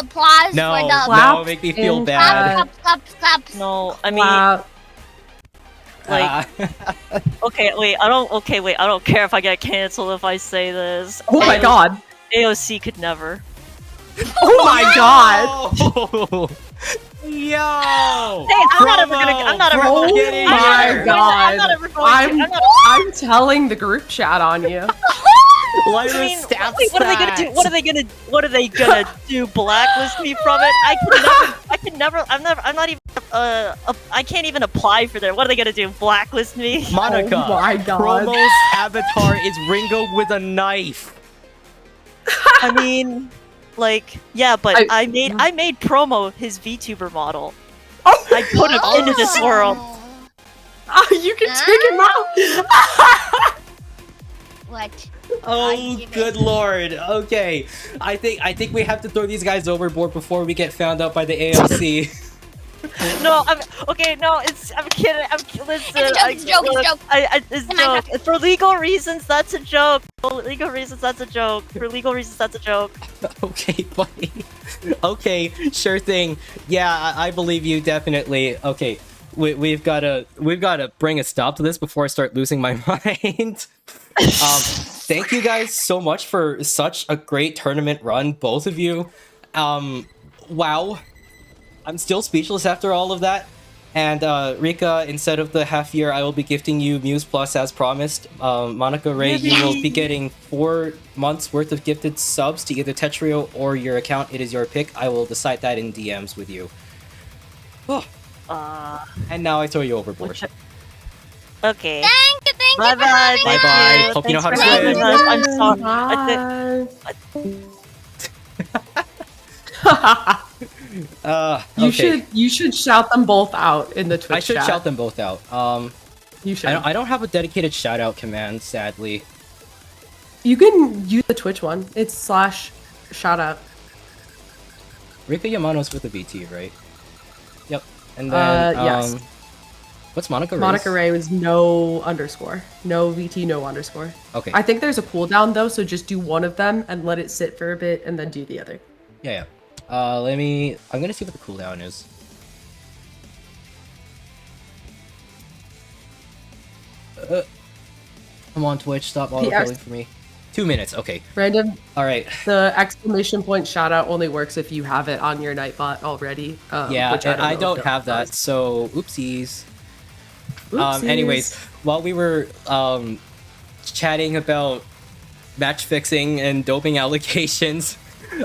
applause No, for the. no, make me feel bad. Clap. No, I mean. Like, okay, wait, I don't care if I get canceled if I say this. Oh my god. AOC could never. Oh my god. Yo! Hey, I'm not ever Oh going my god. I'm not ever going I'm telling the group chat on you. What are they gonna do? What are they gonna do? Blacklist me from it? I can't even apply for there. What are they gonna do? Blacklist me? Monica, Oh my god. Promo's avatar is Ringo with a knife. I mean, like, yeah, but I made Promo his VTuber model. I put him into this world. You can take him out. What? Oh, good lord. Okay, I think we have to throw these guys overboard before we get found out by the AOC. No, I'm kidding. Listen, It's a joke. It's a joke. For legal reasons, that's a joke. For legal reasons, that's a joke. Okay, buddy. Okay, sure thing. Yeah, I believe you definitely. Okay, we've gotta bring a stop to this before I start losing my mind. Thank you guys so much for such a great tournament run, both of you. Wow. I'm still speechless after all of that. And Rikka, instead of the half year, I will be gifting you Muse Plus as promised. Monica Ray, you will be getting 4 months worth of gifted subs to either Tetrio or your account. It is your pick. I will decide that in DMs with you. Oh. And now I throw you overboard. Okay. Thank Bye bye. Bye bye. Hope you know how to swim. I'm sorry. You should shout them both out in the Twitch I should chat. shout them both out. You should. I don't have a dedicated shout out command, sadly. You can use the Twitch one. It's / shout out. Rikka Yamano's with the VT, right? Yep. And then yes. What's Monica Ray's? Monica Ray was no underscore. No VT, no underscore. Okay. I think there's a cooldown though, so just do one of them and let it sit for a bit and then do the other. Yeah. I'm gonna see what the cooldown is. Come on, Twitch, stop autopilling for me. 2 minutes, okay. Random. All right. The exclamation point shout out only works if you have it on your Nightbot already. Yeah, which and I know don't if have that, so oopsies. Oopsies. Anyways, while we were chatting about match fixing and doping allocations,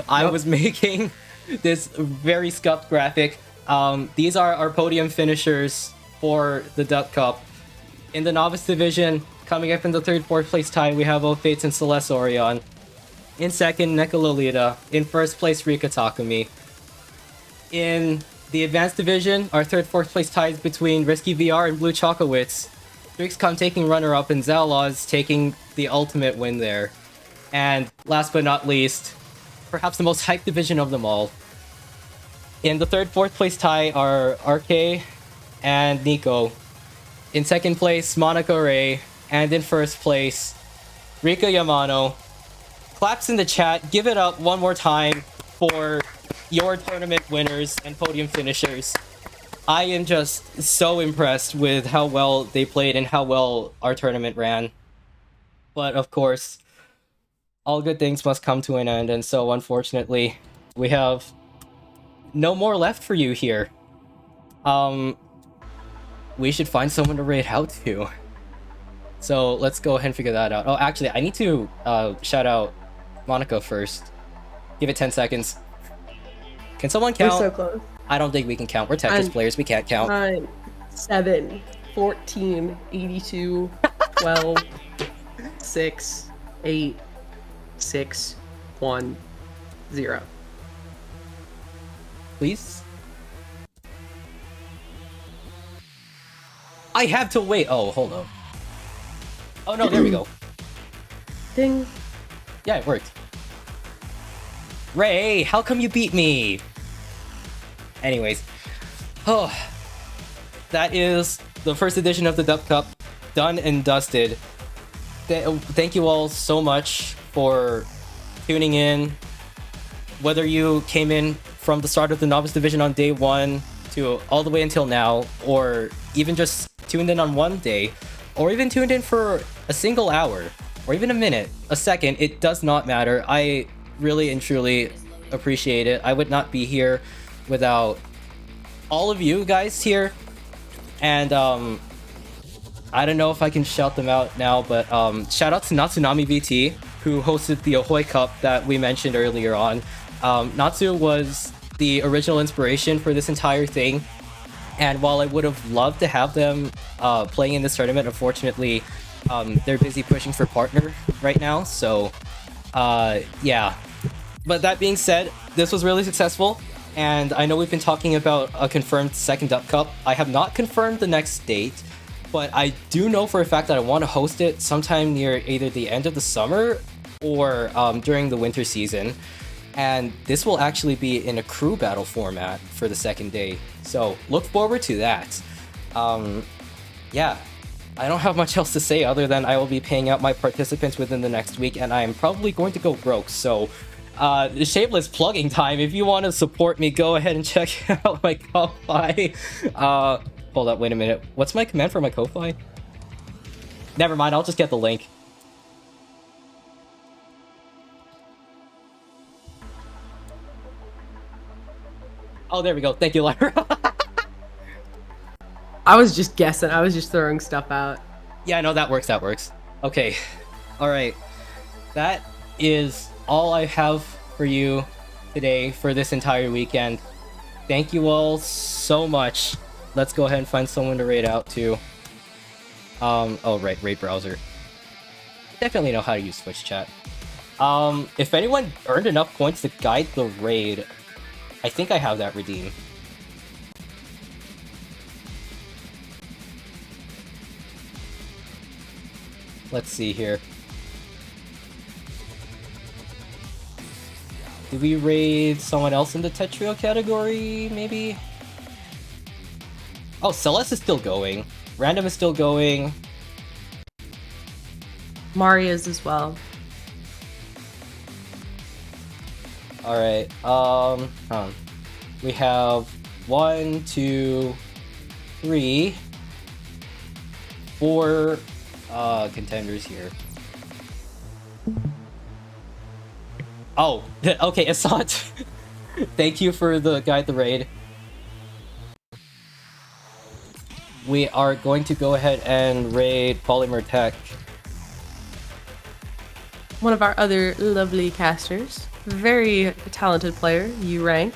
I was making this very scuffed graphic. These are our podium finishers for the Dup Cup. In the Novice Division, coming up in the 3rd, 4th place tie, we have aufaits and Celes Aurion. In 2nd, Neko Lolita. In 1st place, Rikka Takumi. In the Advanced Division, our 3rd, 4th place ties between RiskiVR and bluechocowitz. Dreaxkom taking runner-up and Zalozz taking the ultimate win there. And last but not least, perhaps the most hyped division of them all. In the 3rd, 4th place tie are RK and Neko. In 2nd place, Monica Ray. And in 1st place, Rikka Yamano. Claps in the chat. Give it up one more time for your tournament winners and podium finishers. I am just so impressed with how well they played and how well our tournament ran. But of course, all good things must come to an end, and so unfortunately, we have no more left for you here. We should find someone to raid out to. So let's go ahead and figure that out. Oh, actually, I need to shout out Monica first. Give it 10 seconds. Can someone count? We're so close. I don't think we can count. We're Tetris players. We can't count. 9, 7, 14, 82, 12, 6, 8, 6, 1, 0. Please? I have to wait. Oh, hold on. Oh no, there we go. Ding. Yeah, it worked. Ray, how come you beat me? Anyways. Oh. That is the first edition of the Dup Cup. Done and dusted. Thank you all so much for tuning in. Whether you came in from the start of the Novice Division on day 1 to all the way until now, or even just tuned in on one day, or even tuned in for a single hour, or even a minute, a second, it does not matter. I really and truly appreciate it. I would not be here without all of you guys here. And I don't know if I can shout them out now, but shout out to Natsunami VT, who hosted the Ahoy Cup that we mentioned earlier on. Natsu was the original inspiration for this entire thing. And while I would have loved to have them playing in this tournament, unfortunately, they're busy pushing for partner right now. So, yeah. But that being said, this was really successful. And I know we've been talking about a confirmed second Dup Cup. I have not confirmed the next date, but I do know for a fact that I want to host it sometime near either the end of the summer or during the winter season. And this will actually be in a crew battle format for the second day. So look forward to that. Yeah, I don't have much else to say other than I will be paying out my participants within the next week, and I am probably going to go broke. So shameless plugging time. If you want to support me, go ahead and check out my Ko-Fi. Hold up, wait a minute. What's my command for my Ko-Fi? Never mind, I'll just get the link. Oh, there we go. Thank you, Lyra. I was just guessing. I was just throwing stuff out. Yeah, no, that works. That works. Okay. All right. That is all I have for you today for this entire weekend. Thank you all so much. Let's go ahead and find someone to raid out to. Oh, right, raid browser. Definitely know how to use Twitch chat. If anyone earned enough points to guide the raid, I think I have that redeemed. Let's see here. Do we raid someone else in the Tetrio category, maybe? Oh, Celes is still going. Random is still going. Maria's as well. Alright, we have 1, 2, 3, 4 contenders here. Oh, okay, Asant. Thank you for the guide the raid. We are going to go ahead and raid PolymerTech. One of our other lovely casters. Very talented player, U rank.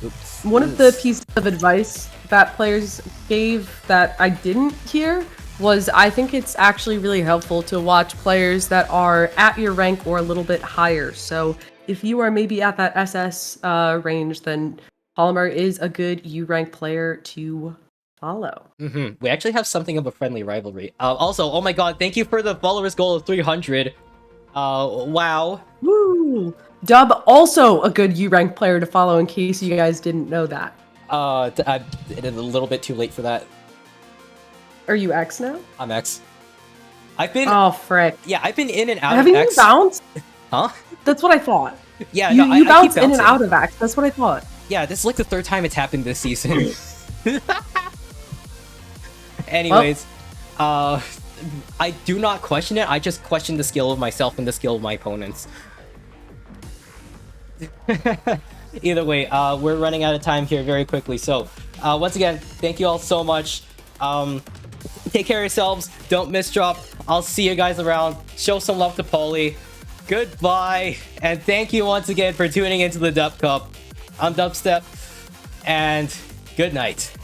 Oops. One of the pieces of advice that players gave that I didn't hear was I think it's actually really helpful to watch players that are at your rank or a little bit higher. So if you are maybe at that SS range, then Polymer is a good U rank player to follow. We actually have something of a friendly rivalry. Also, oh my god, thank you for the followers goal of 300. Wow. Woo! Dub, also a good U rank player to follow in case you guys didn't know that. I'm a little bit too late for that. Are you X now? I'm X. I've been... Oh, frick. Yeah, I've been in and out Haven't of X. you bounced? Huh? That's what I thought. Yeah, you, no, you I bounce keep in and bouncing. out of X. That's what I thought. Yeah, this is like the third time it's happened this season. Anyways, I do not question it. I just question the skill of myself and the skill of my opponents. Either way, we're running out of time here very quickly. So, once again, thank you all so much. Take care of yourselves. Don't miss drop. I'll see you guys around. Show some love to Poly. Goodbye. And thank you once again for tuning into the Dup Cup. I'm Dubstep. And good night.